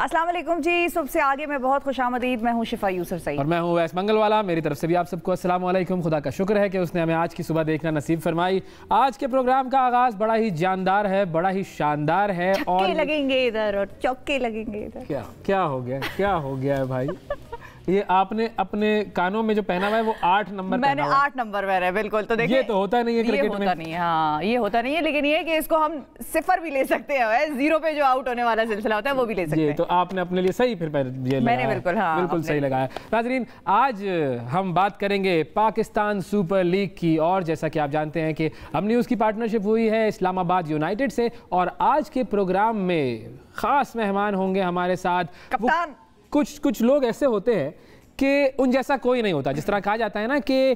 अस्सलाम वालेकुम जी। सबसे आगे मैं बहुत खुशामदीद, मैं हूँ शिफा यूसुफ सईद और मैं हूँ वैस मंगलवाला। मेरी तरफ से भी आप सबको अस्सलाम वालेकुम। खुदा का शुक्र है कि उसने हमें आज की सुबह देखना नसीब फरमाई। आज के प्रोग्राम का आगाज़ बड़ा ही जानदार है, बड़ा ही शानदार है और लगेंगे इधर और चौके लगेंगे इधर। क्या हो गया है भाई? ये आपने अपने कानों में जो पहना हुआ है वो 8 नंबर मैंने 8 नंबर पहना है। बिल्कुल। तो देखिए ये तो होता नहीं है क्रिकेट में। होता नहीं है, हाँ ये होता नहीं है, लेकिन ये है कि इसको हम सिफर भी ले सकते हैं, 0 पे जो आउट होने वाला सिलसिला होता है वो भी ले सकते हैं। तो आपने अपने लिए सही फिर ये मैंने बिल्कुल, हाँ बिल्कुल सही लगाया। नाज़रीन, आज हम बात करेंगे पाकिस्तान सुपर लीग की, और जैसा कि आप जानते हैं कि हम न्यूज़ की पार्टनरशिप हुई है इस्लामाबाद यूनाइटेड से, और आज के प्रोग्राम में ख़ास मेहमान होंगे हमारे साथ कप्तान। कुछ लोग ऐसे होते हैं कि उन जैसा कोई नहीं होता। जिस तरह कहा जाता है ना कि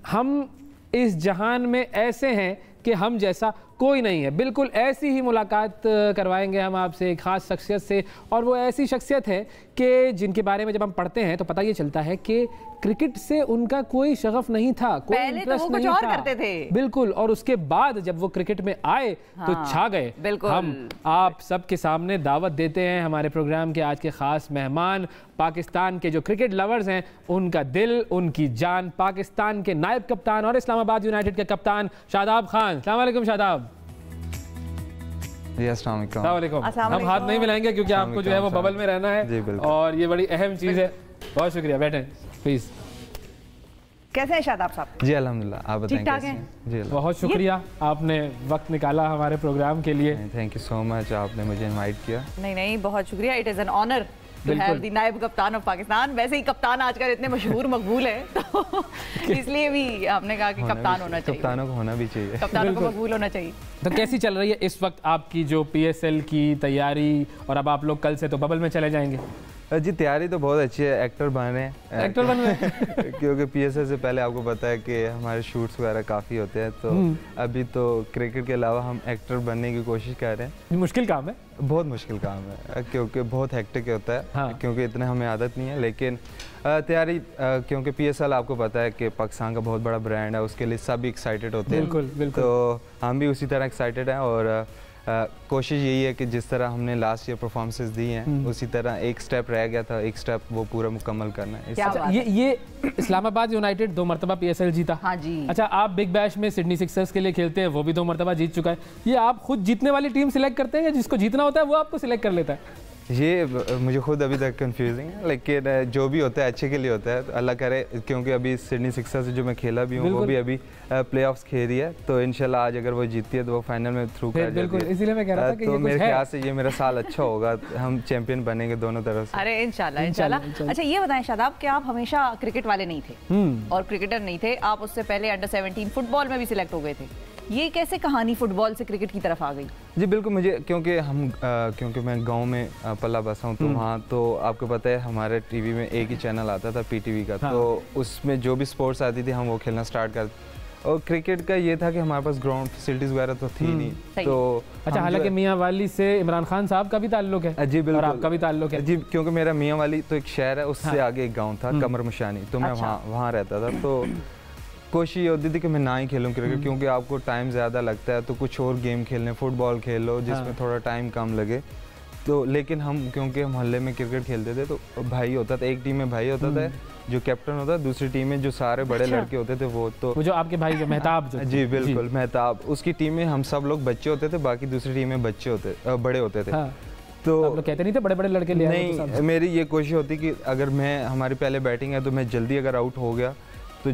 हम इस जहान में ऐसे हैं कि हम जैसा कोई नहीं है, बिल्कुल ऐसी ही मुलाकात करवाएंगे हम आपसे एक ख़ास शख्सियत से। और वो ऐसी शख्सियत है कि जिनके बारे में जब हम पढ़ते हैं तो पता ये चलता है कि क्रिकेट से उनका कोई शगफ नहीं था, कोई इंटरेस्ट नहीं था। करते थे। बिल्कुल। और उसके बाद जब वो क्रिकेट में आए तो छा गए। हम आप सबके सामने दावत देते हैं हमारे प्रोग्राम के आज के ख़ास मेहमान, पाकिस्तान के जो क्रिकेट लवर्स हैं उनका दिल, उनकी जान, पाकिस्तान के नायब कप्तान और इस्लामाबाद यूनाइटेड के कप्तान शादाब खान। अस्सलाम वालेकुम शादाब। जी अस्सलाम वालेकुम। हम हाथ नहीं मिलाएंगे क्योंकि आपको जो है वो बबल में रहना है और ये बड़ी अहम चीज़ है। बहुत शुक्रिया, बैठें प्लीज़। कैसे हैं शादाब साहब? जी अल्हम्दुलिल्लाह, आप बताएं कैसे हैं? जी बहुत शुक्रिया, आपने वक्त निकाला हमारे प्रोग्राम के लिए। थैंक यू सो मच, आपने मुझे इनवाइट किया। नहीं बहुत शुक्रिया। It is an honour to have the नायब कप्तान ऑफ पाकिस्तान। वैसे ही कप्तान आजकल इतने मशहूर मकबूल है तो इसलिए भी आपने कहा कि कप्तान होना चाहिए। कप्तानों को होना भी चाहिए, कप्तानों को मकबूल होना चाहिए। तो कैसी चल रही है इस वक्त आपकी जो PSL की तैयारी, और अब आप लोग कल से तो बबल में चले जाएंगे? जी तैयारी तो बहुत अच्छी है, एक्टर बन रहे हैं क्योंकि PSL से पहले आपको पता है कि हमारे शूट्स वगैरह काफ़ी होते हैं, तो अभी तो क्रिकेट के अलावा हम एक्टर बनने की कोशिश कर रहे हैं। मुश्किल काम है, बहुत मुश्किल काम है क्योंकि बहुत हेक्टिक होता है। हाँ। क्योंकि इतने हमें आदत नहीं है, लेकिन तैयारी क्योंकि PSL आपको पता है कि पाकिस्तान का बहुत बड़ा ब्रांड है, उसके लिए सभी एक्साइटेड होते हैं। बिल्कुल। तो हम भी उसी तरह एक्साइटेड हैं और कोशिश यही है कि जिस तरह हमने लास्ट ईयर परफॉर्मेंसेस दी हैं उसी तरह एक स्टेप रह गया था, एक स्टेप वो पूरा मुकम्मल करना है। अच्छा, ये इस्लामाबाद यूनाइटेड 2 मरतबा PSL जीता। हाँ जी। अच्छा, आप बिग बैश में सिडनी सिक्सर्स के लिए खेलते हैं, वो भी 2 मरतबा जीत चुका है। ये आप खुद जीतने वाली टीम सिलेक्ट करते हैं या जिसको जीतना होता है वो आपको सिलेक्ट कर लेता है? ये मुझे खुद अभी तक कंफ्यूजिंग है, लेकिन जो भी होता है अच्छे के लिए होता है, तो अल्लाह करे। क्योंकि अभी सिडनी सिक्सर्स से जो मैं खेला भी हूँ वो भी अभी प्लेऑफ्स खेल रही है, तो इंशाल्लाह आज अगर वो जीतती है तो वो फाइनल में थ्रू कर जाती है। इसीलिए मैं कह रहा था कि तो मेरे ख्याल से ये मेरा साल अच्छा होगा, हम चैंपियन बनेंगे दोनों तरफ से। अरे इंशाल्लाह। अच्छा ये बताएं शादाब कि आप हमेशा क्रिकेट वाले नहीं थे और क्रिकेटर नहीं थे, आप उससे पहले अंडर 17 फुटबॉल में भी सिलेक्ट हो गए थे। ये कैसे कहानी फुटबॉल से क्रिकेट की तरफ आ गई? जी बिल्कुल, मुझे क्योंकि मैं गांव में पला बसा हूँ, तो वहाँ तो आपको पता है हमारे टीवी में एक ही चैनल आता था PTV का। हाँ। तो उसमें जो भी स्पोर्ट्स आती थी हम वो खेलना स्टार्ट कर। और क्रिकेट का ये था कि हमारे पास ग्राउंड फैसिलिटीज़ वगैरह तो थी नहीं। तो अच्छा, हालांकि मियाँ वाली से इमरान खान साहब का भी ताल्लुक है? जी बिल्कुल। और आपका भी ताल्लुक है? जी, क्योंकि मेरा मियाँ वाली तो एक शहर है, उससे आगे एक गाँव था कमर मशानी, तो मैं वहाँ रहता था। तो कोशिश ये होती थी कि मैं ना ही खेलूँ क्रिकेट, क्योंकि आपको टाइम ज़्यादा लगता है, तो कुछ और गेम खेलने, फुटबॉल खेल लो जिसमें थोड़ा टाइम कम लगे। तो लेकिन हम क्योंकि मोहल्ले में क्रिकेट खेलते थे, तो भाई होता था, एक टीम में भाई होता था जो कैप्टन होता था, दूसरी टीम में जो सारे बड़े लड़के होते थे वो जो आपके भाई जो मेहताब जो जी बिल्कुल मेहताब, उसकी टीम में हम सब लोग बच्चे होते थे, बाकी दूसरी टीम में बड़े होते थे। तो आप लोग कहते नहीं थे बड़े लड़के ले आए? नहीं, मेरी ये कोशिश होती कि अगर हमारी पहले बैटिंग है तो मैं जल्दी अगर आउट हो गया तो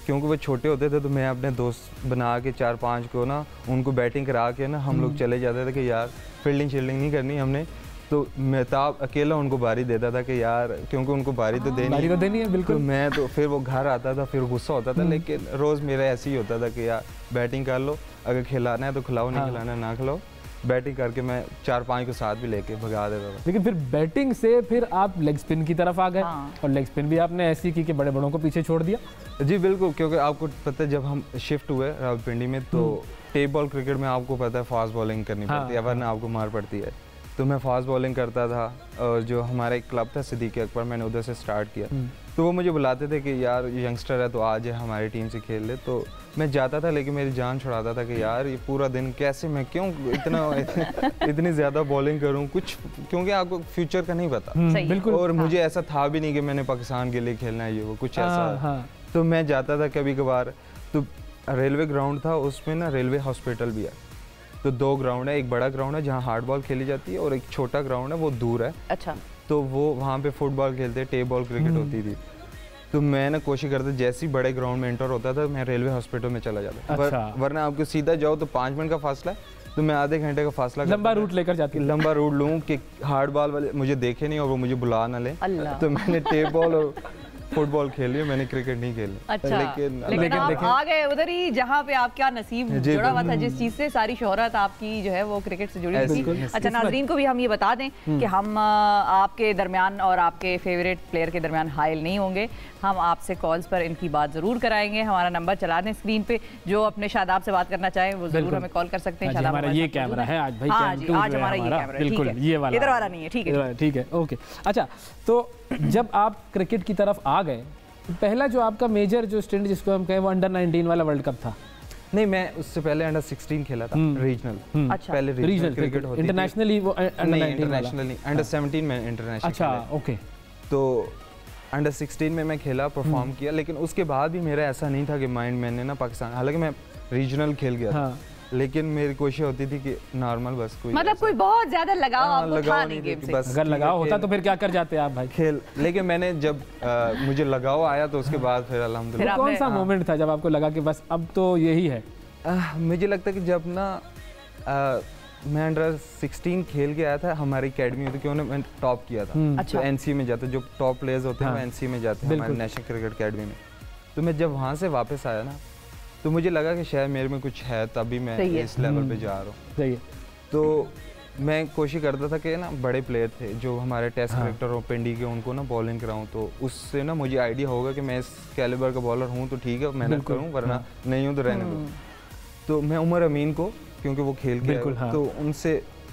क्योंकि वो छोटे होते थे, तो मैं अपने दोस्त बना के 4-5 को ना उनको बैटिंग करा के ना हम लोग चले जाते थे कि यार फील्डिंग नहीं करनी हमने। तो मेहताब अकेला उनको बारी देता था कि यार, क्योंकि उनको बारी तो देनी है। बिल्कुल। तो मैं तो फिर वो घर आता था, फिर गुस्सा होता था, लेकिन रोज़ मेरा ऐसे ही होता था कि यार बैटिंग कर लो, अगर खिलाना है तो खिलाओ, नहीं खिलाना है ना खिलाओ। बैटिंग करके मैं 4-5 को साथ भी लेके भगा देता था। लेकिन फिर बैटिंग से फिर आप लेग स्पिन की तरफ आ गए। और लेग स्पिन भी आपने ऐसी की कि बड़े बड़ों को पीछे छोड़ दिया। जी बिल्कुल, क्योंकि आपको पता है जब हम शिफ्ट हुए रावलपिंडी में, तो टेप बॉल क्रिकेट में आपको पता है फास्ट बॉलिंग करनी पड़ती है, वरना आपको मार पड़ती है। तो मैं फास्ट बॉलिंग करता था, और जो हमारा एक क्लब था सिद्दीक अकबर, मैंने उधर से स्टार्ट किया। तो वो मुझे बुलाते थे कि यार यंगस्टर है तो आज है हमारी टीम से खेल ले। तो मैं जाता था, लेकिन मेरी जान छुड़ाता था कि यार ये पूरा दिन कैसे मैं क्यों इतनी ज़्यादा बॉलिंग करूं कुछ, क्योंकि आपको फ्यूचर का नहीं पता। बिल्कुल। और मुझे ऐसा था भी नहीं कि मैंने पाकिस्तान के लिए खेलना है, ये वो कुछ ऐसा। तो मैं जाता था कभी कभार, तो रेलवे ग्राउंड था, उसमें ना रेलवे हॉस्पिटल भी है। तो 2 ग्राउंड है, एक बड़ा ग्राउंड है जहाँ हार्ड बॉल खेली जाती है, और एक छोटा ग्राउंड है वो दूर है। अच्छा। तो वो वहाँ पे फुटबॉल खेलते, टेप बॉल क्रिकेट होती थी। तो मैं ना कोशिश करता, जैसे ही बड़े ग्राउंड में एंटर होता था मैं रेलवे हॉस्पिटल में चला जाता। अच्छा। वरना आपको सीधा जाओ तो 5 मिनट का फासला है, तो मैं आधे घंटे का फासला लंबा रूट लेकर जाती, लंबा रूट लूँ कि हार्ड बॉल वाले मुझे देखे नहीं और वो मुझे बुला ना ले। तो मैंने टेप बॉल और फुटबॉल खेली, मैंने क्रिकेट नहीं खेली। अच्छा। लेकिन आप आ गए उधर ही जहाँ पे आपका नसीब जुड़ा हुआ था, जिस चीज से सारी शोहरत आपकी जो है वो क्रिकेट से जुड़ी हुई थी। अच्छा, नाजरीन को भी हम ये बता दें कि हम आपके दरमियान और आपके फेवरेट प्लेयर के दरमियान हाइल नहीं होंगे। हम आपसे कॉल्स पर इनकी बात जरूर कराएंगे। हमारा नंबर चला दें स्क्रीन पे, जो अपने शादाब से बात करना चाहे वो जरूर हमें कॉल कर सकते हैं। शादाब हमारा ये कैमरा है आज भाई, आज हमारा ये कैमरा, बिल्कुल ये वाला, इधर वाला नहीं है। ठीक है, ठीक है, ओके। अच्छा, तो जब आप क्रिकेट की तरफ आ गए, पहला जो आपका मेजर जो स्टैंड जिसको हम कहें वो अंडर 19 वाला वर्ल्ड कप था? नहीं, मैं उससे पहले अंडर 16 खेला था, रीजनल। अच्छा। पहले रीजनल क्रिकेट होती थी, इंटरनेशनली वो अंडर 19 वाला नहीं, अंडर 17 में इंटरनेशनल। अच्छा, ओके। तो अंडर 16 में मैं खेला, परफॉर्म किया, लेकिन उसके बाद भी मेरा ऐसा नहीं था कि माइंड मैंने ना पाकिस्तान, हालांकि मैं रीजनल खेल गया था, लेकिन मेरी कोशिश होती थी कि नॉर्मल बस कोई मतलब कोई बहुत ज्यादा लगाव आपको था नहीं गेम से। अगर लगाव होता तो फिर क्या कर जाते आप भाई? खेल, लेकिन मैंने जब मुझे लगाव आया तो उसके बाद फिर अल्हम्दुलिल्लाह। कौन सा मोमेंट था जब आपको लगा कि बस अब तो यही है? मुझे लगता है कि जब ना मैं अंडर 16 खेल के आया था, हमारी एकेडमी होती क्यों मैंने टॉप किया था। अच्छा। तो एनसी में जाते, जो टॉप प्लेयर्स होते हैं वो एनसी में जाते हैं हमारे नेशनल क्रिकेट एकेडमी में। तो मैं जब वहाँ से वापस आया ना, तो मुझे लगा कि शायद मेरे में कुछ है, तभी मैं इस लेवल पे जा रहा हूँ। सही है। तो मैं कोशिश करता था कि ना बड़े प्लेयर थे जो हमारे टेस्ट क्रिकेटर हो पिंडी के, उनको ना बॉलिंग कराऊं, तो उससे ना मुझे आइडिया होगा कि मैं इस कैलिबर का बॉलर हूँ तो ठीक है मेहनत करूँ, वरना नहीं हूँ तो रहने दूँ। तो मैं उमर अमीन को, क्योंकि वो खेल के तो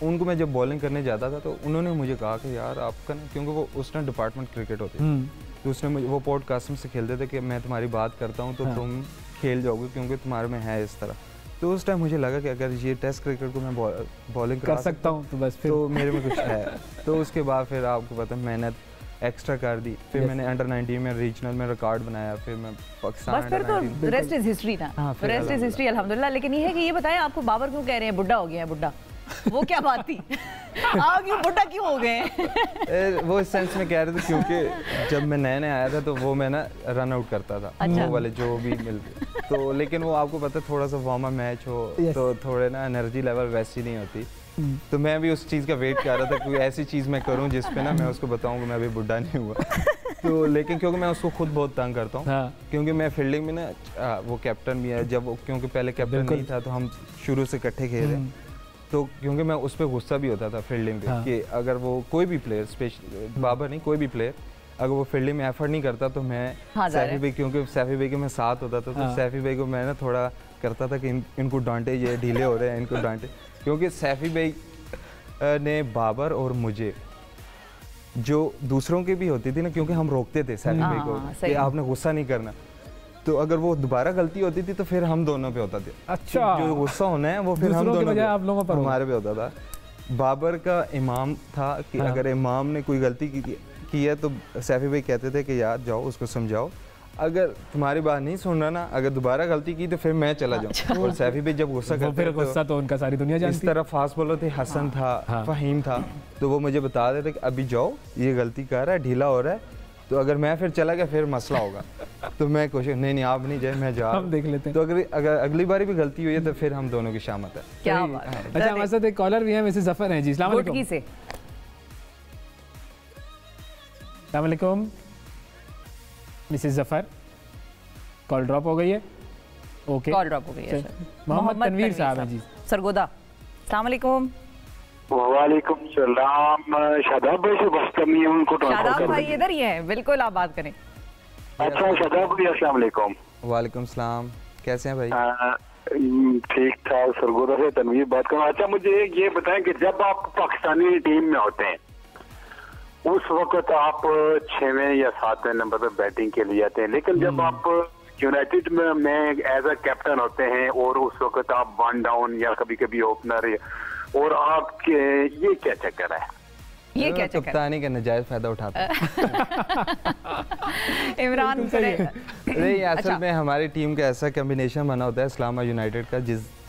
उनको मैं जब बॉलिंग करने जाता था तो उन्होंने मुझे कहा कि यार आपका ना, क्योंकि वो उस टाइम डिपार्टमेंट क्रिकेट होती तो उसने मुझे, वो पोर्ट कासिम से खेलते थे कि मैं तुम्हारी बात करता हूँ तो तुम खेल जाओगे क्योंकि तुम्हारे में है इस तरह। तो उस टाइम मुझे लगा कि अगर ये टेस्ट क्रिकेट को मैं बॉलिंग कर सकता हूँ तो बस फिर तो मेरे में कुछ है। तो उसके बाद फिर आपको पता मेहनत एक्स्ट्रा कर दी, फिर मैंने अंडर 19 में रीजनल में रिकॉर्ड बनाया, फिर मैं पाकिस्तान बस फिर तो रेस्ट इज हिस्ट्री ना, रेस्ट इज हिस्ट्री अल्हम्दुलिल्लाह। लेकिन ये है कि ये बताएं आपको बाबर क्यों कह रहे हैं बुड्ढा हो गया है? बुड्ढा वो क्या बात थी? आप क्यों बुड्ढा क्यों हो गए? वो इस सेंस में कह रहे थे क्योंकि जब मैं नया आया था तो वो मैं ना रन आउट करता था। अच्छा। वो वाले जो भी मिलते तो, लेकिन वो आपको पता है थोड़ा सा वार्म अप मैच हो तो थोड़े ना एनर्जी लेवल वैसी नहीं होती। तो मैं भी उस चीज़ का वेट कर रहा था, कोई ऐसी चीज़ मैं करूं जिस पे ना मैं उसको बताऊं कि मैं अभी बुढ़ा नहीं हुआ। तो लेकिन क्योंकि मैं उसको खुद बहुत तंग करता हूं, क्योंकि मैं फील्डिंग में ना वो कैप्टन भी है, जब वो क्योंकि पहले कैप्टन नहीं था तो हम शुरू से इकट्ठे खेले, तो क्योंकि मैं उस पर गुस्सा भी होता था फील्डिंग पे कि अगर वो कोई भी प्लेयर, स्पेशल बाबर नहीं कोई भी प्लेयर अगर वो फील्डिंग में एफर्ट नहीं करता तो मैं सैफी भाई, क्योंकि सैफी भाई के मैं साथ होता था तो सैफी भाई को मैं ना थोड़ा करता था कि इनको डांटे, ये ढीले हो रहे हैं इनको डांटे। क्योंकि सैफी भाई ने बाबर और मुझे, जो दूसरों की भी होती थी ना, क्योंकि हम रोकते थे सैफी भाई को कि आपने गुस्सा नहीं करना, तो अगर वो दोबारा गलती होती थी तो फिर हम दोनों पे होता था। अच्छा, जो गुस्सा होना है वो फिर हम दोनों पे, आप लोगों पर हमारे पे होता था। बाबर का इमाम था कि अगर इमाम ने कोई गलती की है तो सैफी भाई कहते थे कि यार जाओ उसको समझाओ, अगर तुम्हारी बात नहीं सुन रहा ना, अगर दोबारा गलती की तो फिर मैं चला जाऊँ। अच्छा। और सैफी भाई जब गुस्सा करते फिर गुस्सा तो उनका सारी दुनिया जानती। इस तरह फास्ट बॉलर थे, हसन था, फहीम था, तो वो मुझे बता देते कि अभी जाओ ये गलती कर रहा है, ढीला हो रहा है, तो अगर मैं फिर चला गया फिर मसला होगा। तो मैं कोशिश नहीं आप नहीं जाए, मैं जा, हम देख लेते हैं। तो अगर अगली बारी भी गलती हुई है तो फिर हम दोनों की शामत है। क्या बात है। अच्छा, हमारे साथ एक कॉलर भी है, मिसेस जफर हैं जी। अस्सलाम वालेकुम। अस्सलाम वालेकुम मिसेस जफर, कॉल ड्रॉप हो गई है। ओके, कॉल ड्रॉप हो गई है। मोहम्मद तनवीर साहब हैं जी सरगोदा। अस्सलाम वालेकुम। वालेकुम सलाम। शादाब भाई से बात करनी है, उनको शादाब भाई इधर ही हैं, बिल्कुल आप बात करें। अच्छा शादाब भाई, अस्सलाम वालेकुम। वालेकुम सलाम, कैसे हैं भाई? ठीक ठाक सरगोदा से तनवीर बात करूँ। अच्छा मुझे ये बताएं कि जब आप पाकिस्तानी टीम में होते हैं उस वक्त आप 6वें या 7वें नंबर पर बैटिंग के लिए आते हैं, लेकिन जब आप यूनाइटेड में एज अ कैप्टन होते हैं और उस वक्त आप 1 डाउन या कभी कभी ओपनर, और आपके ये क्या चक्कर है? ये क्या चक्कर? कप्तानी का नाजायज फायदा उठाते हैं। इमरान नहीं, असल में हमारी टीम का ऐसा कॉम्बिनेशन बना होता है इस्लामा यूनाइटेड का,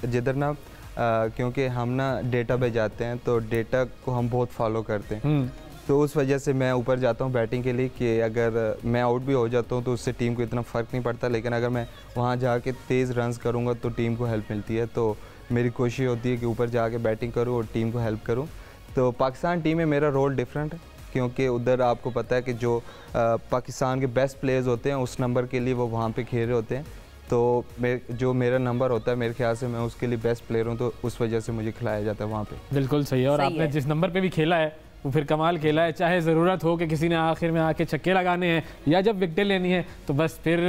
जिधर ना क्योंकि हम ना डेटा पे जाते हैं तो डेटा को हम बहुत फॉलो करते हैं, तो उस वजह से मैं ऊपर जाता हूँ बैटिंग के लिए कि अगर मैं आउट भी हो जाता हूँ तो उससे टीम को इतना फ़र्क नहीं पड़ता, लेकिन अगर मैं वहाँ जाके तेज़ रन्स करूँगा तो टीम को हेल्प मिलती है। तो मेरी कोशिश होती है कि ऊपर जाके बैटिंग करूँ और टीम को हेल्प करूँ। तो पाकिस्तान टीम में मेरा रोल डिफरेंट है, क्योंकि उधर आपको पता है कि जो पाकिस्तान के बेस्ट प्लेयर्स होते हैं उस नंबर के लिए वो वहाँ पे खेल रहे होते हैं, तो जो मेरा नंबर होता है मेरे ख्याल से मैं उसके लिए बेस्ट प्लेयर हूँ, तो उस वजह से मुझे खिलाया जाता है वहाँ पे। बिल्कुल सही है, और आपने जिस नंबर पे भी खेला है वो फिर कमाल खेला है, चाहे ज़रूरत हो कि किसी ने आखिर में आके छक्के लगाने हैं या जब विकटें लेनी है तो बस फिर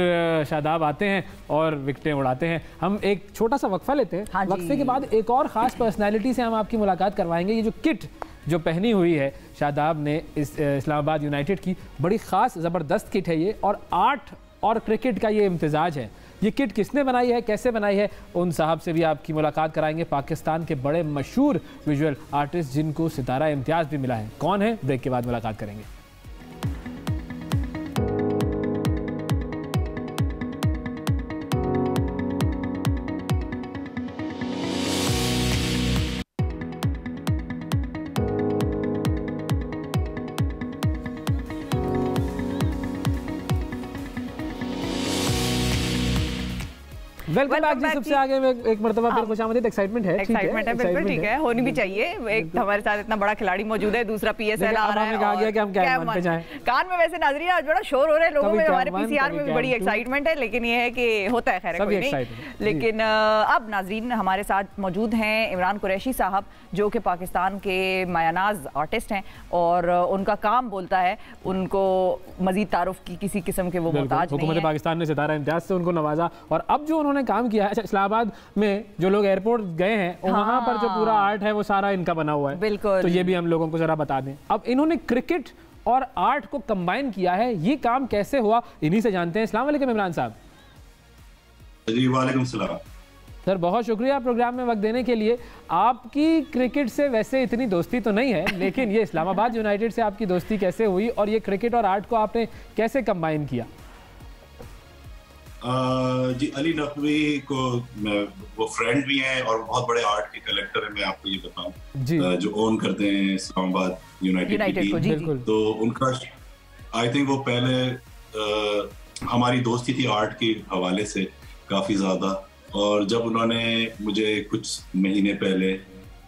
शादाब आते हैं और विकटें उड़ाते हैं। हम एक छोटा सा वक्फा लेते हैं, हाँ वक्फे के बाद एक और ख़ास पर्सनैलिटी से हम आपकी मुलाकात करवाएंगे। ये जो किट जो पहनी हुई है शादाब ने इस इस्लामाबाद यूनाइटेड की, बड़ी ख़ास ज़बरदस्त किट है ये, और आर्ट और क्रिकेट का ये इम्तिजाज है। ये किट किसने बनाई है, कैसे बनाई है, उन साहब से भी आपकी मुलाकात कराएंगे, पाकिस्तान के बड़े मशहूर विजुअल आर्टिस्ट जिनको सितारा इम्तियाज़ भी मिला है। कौन है, ब्रेक के बाद मुलाकात करेंगे। वेलकम बैक जी। सबसे आगे में एक मर्तबा फिर खुशामदीद। एक्साइटमेंट है, बिल्कुल ठीक है, होनी भी चाहिए। एक हमारे साथ इतना बड़ा खिलाड़ी मौजूद है, दूसरा पीएसएल आ रहा है, कहा गया कि हम कैमन पे जाएं। कान में वैसे नाज़रीन आज बड़ा शोर हो रहा है लोगों में, हमारे पीसीआर में भी बड़ी एक्साइटमेंट है, लेकिन ये है कि होता है, खैर कोई नहीं। लेकिन अब नाज़रीन हमारे साथ मौजूद हैं इमरान कुरैशी साहब, जो कि पाकिस्तान के मायानाज आर्टिस्ट हैं, और उनका काम बोलता है उनको मजीद तारुफ की किसी किस्म के वो मोहताज नहीं है। हुकूमत पाकिस्तान ने सितारा इम्तियाज से उनको नवाजा, और अब जो उन्होंने काम किया है, अच्छा इस्लामाबाद में जो लोग एयरपोर्ट गए हैं वहाँ पर जो पूरा आर्ट है वो सारा इनका बना हुआ है, बिल्कुल। तो ये भी हम लोगों को जरा बता दें। अब इन्होंने क्रिकेट और आर्ट को कंबाइन किया है, ये काम कैसे हुआ, इन्हीं से जानते हैं। अस्सलाम वालेकुम इमरान साहब। जी वालेकुम सलाम सर, बहुत शुक्रिया प्रोग्राम में वक्त देने के लिए। आपकी क्रिकेट से वैसे इतनी दोस्ती तो नहीं है, लेकिन ये इस्लामाबाद यूनाइटेड से आपकी दोस्ती कैसे हुई और ये क्रिकेट और आर्ट को आपने कैसे कंबाइन किया? जी अली नकवी को वो फ्रेंड भी हैं और बहुत बड़े आर्ट के कलेक्टर हैं, मैं आपको ये बताऊं, जो ओन करते हैं इस्लामाबाद यूनाइटेड को। तो उनका आई थिंक वो पहले हमारी दोस्ती थी आर्ट के हवाले से काफ़ी ज़्यादा, और जब उन्होंने मुझे कुछ महीने पहले,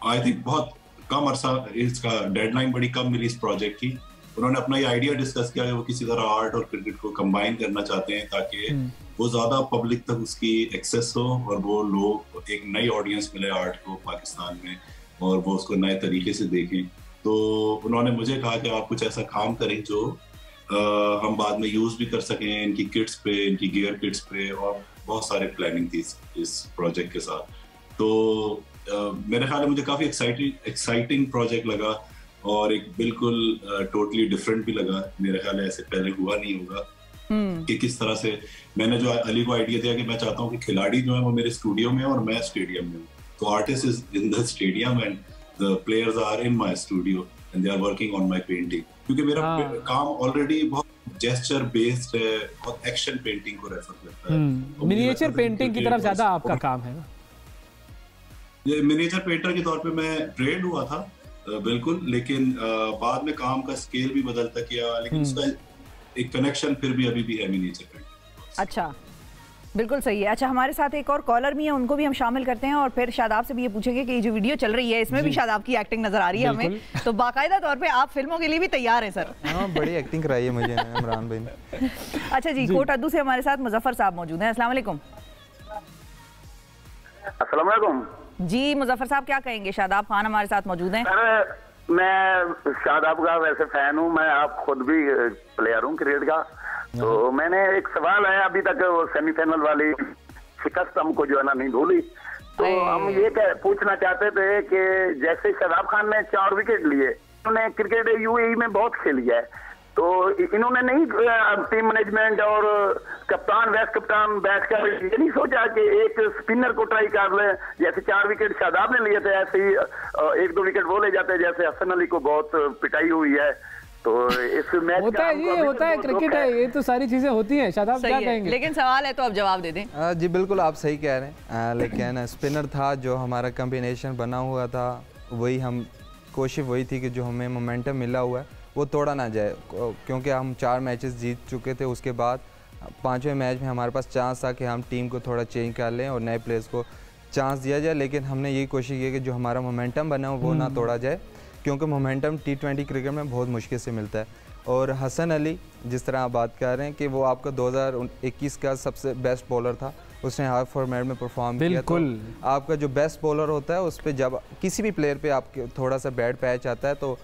आई थिंक बहुत कम अरसा, इसका डेडलाइन बड़ी कम मिली इस प्रोजेक्ट की, उन्होंने अपना ये आइडिया डिस्कस किया कि वो किसी तरह आर्ट और क्रिकेट को कंबाइन करना चाहते हैं ताकि वो ज़्यादा पब्लिक तक उसकी एक्सेस हो और वो लोग एक नई ऑडियंस मिले आर्ट को पाकिस्तान में और वो उसको नए तरीके से देखें। तो उन्होंने मुझे कहा कि आप कुछ ऐसा काम करें जो हम बाद में यूज़ भी कर सकें, इनकी किट्स पे, इनकी गियर किट्स पे, और बहुत सारे प्लानिंग थी इस प्रोजेक्ट के साथ। तो मेरे ख्याल में मुझे काफ़ी एक्साइटिंग प्रोजेक्ट लगा और एक बिल्कुल टोटली डिफरेंट भी लगा। मेरे ख्याल में ऐसे पहले हुआ नहीं होगा कि किस तरह से मैंने जो अली को आइडिया दिया कि मैं चाहता हूँ कि खिलाड़ी जो है वो मेरे स्टूडियो में और मैं स्टेडियम में हूँ, तो artist is in the stadium and the players are in my studio and they are working on my painting, क्योंकि मेरा काम ऑलरेडी बहुत जेस्चर बेस्ड है, बहुत एक्शन पेंटिंग को रेफर करता है। मिनिएचर पेंटिंग की तरफ ज्यादा आपका काम है ना? ये मिनिएचर पेंटर के तौर पे मैं ट्रेंड हुआ था बिल्कुल, लेकिन बाद में काम का स्केल भी बदलता किया, लेकिन उसका एक कनेक्शन फिर भी अभी भी है मिनिएचर पेंटिंग। अच्छा, बिल्कुल सही है। अच्छा, हमारे साथ एक और कॉलर भी है, उनको भी हम शामिल करते हैं और फिर शादाब से भी ये पूछेंगे कि ये जो वीडियो चल रही है इसमें भी शादाब की एक्टिंग नजर आ रही है हमें, तो बाकायदा तौर पे आप फिल्मों के लिए भी तैयार हैं सर? हाँ, बड़ी एक्टिंग कराई है मुझे इमरान भाई ने। अच्छा जी, कोट अद्दू से हमारे साथ मुजफ्फर साहब मौजूद हैं। अस्सलाम वालेकुम। अस्सलाम वालेकुम जी मुजफ्फर साहब, क्या कहेंगे? शादाब खान हमारे साथ मौजूद हैं। मैं शादाब का वैसे फैन हूँ, मैं आप खुद भी प्लेयर हूँ क्रिकेट का, तो मैंने एक सवाल है, अभी तक वो सेमीफाइनल वाली शिकस्त हमको जो है ना नहीं भूली। तो हम ये पूछना चाहते थे कि जैसे शादाब खान ने 4 विकेट लिए, उन्होंने क्रिकेट यूएई में बहुत खेली है, तो इन्होंने नहीं टीम मैनेजमेंट और कप्तान वाइस कप्तान बैठकर ये नहीं सोचा कि एक स्पिनर को ट्राई कर ले, जैसे 4 विकेट शादाब ने लिए थे ऐसे ही 1-2 विकेट वो ले जाते, जैसे हसन अली को बहुत पिटाई हुई है। तो इस मैच होता है, ये होता है, क्रिकेट है, ये तो सारी चीजें होती हैं। शादाब क्या कहेंगे? लेकिन सवाल है तो आप जवाब दे दें। जी बिल्कुल आप सही कह रहे हैं, लेकिन स्पिनर था जो हमारा कॉम्बिनेशन बना हुआ था, वही हम कोशिश वही थी कि जो हमें मोमेंटम मिला हुआ है वो तोड़ा ना जाए, क्योंकि हम 4 मैचेस जीत चुके थे। उसके बाद 5वें मैच में हमारे पास चांस था कि हम टीम को थोड़ा चेंज कर लें और नए प्लेयर्स को चांस दिया जाए, लेकिन हमने यही कोशिश की कि जो हमारा मोमेंटम बना हो वो ना तोड़ा जाए, क्योंकि मोमेंटम T20 क्रिकेट में बहुत मुश्किल से मिलता है। और हसन अली जिस तरह आप बात कर रहे हैं कि वो आपका 2021 का सबसे बेस्ट बॉलर था, उसने हाफ फॉर्मेट में परफॉर्म किया। तो आपका जो बेस्ट बॉलर होता है उस पर जब किसी भी प्लेयर पे आपके थोड़ा सा बैड पैच आता है, तो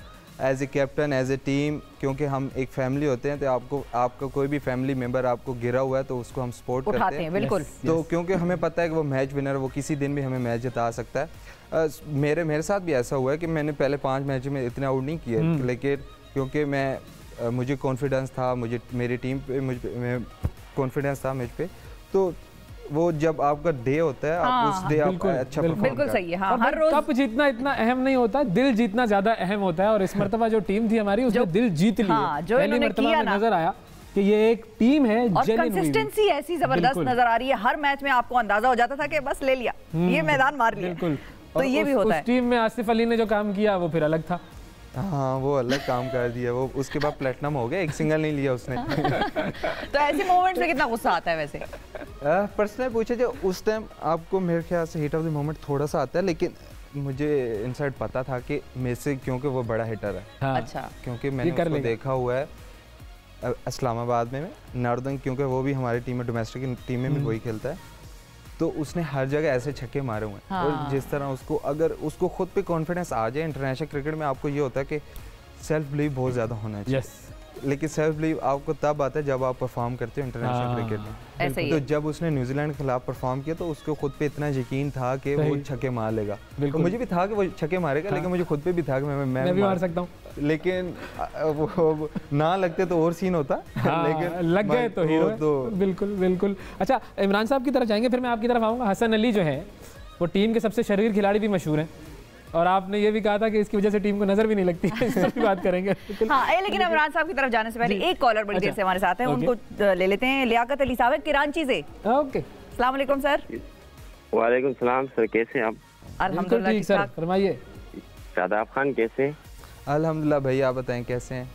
as a captain, as a team, क्योंकि हम एक फैमिली होते हैं, तो आपका कोई भी फैमिली मेम्बर आपको गिरा हुआ है तो उसको हम सपोर्ट करते हैं। बिल्कुल। तो क्योंकि हमें पता है कि वो मैच विनर, वो किसी दिन भी हमें मैच जिता सकता है। मेरे साथ भी ऐसा हुआ है कि मैंने पहले 5 मैच में इतने आउट नहीं किए, लेकिन क्योंकि मुझे कॉन्फिडेंस था, मेरी टीम पे कॉन्फिडेंस था मुझ पे, तो वो जब आपका डे होता है आप उस डे आप अच्छा परफॉर्म बिल्कुल सही है। हाँ, हर रोज कप जीतना इतना अहम नहीं होता, दिल जीतना ज्यादा अहम होता है। और इस मरतबा जो टीम थी हमारी उसने दिल जीत लिया। पहली मरतबा में नजर आया कि ये एक टीम है, और कंसिस्टेंसी ऐसी जबरदस्त नजर आ रही है। हर मैच में आपको अंदाजा हो जाता था कि बस ले लिया, ये मैदान मार लिया। बिल्कुल। तो ये भी होता है। उस टीम में आसिफ अली ने जो काम किया वो फिर अलग था। हाँ, वो अलग काम कर दिया, वो उसके बाद प्लेटिनम हो गया, एक सिंगल नहीं लिया उसने। तो ऐसे मोमेंट में कितना गुस्सा आता है वैसे? पर्सनली पूछे जो उस टाइम आपको मेरे ख्याल से हिट ऑफ द मोमेंट थोड़ा सा आता है, लेकिन मुझे इनसाइड पता था कि मेरे से, क्योंकि वो बड़ा हिटर है। हाँ। अच्छा। क्योंकि मैंने उसको देखा हुआ है इस्लामाबाद में नॉर्दर्न, क्योंकि वो भी हमारी टीम में, डोमेस्टिक टीम में भी वही खेलता है, तो उसने हर जगह ऐसे छक्के मारे हुए हैं। हाँ। और जिस तरह उसको, अगर उसको खुद पे कॉन्फिडेंस आ जाए, इंटरनेशनल क्रिकेट में आपको ये होता है कि सेल्फ बिलीव बहुत ज़्यादा होना चाहिए। लेकिन सेल्फ बिलीव आपको तब आता है जब आप परफॉर्म करते हो इंटरनेशनल क्रिकेट में। ऐसे ही तो जब उसने न्यूजीलैंड के खिलाफ परफॉर्म किया तो उसको खुद पे इतना यकीन था कि वो छक्के मार लेगा। तो मुझे भी था कि वो छक्के मारेगा, लेकिन मुझे खुद पे भी था कि मैं भी मार सकता हूँ, लेकिन वो ना लगते तो और सीन होता। लेकिन लग गए तो हीरो तो। बिल्कुल बिल्कुल। अच्छा, इमरान साहब की तरफ जाएंगे, फिर मैं आपकी तरफ आऊँगा। हसन अली जो है वो टीम के सबसे शरीर खिलाड़ी भी मशहूर हैं, और आपने ये भी कहा था कि इसकी वजह से टीम को नजर भी नहीं लगती है, इस पर भी बात करेंगे। हाँ, लेकिन इमरान साहब की तरफ जाने से पहले एक कॉलर बड़ी देर से हमारे साथ है, उनको ले लेते हैं। लियाकत अली साहब कराची से। ओके, अस्सलाम वालेकुम सर। वालेकुम सलाम सर, कैसे हैं आप? अल्हम्दुलिल्लाह ठीक सर, फरमाइए। शादाब खान कैसे? अल्हम्दुलिल्लाह भैया, आप बताएं कैसे हैं?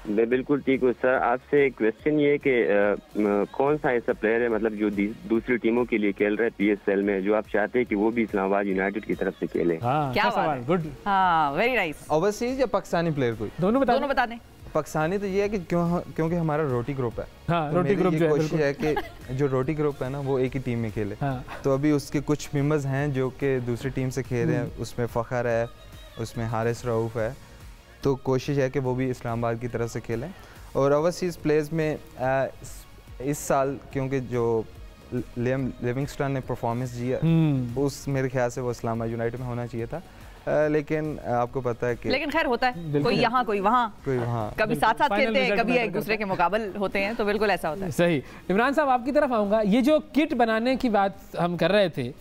मैं बिल्कुल ठीक हूँ सर। आपसे क्वेश्चन ये कि कौन सा ऐसा प्लेयर है, मतलब जो दूसरी टीमों के लिए खेल रहा है PSL में, जो आप चाहते हैं कि वो भी इस्लामाबाद यूनाइटेड की तरफ से खेले? हाँ, क्या सवाल, गुड। हाँ, वेरी नाइस। ओवरसीज या पाकिस्तानी प्लेयर कोई? दोनों बता दें। पाकिस्तानी तो ये है कि क्योंकि हमारा रोटी ग्रुप है। हाँ, रोटी ग्रुप जो है, कोशिश है कि जो रोटी ग्रुप है ना वो एक ही टीम में खेले। हाँ। तो अभी उसके कुछ मेंबर्स हैं जो कि दूसरी टीम से खेल रहे हैं, उसमें फ़खर है, उसमें हारिस रऊफ है, तो कोशिश है कि वो भी इस्लामाबाद की तरफ से खेलें। और ओवरसीज़ प्लेयर्स में इस साल क्योंकि जो लिविंगस्टन ने परफॉर्मेंस दिया, उस मेरे ख्याल से वो इस्लामाबाद यूनाइटेड में होना चाहिए था, लेकिन आपको पता है कि लेकिन खैर होता है, कोई यहाँ कोई वहाँ, कभी साथ साथ खेलते हैं, कभी एक दूसरे के मुकाबले होते हैं, तो बिल्कुल ऐसा होता है। सही। इमरान साहब आपकी तरफ आऊँगा। ये जो किट बनाने की बात हम कर रहे थे,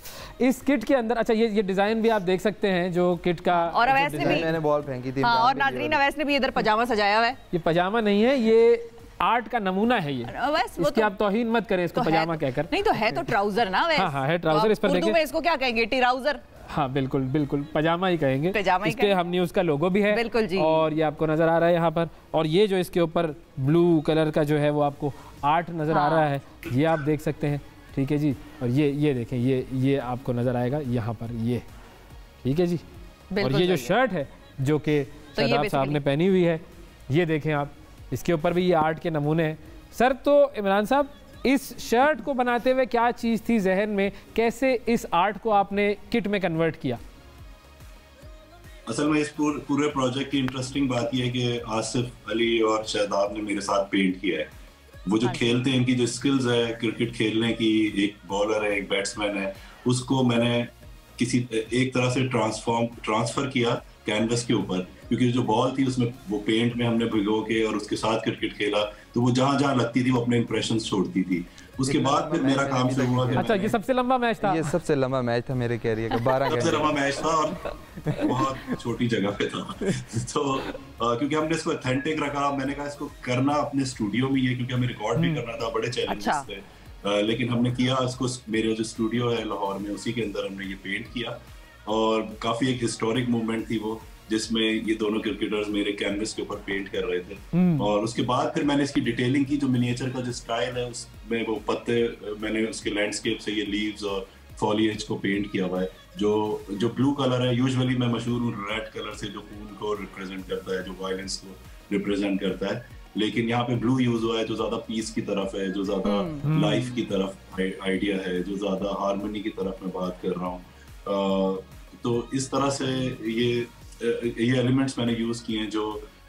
इस किट के अंदर, अच्छा ये डिजाइन भी आप देख सकते हैं जो किट का, और अवैस ने भी, मैंने बॉल फेंकी थी, और नाजरीन अवैस ने भी इधर पजामा सजाया हुआ है। ये पजामा नहीं है, ये आर्ट का नमूना है। ये इसकी आप तौहीन मत करें इसको पजामा कहकर। नहीं तो है तो ट्राउजर ना। हाँ, है ट्राउजर। इस पर उर्दू में इसको क्या कहेंगे? ट्राउजर। हाँ बिल्कुल बिल्कुल, पजामा ही कहेंगे। इस पे हम न्यूज़ का लोगो भी है। बिल्कुल जी। और ये आपको नजर आ रहा है यहाँ पर, और ये जो इसके ऊपर ब्लू कलर का जो है वो आपको आर्ट नजर आ रहा है, ये आप देख सकते हैं। ठीक है जी। और ये देखें, ये आपको नजर आएगा यहाँ पर, ये ठीक है जी। और ये जो शर्ट है जो कि शादाब साहब ने पहनी हुई है, ये देखें आप, इसके ऊपर भी ये आर्ट के नमूने हैं। सर, तो इमरान साहब, इस शर्ट को बनाते हुए क्या चीज़ थी जहन में, कैसे इस आर्ट को आपने किट में कन्वर्ट किया? असल में इस पूरे प्रोजेक्ट की इंटरेस्टिंग बात यह है कि आसिफ अली और शादाब ने मेरे साथ पेंट किया है। वो जो खेलते हैं, इनकी जो स्किल्स है क्रिकेट खेलने की, एक बॉलर है एक बैट्समैन है, उसको मैंने किसी एक तरह से ट्रांसफर किया कैनवस के ऊपर, क्योंकि जो बॉल थी उसमें वो पेंट में हमने भिगो के और उसके साथ क्रिकेट खेला, तो वो जहां जहां लगती थी वो अपने इंप्रेशंस छोड़ती थी। उसके बाद फिर मेरा काम शुरू हुआ। अच्छा, ये सबसे लंबा मैच था? ये सबसे लंबा मैच था मेरे कैरियर का, 12 घंटे। सबसे लंबा मैच था और बहुत छोटी जगह पे था। तो क्योंकि हमने इसको ऑथेंटिक रखा, मैंने कहा इसको करना अपने स्टूडियो में, ये क्योंकि हमें रिकॉर्ड भी करना था, बड़े चैलेंजेस थे, लेकिन हमने किया इसको। मेरे जो स्टूडियो है लाहौर में, उसी के अंदर हमने ये पेंट किया और काफी एक हिस्टोरिक मूवमेंट थी वो, जिसमें ये दोनों क्रिकेटर्स मेरे कैनवस के ऊपर पेंट कर रहे थे। और उसके बाद फिर मैंने इसकी डिटेलिंग की, जो मिनिएचर का जो स्टाइल है उसमें वो पत्ते, मैंने उसके लैंडस्केप से ये लीव्स और फॉलिएज को पेंट किया हुआ है। जो ब्लू कलर है, यूजुअली मैं मशहूर हूँ रेड कलर से, जो खून को रिप्रेजेंट करता है, जो वायलेंस को रिप्रेजेंट करता है, लेकिन यहाँ पे ब्लू यूज हुआ है, जो ज्यादा पीस की तरफ है, जो ज्यादा लाइफ की तरफ आइडिया है, जो ज्यादा हार्मनी की तरफ मैं बात कर रहा हूँ। तो इस तरह से ये एलिमेंट्स मैंने यूज किए हैं जो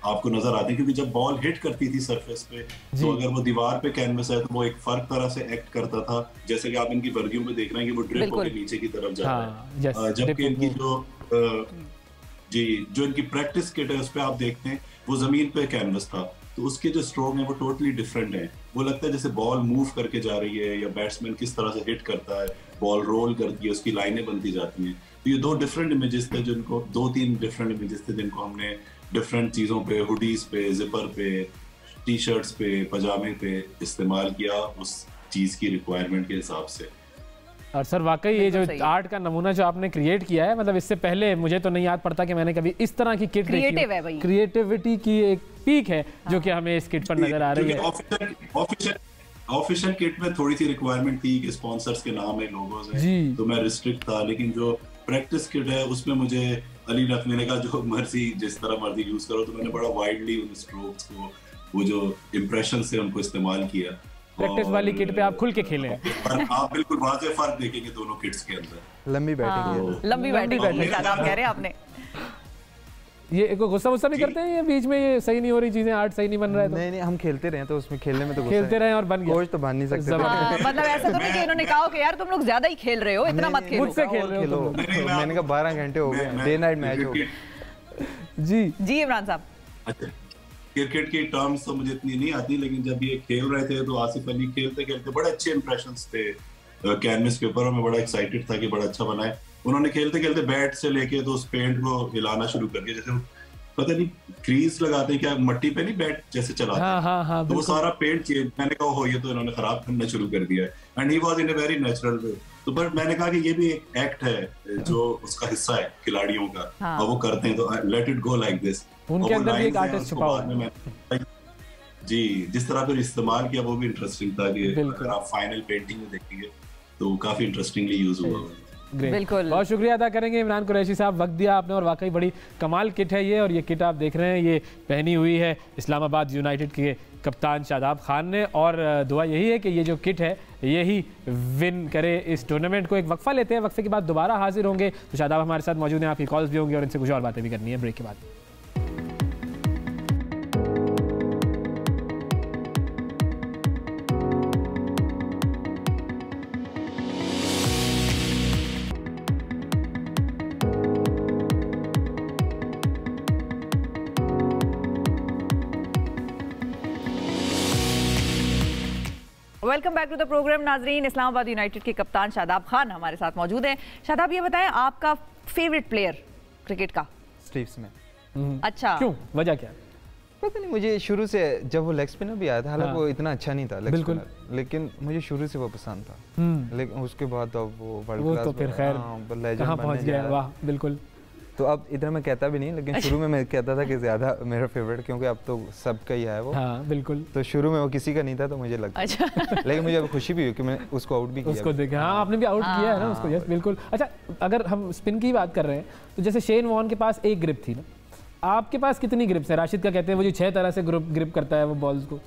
आपको नजर आते हैं, क्योंकि जब बॉल हिट करती थी सरफेस पे, तो अगर वो दीवार पे कैनवस है तो वो एक फर्क तरह से एक्ट करता था, जैसे कि आप इनकी वर्गियों में देख रहे हैं कि वो ड्रिप होकर नीचे की तरफ जा रहा है। जबकि इनकी जो इनकी प्रैक्टिस किट है उस पर आप देखते हैं वो जमीन पे कैनवस था, तो उसके जो स्ट्रोक है वो टोटली डिफरेंट है। वो लगता है जैसे बॉल मूव करके जा रही है, या बैट्समैन किस तरह से हिट करता है, बॉल रोल करती है, उसकी लाइनें बनती जाती हैं। तो ये 2 डिफरेंट इमेजेस थे, जिनको 2-3 डिफरेंट इमेजेस थे जिनको हमने डिफरेंट चीज़ों पे, हुडीज पे, जिपर पे, टी शर्ट्स पे, पजामे पे इस्तेमाल किया उस चीज़ की रिक्वायरमेंट के हिसाब से। और सर वाकई ये जो आर्ट का नमूना जो आपने क्रिएट किया है, मतलब इससे पहले मुझे तो नहीं याद पड़ता कि मैंने कभी इस तरह की किट क्रिएटिव है भाई, क्रिएटिविटी की एक पीक है जो कि हमें इस किट पर नजर आ रही है। ऑफिशियल किट में थोड़ी सी रिक्वायरमेंट थी कि स्पॉन्सर्स के नाम है, लोगोज हैं, तो मैं रिस्ट्रिक्ट था, लेकिन जो प्रैक्टिस किट है उसमें मुझे अली रखने ने कहा जो मर्जी जिस तरह मर्जी यूज करो, तो मैंने बड़ा वाइडली उन स्ट्रोक्स को, वो जो इंप्रेशन से उनको इस्तेमाल किया। प्रैक्टिस वाली किट पे आप खुल के खेले हैं। आप बिल्कुल वाज़ेह फर्क देखेंगे दोनों किट्स के अंदर। लंबी बैटिंग, लंबी बैटिंग आप कह रहे हैं आपने। ये गुस्सा भी करते हैं ये बीच में, ये सही नहीं हो रही चीजें, आर्ट सही नहीं बन रहा है? तो नहीं हम खेलते रहे, तो उसमें खेलने में तो खेलते रहे और बन गया, कोच तो बन नहीं सकते। मतलब ऐसा तो नहीं कि इन्होंने कहा कि यार तुम लोग ज्यादा ही खेल रहे हो, इतना मत खेलो। मुझसे खेल रहे हो। मैंने कहा 12 घंटे हो गए, डे नाइट मैच हो गया। जी इमरान साहब। अच्छा, क्रिकेट की टर्म्स तो मुझे इतनी नहीं आती, लेकिन जब ये खेल रहे थे तो आसिफ अली खेलते खेलते बड़े अच्छे इंप्रेशंस थे कैनवस के ऊपर, और मैं बड़ा एक्साइटेड था कि बड़ा अच्छा बनाए। उन्होंने खेलते खेलते बैट से लेके तो उस पेंट को हिलाना शुरू कर दिया, जैसे पता नहीं क्रीज लगाते हैं क्या, मट्टी पे नहीं बैट जैसे चलाते हैं, तो वो सारा पेंट चेंज। मैंने कहा हो ये तो इन्होंने खराब करना शुरू कर दिया है, and he was in a very natural way. तो बट मैंने कहा कि ये भी एक एक्ट है जो उसका हिस्सा है खिलाड़ियों का, और वो करते हैं, तो let it go like this. उनके अंदर भी एक आर्टिस्ट छुपा हुआ है। जी, जिस तरह फिर इस्तेमाल किया वो भी इंटरेस्टिंग था कि अगर आप फाइनल पेंटिंग में देखेंगे तो काफी इंटरेस्टिंगली यूज हुआ है। बिल्कुल, बहुत शुक्रिया अदा करेंगे इमरान कुरैशी साहब, वक्त दिया आपने, और वाकई बड़ी कमाल किट है ये। और ये किट आप देख रहे हैं, ये पहनी हुई है इस्लामाबाद यूनाइटेड के कप्तान शादाब खान ने, और दुआ यही है कि ये जो किट है यही विन करे इस टूर्नामेंट को। एक वक्फा लेते हैं, वक्फे के बाद दोबारा हाजिर होंगे, तो शादाब हमारे साथ मौजूद हैं, आपकी कॉल्स भी होंगी और इनसे कुछ और बातें भी करनी है ब्रेक के बाद। Welcome back to the programme नाजरीन। इस्लामाबाद यूनाइटेड के कप्तान शादाब खान हमारे साथ मौजूद हैं। शादाब, ये बताएं आपका फेवरेट प्लेयर क्रिकेट का? Steve Smith. अच्छा, क्यों, वजह क्या? पता नहीं, मुझे शुरू से जब वो लेग स्पिनर भी आया था, हालांकि वो इतना अच्छा नहीं था लेग स्पिनर, लेकिन मुझे शुरू से वो पसंद था। लेकिन उसके बाद अब वो वर्ल्ड क्लास, तो फिर खैर कहां पहुंच गया। वाह, बिल्कुल। तो अब इधर मैं कहता भी नहीं, लेकिन शुरू में मैं कहता था कि ज्यादा मेरा फेवरेट, क्योंकि अब तो सबका ही है वो। हाँ, बिल्कुल। तो शुरू में वो किसी का नहीं था, तो मुझे लगता अच्छा। लेकिन मुझे अब खुशी भी हुई कि मैंने उसको आउट भी किया। उसको देखा, हाँ आपने भी आउट किया है ना उसको। यस बिल्कुल। अच्छा, अगर हम स्पिन की बात कर रहे हैं, तो जैसे शेन वॉर्न के पास एक ग्रिप थी ना, आपके पास कितनी ग्रिप्स है? राशिद का कहते हैं वो जो 6 तरह से ग्रिप करता है वो बॉल्स को।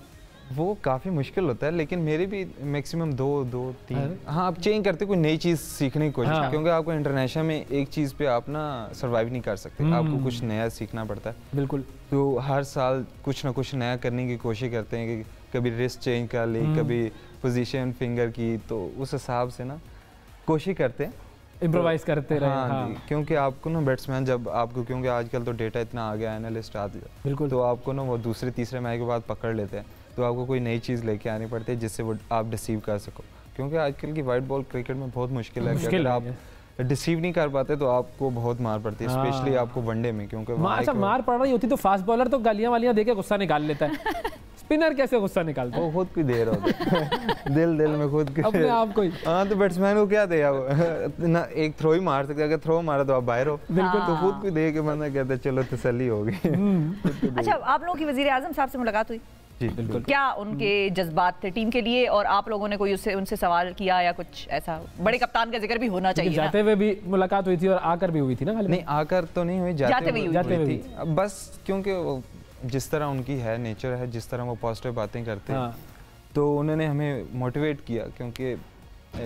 वो काफ़ी मुश्किल होता है, लेकिन मेरे भी मैक्सिमम 2-3 हाँ आप चेंज करते कोई नई चीज़ सीखने की कोशिश, क्योंकि आपको इंटरनेशनल में एक चीज़ पे आप ना सर्वाइव नहीं कर सकते, आपको कुछ नया सीखना पड़ता है। बिल्कुल। तो हर साल कुछ ना कुछ नया करने की कोशिश करते हैं कि कभी रिस्ट चेंज कर ली, कभी पोजीशन फिंगर की, तो उस हिसाब से ना कोशिश करते हैं, इम्प्रोवाइज करते रहे। हाँ, क्योंकि आपको ना बैट्समैन जब आपको, क्योंकि आजकल तो डेटा इतना आ गया, एनालिस्ट आ गया, बिल्कुल, तो आपको ना वो दूसरे तीसरे मैच के बाद पकड़ लेते हैं, तो आपको कोई नई चीज़ लेके आनी पड़ती है जिससे वो आप डिसीव कर सको, क्योंकि आजकल की वाइट बॉल क्रिकेट में बहुत मुश्किल है कि अगर आप डिसीव नहीं कर पाते तो आपको बहुत मार पड़ती है, स्पेशली आपको वनडे में, क्योंकि अच्छा मार पड़ रही होती तो फास्ट बॉलर तो गालियां वालियां देके गुस्सा निकाल लेता है, स्पिनर कैसे गुस्सा निकालता है? वो खुद की देर होता है दिल में खुद अपने आप को ही। हाँ, तो बैट्समैन को क्या दे ना, एक थ्रो ही मार सकते, अगर थ्रो मारा तो आप बाहर हो, बिल्कुल, तो खुद को दे के बंदा कहता है चलो तसल्ली होगी। अच्छा, आप लोगों की वजीर आजम साहब से मुलाकात हुई? जी बिल्कुल। क्या उनके जज्बात थे टीम के लिए, और आप लोगों ने कोई उनसे सवाल किया या कुछ ऐसा? बड़े कप्तान का जिक्र भी होना चाहिए। जाते हुए भी मुलाकात हुई थी और आकर भी हुई थी ना? नहीं, आकर तो नहीं हुई, जाते हुए थी बस, क्योंकि जिस तरह उनकी है नेचर है, जिस तरह वो पॉजिटिव बातें करते हैं, तो उन्होंने हमें मोटिवेट किया, क्योंकि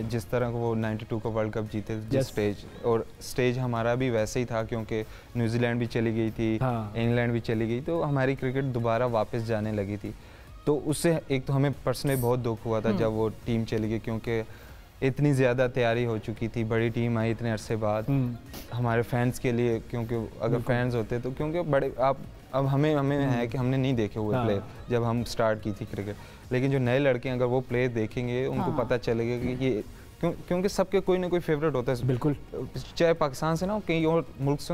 जिस तरह वो 92 का वर्ल्ड कप जीते जिस स्टेज, और स्टेज हमारा भी वैसे ही था, क्योंकि न्यूजीलैंड भी चली गई थी, इंग्लैंड भी चली गई, तो हमारी क्रिकेट दोबारा वापस जाने लगी थी, तो उससे एक तो हमें पर्सनली बहुत दुख हुआ था जब वो टीम चली गई, क्योंकि इतनी ज़्यादा तैयारी हो चुकी थी, बड़ी टीम आई इतने अरसे बाद हमारे फैंस के लिए, क्योंकि अगर फैंस होते तो, क्योंकि बड़े आप अब हमें है कि हमने नहीं देखे हुए प्लेयर जब हम स्टार्ट की थी क्रिकेट, लेकिन जो नए लड़के अगर वो प्लेयर देखेंगे उनको पता चलेगा कि ये क्योंकि सबके कोई ना कोई फेवरेट होता है, बिल्कुल, चाहे पाकिस्तान से ना हो, कहीं और मुल्क से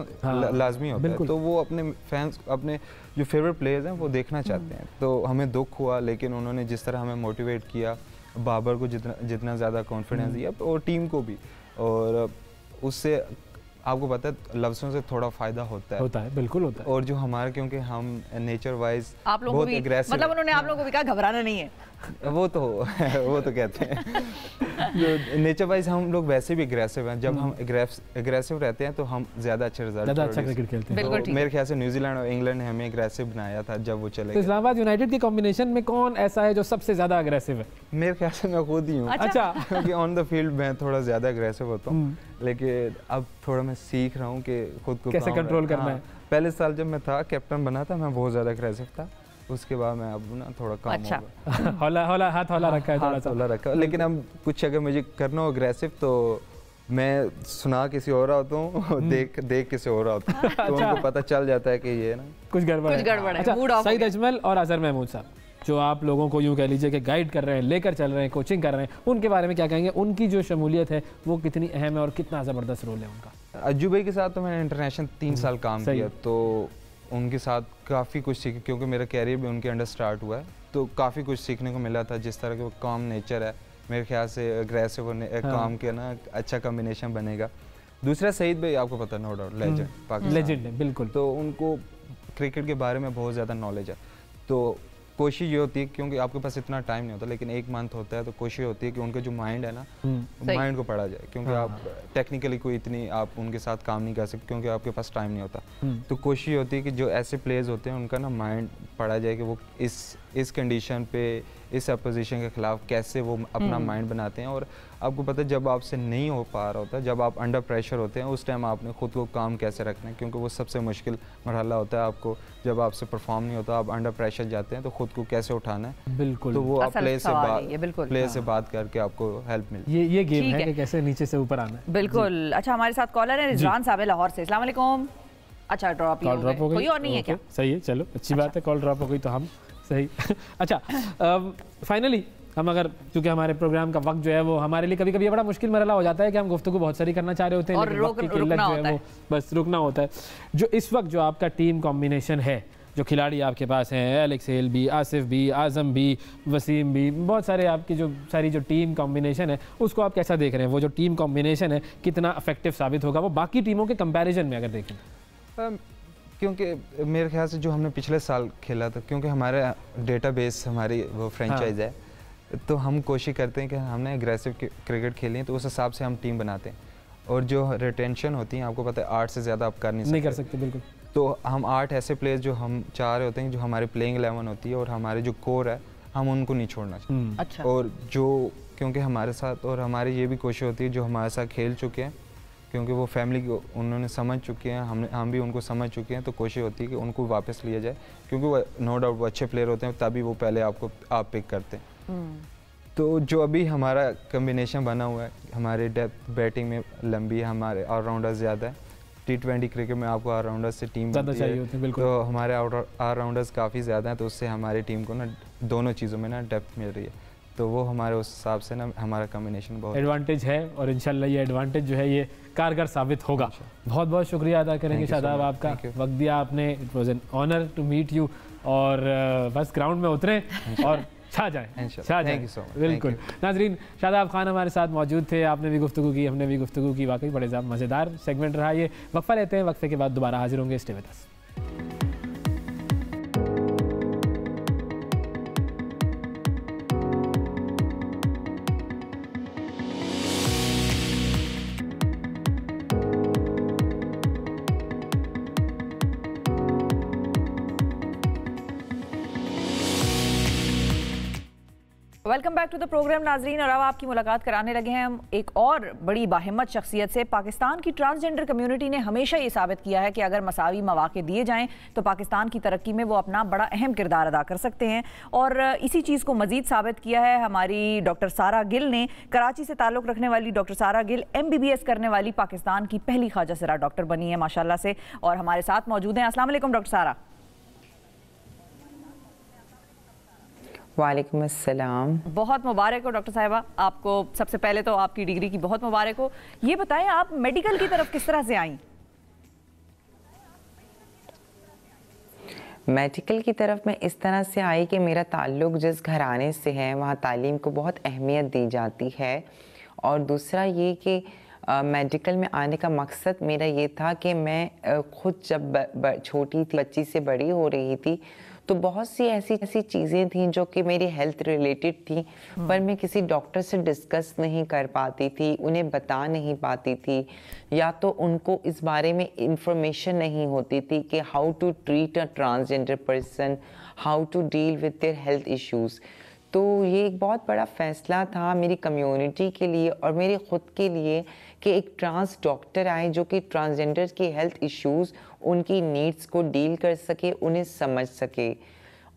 लाजमी होता है, तो वो अपने फैंस, अपने जो फेवरेट प्लेयर्स हैं वो देखना चाहते हैं, तो हमें दुख हुआ, लेकिन उन्होंने जिस तरह हमें मोटिवेट किया, बाबर को जितना ज़्यादा कॉन्फिडेंस दिया, और टीम को भी, और उससे आपको पता है लफ्ज़ों से थोड़ा फायदा होता है, बिल्कुल होता है, और जो हमारा, क्योंकि हम नेचर वाइज बहुत एग्रेसिव, मतलब उन्होंने आप लोगों को भी कहा घबराना नहीं है, वो तो कहते हैं नेचर वाइज हम लोग वैसे भी एग्रेसिव हैं, जब हम एग्रेसिव रहते हैं तो हम ज़्यादा अच्छे रिजल्ट, ज़्यादा अच्छा क्रिकेट खेलते हैं, तो मेरे ख्याल से न्यूजीलैंड और इंग्लैंड ने हमें एग्रेसिव बनाया था जब वो चले गए। इस्लामाबाद यूनाइटेड के कॉम्बिनेशन में कौन ऐसा है जो सबसे ज़्यादा एग्रेसिव है? मेरे ख्याल से मैं खुद ही हूँ। अच्छा, क्योंकि ऑन द फील्ड मैं थोड़ा ज़्यादा एग्रेसिव होता हूँ, लेकिन अब थोड़ा मैं सीख रहा हूँ कि खुद को कैसे कंट्रोल करना है। पहले साल जब मैं था कैप्टन बना था, मैं बहुत ज़्यादा एग्रेसिव था, उसके बाद मैं अब ना थोड़ा कम अच्छा। हो गया। हाथ हौला रखा है, थोड़ा सा हौला रखा, लेकिन अब कुछ अगर मुझे करना हो एग्रेसिव तो मैं सुना किसी और होता हूँ, देख किसी और होता हूँ, तो उनको पता चल जाता है कि ये ना कुछ गड़बड़ है। अच्छा, सईद अजमल और अजहर महमूद साहब जो आप लोगों को यूँ कह लीजिए कि गाइड कर रहे हैं, लेकर चल रहे हैं, कोचिंग कर रहे हैं, उनके बारे में क्या कहेंगे? उनकी जो शमूलियत है वो कितनी अहम है और कितना ज़बरदस्त रोल है उनका? अज्जू भाई के साथ तो मैंने इंटरनेशनल 3 साल काम किया, तो उनके साथ काफ़ी कुछ सीखा, क्योंकि मेरा कैरियर भी उनके अंडर स्टार्ट हुआ है, तो काफ़ी कुछ सीखने को मिला था, जिस तरह के वो काम नेचर है, मेरे ख्याल से एग्रेसिव होने काम किया ना अच्छा कॉम्बिनेशन बनेगा। दूसरा सईद भाई आपको पता, no doubt legend, Pakistan legend है बिल्कुल, तो उनको क्रिकेट के बारे में बहुत ज़्यादा नॉलेज है, तो कोशिश ये होती है, क्योंकि आपके पास इतना टाइम नहीं होता, लेकिन 1 मंथ होता है, तो कोशिश होती है कि उनका जो माइंड है ना, माइंड को पढ़ा जाए, क्योंकि आप टेक्निकली कोई इतनी आप उनके साथ काम नहीं कर सकते, क्योंकि आपके पास टाइम नहीं होता, तो कोशिश होती है कि जो ऐसे प्लेयर्स होते हैं उनका ना माइंड पढ़ा जाए कि वो इस कंडीशन पे, इस अपोजिशन के खिलाफ कैसे वो अपना माइंड बनाते हैं, और आपको पता है जब आपसे नहीं हो पा रहा होता, जब आप अंडर प्रेशर होते हैं, उस टाइम आपने खुद को काम कैसे रखना है, क्योंकि वो सबसे मुश्किल मरहला होता है आपको, जब आपसे परफॉर्म नहीं होता, आप अंडर प्रेशर जाते हैं, तो खुद को कैसे उठाना है, बिल्कुल, तो वो आप प्लेयर से बात करके आपको हेल्प मिले, ये गेम है कि कैसे नीचे से ऊपर आना है। बिल्कुल। अच्छा, हमारे साथ कॉलर है रिजवान साहब लाहौर से। अस्सलाम वालेकुम। अच्छा, ड्रॉप हो गई, कोई और नहीं है क्या? सही है, चलो अच्छी बात है, कॉल ड्रॉप हो गई तो हम सही। अच्छा, फाइनली हम अगर, क्योंकि हमारे प्रोग्राम का वक्त जो है वो हमारे लिए कभी कभी बड़ा मुश्किल मरहला हो जाता है कि हम गुफ्तगू बहुत सारी करना चाह रहे होते हैं, और लेकिन वक्त की किल्लत जो है वो बस रुकना होता है। जो इस वक्त जो आपका टीम कॉम्बिनेशन है, जो खिलाड़ी आपके पास हैं, एलेक्स हेल भी, आसिफ भी, आजम भी, वसीम भी, बहुत सारे आपकी जो सारी जो टीम कॉम्बिनेशन है उसको आप कैसा देख रहे हैं? वो जो टीम कॉम्बिनेशन है कितना इफेक्टिव साबित होगा वो बाकी टीमों के कंपैरिजन में अगर देखें? क्योंकि मेरे ख्याल से जो हमने पिछले साल खेला था, क्योंकि हमारा डेटाबेस हमारी वो फ्रेंचाइज है, तो हम कोशिश करते हैं कि हमने एग्रेसिव क्रिकेट खेली है, तो उस हिसाब से हम टीम बनाते हैं, और जो रिटेंशन होती है आपको पता है 8 से ज़्यादा आप कर नहीं कर सकते बिल्कुल, तो हम 8 ऐसे प्लेयर्स जो हम चाह रहे होते हैं, जो हमारे प्लेइंग 11 होती है, और हमारे जो कोर है हम उनको नहीं छोड़ना चाहिए। अच्छा। और जो क्योंकि हमारे साथ और हमारी ये भी कोशिश होती है जो हमारे साथ खेल चुके हैं, क्योंकि वो फैमिली को उन्होंने समझ चुके हैं, हम भी उनको समझ चुके हैं, तो कोशिश होती है कि उनको वापस लिया जाए, क्योंकि वो नो डाउट वो अच्छे प्लेयर होते हैं, तभी वो पहले आप पिक करते हैं। तो जो अभी हमारा कम्बिनेशन बना हुआ है, हमारे डेप्थ बैटिंग में लंबी है, हमारे ऑलराउंडर ज़्यादा है। T20 क्रिकेट में आपको ऑलराउंडर से टीम ज़्यादा चाहिए होती है, बिल्कुल। तो हमारे ऑलराउंडर्स काफ़ी ज़्यादा हैं, तो उससे हमारी टीम को ना दोनों चीज़ों में ना डेप्थ मिल रही है, तो वो हमारे उस हिसाब से ना हमारा कम्बिनेशन बहुत एडवांटेज है और इंशाल्लाह ये एडवांटेज जो है ये कारगर साबित होगा। बहुत बहुत शुक्रिया अदा करेंगे शादाब आपका, वक्त दिया आपने, it was an honour to meet you, और बस ग्राउंड में उतरें और छा जाए, छा जाए। बिल्कुल। नाजरीन, शादाब खान हमारे साथ मौजूद थे, आपने भी गुफ्तगू की, हमने भी गुफ्तगू की, वाकई बड़े मज़ेदार सेगमेंट रहा ये। वक्फा लेते हैं, वक्फे के बाद दोबारा हाजिर होंगे। Stay with us. Welcome back to the programme नाजरीन, और अब आपकी मुलाकात कराने लगे हैं हम एक और बड़ी बाहिम्मत शख्सियत से। पाकिस्तान की ट्रांसजेंडर कम्युनिटी ने हमेशा ये साबित किया है कि अगर मसावी मौके दिए जाएं तो पाकिस्तान की तरक्की में वो अपना बड़ा अहम किरदार अदा कर सकते हैं, और इसी चीज़ को मजीद साबित किया है हमारी डॉक्टर सारा गिल ने। कराची से ताल्लुक़ रखने वाली डॉक्टर सारा गिल MBBS करने वाली पाकिस्तान की पहली ख्वाजा सिरा डॉक्टर बनी है माशाल्लाह से, और हमारे साथ मौजूद हैं। अस्सलाम वालेकुम डॉक्टर सारा। वालेकुम अस्सलाम। बहुत मुबारक हो डॉक्टर साहिबा आपको, सबसे पहले तो आपकी डिग्री की बहुत मुबारक हो। ये बताएं आप मेडिकल की तरफ किस तरह से आई? मेडिकल की तरफ मैं इस तरह से आई कि मेरा ताल्लुक़ जिस घराने से है वहाँ तालीम को बहुत अहमियत दी जाती है, और दूसरा ये कि मेडिकल में आने का मकसद मेरा ये था कि मैं खुद जब छोटी थी, बच्ची से बड़ी हो रही थी, तो बहुत सी ऐसी चीज़ें थीं जो कि मेरी हेल्थ रिलेटेड थी, पर मैं किसी डॉक्टर से डिस्कस नहीं कर पाती थी, उन्हें बता नहीं पाती थी, या तो उनको इस बारे में इंफॉर्मेशन नहीं होती थी कि how to treat a transgender person, how to deal with their health issues. तो ये एक बहुत बड़ा फ़ैसला था मेरी कम्युनिटी के लिए और मेरे ख़ुद के लिए कि एक ट्रांस डॉक्टर आए जो कि ट्रांसजेंडर्स की हेल्थ इश्यूज़, उनकी नीड्स को डील कर सके, उन्हें समझ सके।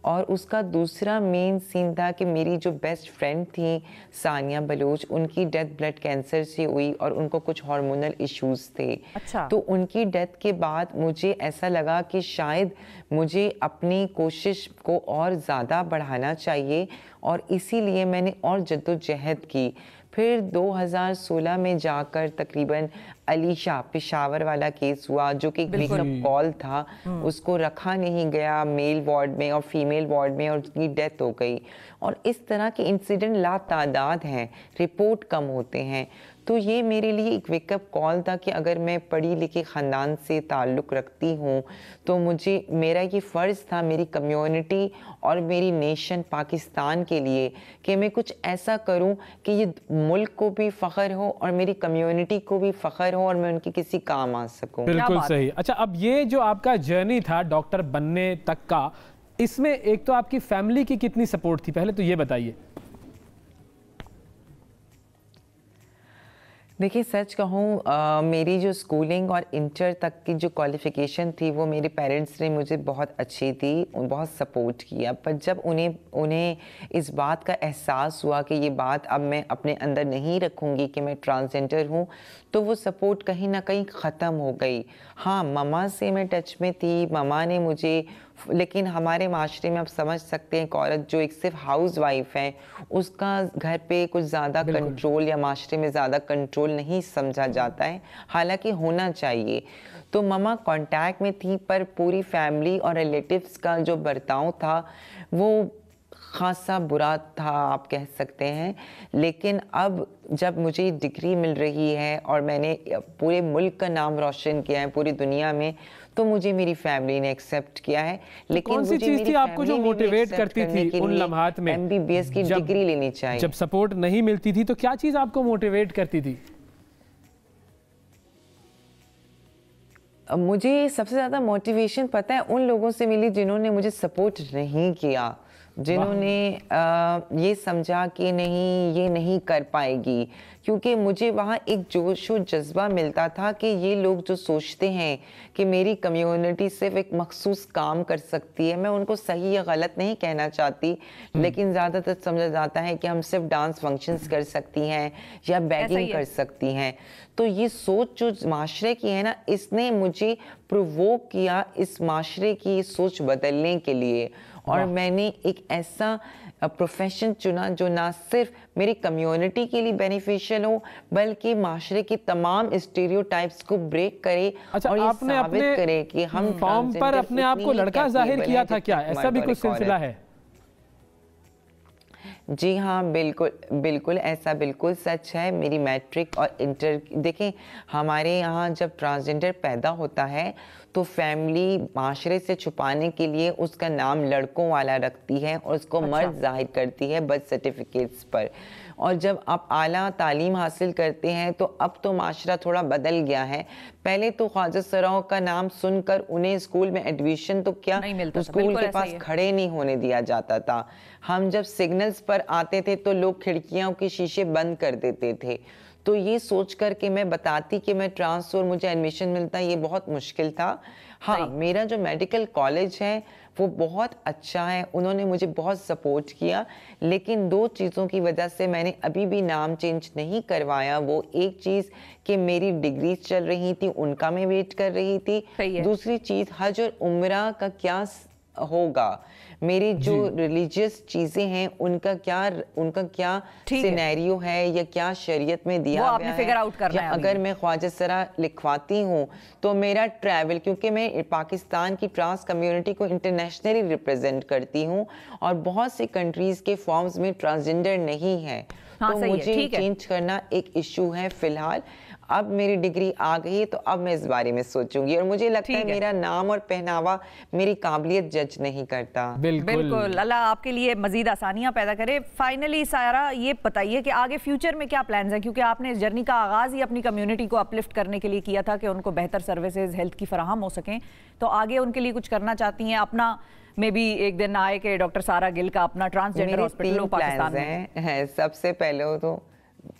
और उसका दूसरा मेन सीन था कि मेरी जो बेस्ट फ्रेंड थी सानिया बलोच, उनकी डेथ ब्लड कैंसर से हुई और उनको कुछ हार्मोनल इश्यूज़ थे। अच्छा। तो उनकी डेथ के बाद मुझे ऐसा लगा कि शायद मुझे अपनी कोशिश को और ज़्यादा बढ़ाना चाहिए, और इसीलिए मैंने और जद्दोजहद की। फिर 2016 में जाकर तकरीबन अलीशा पेशावर वाला केस हुआ जो कि एक वेकअप कॉल था, उसको रखा नहीं गया मेल वार्ड में और फीमेल वार्ड में, और उसकी डेथ हो गई। और इस तरह के इंसिडेंट लातादाद हैं, रिपोर्ट कम होते हैं। तो ये मेरे लिए एक वेकअप कॉल था कि अगर मैं पढ़ी लिखी ख़ानदान से ताल्लुक़ रखती हूँ तो मुझे, मेरा ये फ़र्ज़ था मेरी कम्युनिटी और मेरी नेशन पाकिस्तान के लिए कि मैं कुछ ऐसा करूँ कि ये मुल्क को भी फ़ख्र हो और मेरी कम्युनिटी को भी फ़ख्र हो और मैं उनकी किसी काम आ सकूँ। बिल्कुल सही। अच्छा, अब ये जो आपका जर्नी था डॉक्टर बनने तक का, इसमें एक तो आपकी फैमिली की कितनी सपोर्ट थी, पहले तो ये बताइए। देखिए सच कहूँ, मेरी जो स्कूलिंग और इंटर तक की जो क्वालिफ़िकेशन थी वो मेरे पेरेंट्स ने मुझे बहुत अच्छी थी, बहुत सपोर्ट किया। पर जब उन्हें इस बात का एहसास हुआ कि ये बात अब मैं अपने अंदर नहीं रखूँगी कि मैं ट्रांसजेंडर हूँ, तो वो सपोर्ट कहीं ना कहीं ख़त्म हो गई। हाँ, ममा से मैं टच में थी, ममा ने मुझे, लेकिन हमारे माशरे में आप समझ सकते हैं, एक औरत जो एक सिर्फ हाउस वाइफ है, उसका घर पे कुछ ज़्यादा कंट्रोल या माशरे में ज़्यादा कंट्रोल नहीं समझा जाता है, हालांकि होना चाहिए। तो ममा कांटेक्ट में थी, पर पूरी फैमिली और रिलेटिव्स का जो बर्ताव था वो खासा बुरा था, आप कह सकते हैं। लेकिन अब जब मुझे डिग्री मिल रही है और मैंने पूरे मुल्क का नाम रोशन किया है पूरी दुनिया में, तो मुझे मेरी फैमिली ने एक्सेप्ट किया है। लेकिन कौन सी चीज थी आपको जो मोटिवेट करती थी उन लम्हात में? MBBS की डिग्री लेनी चाहिए। जब सपोर्ट नहीं मिलती थी तो क्या चीज आपको मोटिवेट करती थी? मुझे सबसे ज़्यादा मोटिवेशन पता है उन लोगों से मिली जिन्होंने मुझे सपोर्ट नहीं किया। जिन्होंने ये समझा कि नहीं ये नहीं कर पाएगी, क्योंकि मुझे वहाँ एक जोश और जज्बा मिलता था कि ये लोग जो सोचते हैं कि मेरी कम्युनिटी सिर्फ एक मखसूस काम कर सकती है, मैं उनको सही या गलत नहीं कहना चाहती, लेकिन ज़्यादातर समझा जाता है कि हम सिर्फ डांस फंक्शंस कर सकती हैं या बैगिंग कर सकती हैं। तो ये सोच जो माशरे की है ना, इसने मुझे प्रोवोक किया इस माशरे की सोच बदलने के लिए, और मैंने एक ऐसा प्रोफेशन चुना जो ना सिर्फ मेरी कम्युनिटी के लिए बेनिफिशियल हो, बल्कि माशरे की तमाम स्टीरियोटाइप्स को ब्रेक करे। अच्छा, और ये आपने साबित करे कि हम फॉर्म पर अपने आप को लड़का जाहिर किया था क्या? ऐसा भी कुछ सिलसिला है? जी हाँ, बिल्कुल बिल्कुल ऐसा बिल्कुल सच है। मेरी मैट्रिक और इंटर, देखें हमारे यहाँ जब ट्रांसजेंडर पैदा होता है तो फैमिली माशरे से छुपाने के लिए उसका नाम लड़कों वाला रखती है और उसको मर्द जाहिर करती है बर्थ सर्टिफिकेट्स पर। और जब आप आला तालीम हासिल करते हैं तो अब तो माशरा थोड़ा बदल गया है। पहले तो ख्वाजा सराओं का नाम सुनकर उन्हें स्कूल में एडमिशन तो क्या स्कूल के पास खड़े नहीं होने दिया जाता था। हम जब सिग्नल्स पर आते थे तो लोग खिड़कियों के शीशे बंद कर देते थे। तो ये सोच कर के मैं बताती कि मैं ट्रांस और मुझे एडमिशन मिलता, ये बहुत मुश्किल था। हाँ, मेरा जो मेडिकल कॉलेज है वो बहुत अच्छा है, उन्होंने मुझे बहुत सपोर्ट किया, लेकिन दो चीज़ों की वजह से मैंने अभी भी नाम चेंज नहीं करवाया। वो एक चीज़ कि मेरी डिग्री चल रही थी, उनका मैं वेट कर रही थी। दूसरी चीज़ हज और उम्रा का क्या होगा, मेरी जो रिलीजियस चीजें हैं उनका क्या सिनेरियो है या क्या शरीयत में दिया गया है, फिगर आउट करना है। अगर मैं ख्वाजा सरा लिखवाती हूँ तो मेरा ट्रैवल, क्योंकि मैं पाकिस्तान की ट्रांस कम्युनिटी को इंटरनेशनली रिप्रेजेंट करती हूँ और बहुत सी कंट्रीज के फॉर्म्स में ट्रांसजेंडर नहीं है, तो मुझे चेंज करना एक इशू है फिलहाल। अब मेरी डिग्री आ गई है तो अब मैं इस बारे में सोचूंगी, और मुझे लगता है मेरा नाम और पहनावा मेरी काबिलियत जज नहीं करता। बिल्कुल, अल्लाह आपके लिए मजीद आसानियां पैदा करे। फाइनली सायरा, ये बताइए कि आगे फ्यूचर में क्या प्लान्स हैं, क्योंकि आपने इस जर्नी का आगाज ही अपनी कम्युनिटी को अपलिफ्ट करने के लिए किया था कि उनको बेहतर सर्विसेज हेल्थ की फराहम हो सकें, तो आगे उनके लिए कुछ करना चाहती हैं? अपना में भी एक दिन आए कि डॉक्टर सारा गिल का अपना ट्रांसजेंडर हॉस्पिटल पाकिस्तान में है। सबसे पहले तो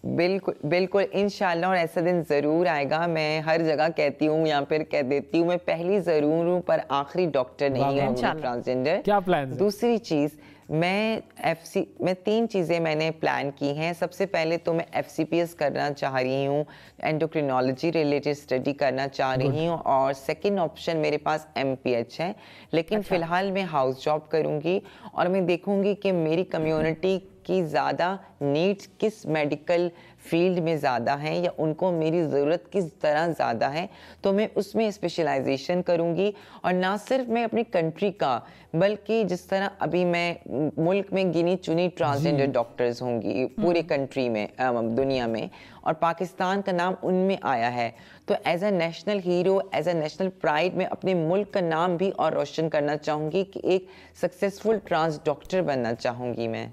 बिल्कुल इंशाल्लाह, और ऐसा दिन ज़रूर आएगा। मैं हर जगह कहती हूँ, यहाँ पर कह देती हूँ, मैं पहली ज़रूर हूँ पर आखिरी डॉक्टर नहीं हूँ ट्रांसजेंडर। क्या प्लान? दूसरी चीज़, मैं तीन चीज़ें मैंने प्लान की हैं। सबसे पहले तो मैं FCPS करना चाह रही हूँ, एंडोक्रिनोलॉजी रिलेटेड स्टडी करना चाह रही हूँ, और सेकंड ऑप्शन मेरे पास MPH है। लेकिन फ़िलहाल मैं हाउस जॉब करूँगी और मैं देखूँगी कि मेरी कम्युनिटी की ज़्यादा नीड्स किस मेडिकल फील्ड में ज़्यादा हैं या उनको मेरी ज़रूरत किस तरह ज़्यादा है, तो मैं उसमें स्पेशलाइजेशन करूँगी। और ना सिर्फ मैं अपनी कंट्री का, बल्कि जिस तरह अभी मैं मुल्क में गिनी चुनी ट्रांसजेंडर डॉक्टर्स होंगी पूरे कंट्री में, दुनिया में, और पाकिस्तान का नाम उनमें आया है, तो as a national hero, as a national pride मैं अपने मुल्क का नाम भी और रोशन करना चाहूँगी कि एक सक्सेसफुल ट्रांस डॉक्टर बनना चाहूँगी मैं।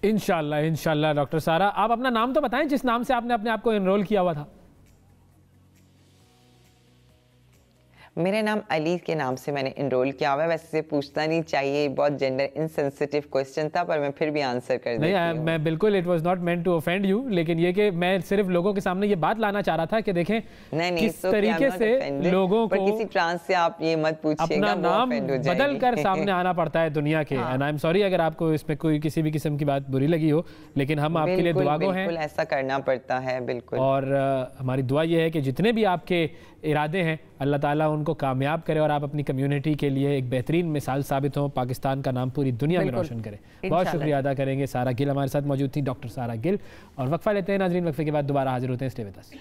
इंशाल्लाह डॉक्टर सारा, आप अपना नाम तो बताएं जिस नाम से आपने अपने आप को एनरोल किया हुआ था। मेरे नाम अली के नाम से मैंने एनरोल किया हुआ है। वैसे पूछना नहीं चाहिए, बहुत जेंडर इनसेंसिटिव क्वेश्चन था, पर मैं फिर भी आंसर कर देती हूं। मैं बिल्कुल, it was not meant to offend you, लेकिन ये कि मैं सिर्फ लोगों के सामने ये बात लाना चाह रहा था कि देखें किस तरीके से लोगों को किसी ट्रांस से आप ये मत पूछिएगा, अपना नाम बदल कर सामने आना पड़ता है दुनिया के। एंड आई एम सॉरी अगर आपको इसमें कोई किसी भी किस्म की बात बुरी लगी हो, लेकिन हम आपके लिए दुआगो हैं। बिल्कुल ऐसा करना पड़ता है, बिल्कुल। और हमारी दुआ ये है कि जितने भी आपके इरादे हैं अल्लाह ताला उनको कामयाब करे और आप अपनी कम्युनिटी के लिए एक बेहतरीन मिसाल साबित हो, पाकिस्तान का नाम पूरी दुनिया में रोशन करें। बहुत शुक्रिया अदा करेंगे। सारा गिल हमारे साथ मौजूद थी, डॉक्टर सारा गिल। और वक्फा लेते हैं नाजरीन, वक्फे के बाद दोबारा हाजिर होते हैं। Stay with us.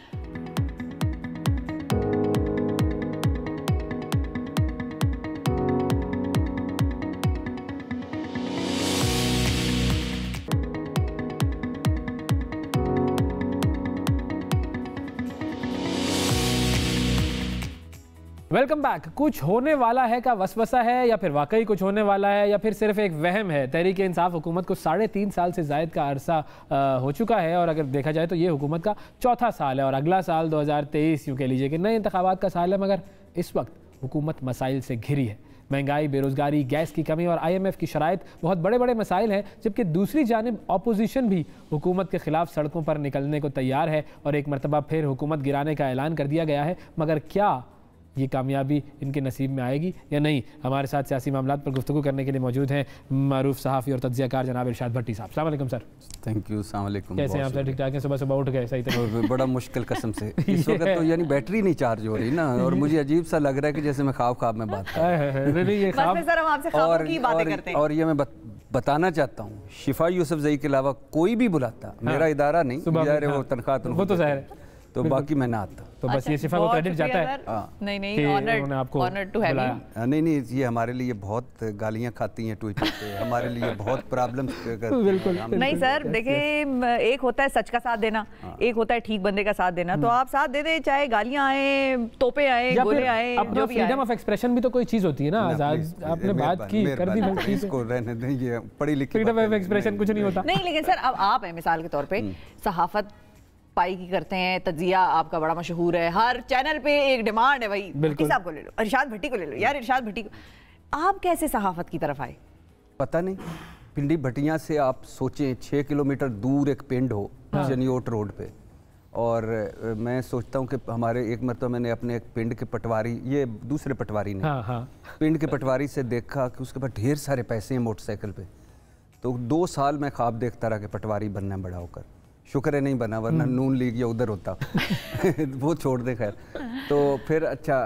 Welcome back. कुछ होने वाला है का वसवसा है, या फिर वाकई कुछ होने वाला है, या फिर सिर्फ एक वहम है? तहरीक इंसाफ हुकूमत को 3.5 साल से ज़ायद का अरसा हो चुका है, और अगर देखा जाए तो ये हुकूमत का चौथा साल है, और अगला साल 2023 यूँ कह लीजिए कि नए इंतखाबात का साल है, मगर इस वक्त हुकूमत मसाइल से घिरी है। महंगाई, बेरोजगारी, गैस की कमी और IMF की शराइत बहुत बड़े बड़े मसाइल हैं, जबकि दूसरी जानिब अपोजिशन भी हुकूमत के खिलाफ सड़कों पर निकलने को तैयार है और एक मरतबा फिर हुकूमत गिराने का ऐलान कर दिया गया है। मगर क्या ये कामयाबी इनके नसीब में आएगी या नहीं? हमारे साथ सियासी मामलात पर गुफ्तगू करने के लिए मौजूद हैं मारूफ सहाफ़ी और तज्ज़ियाकार जनाब इरशाद भट्टी साहब। अस्सलाम वालेकुम सर। Thank you. अस्सलाम वालेकुम। कैसे हैं आप सर? ठीक ठाक हैं? सुबह सुबह उठ गए सही तरह? बड़ा मुश्किल कसम से इस वक्त तो यानी बैटरी नहीं चार्ज हो रही ना, और मुझे अजीब सा लग रहा है कि जैसे मैं ख्वाब में बात कर और ये मैं बताना चाहता हूँ, शिफा यूसुफजई के अलावा कोई भी बुलाता, मेरा इदारा नहीं, वो तनख्वाह वो तो ज़ाहिर है, तो बाकी मैं ना आता। तो बस ये शिफा को क्रेडिट जाता है। नहीं ऑनर्ड टू हैव यू। नहीं ये हमारे लिए बहुत गालियां खाती हैं ट्विटर पे, हमारे लिए बहुत प्रॉब्लम्स करती हैं। बिल्कुल नहीं सर, देखिए एक होता है सच का साथ देना, एक होता है ठीक बंदे का साथ देना। तो आप साथ दे दे, चाहे गालियां आए, तोपे आए, गोले आए, जो भी फ्रीडम ऑफ एक्सप्रेशन भी तो कोई चीज होती है ना। आजाद आपने बात की कर दी, इसको रहने दें, ये पढ़ी लिखी फ्रीडम ऑफ एक्सप्रेशन कुछ नहीं होता। नहीं लेकिन सर अब आप हैं मिसाल के तौर पे, सहाफत पाई की करते हैं, तज्जिया आपका बड़ा मशहूर है, हर चैनल पे एक डिमांड है भाई भट्टी साहब को ले लो, इरशाद भट्टी को ले लो, यार इरशाद भट्टी को। आप कैसे सहाफत की तरफ आए? पता नहीं, पिंडी भटियां से आप सोचें 6 किलोमीटर दूर एक पिंड हो जनियोट रोड पे, और मैं सोचता हूँ कि हमारे एक मरतबा मैंने अपने एक पिंड के पटवारी, ये दूसरे पटवारी ने पिंड के पटवारी से देखा कि उसके पास ढेर सारे पैसे हैं मोटरसाइकिल पे। तो 2 साल मैं ख्वाब देखता रहा कि पटवारी बनना बड़ा होकर, शुक्र है नहीं बना, वरना नून लीग या उधर होता वो छोड़ दे खैर। तो फिर अच्छा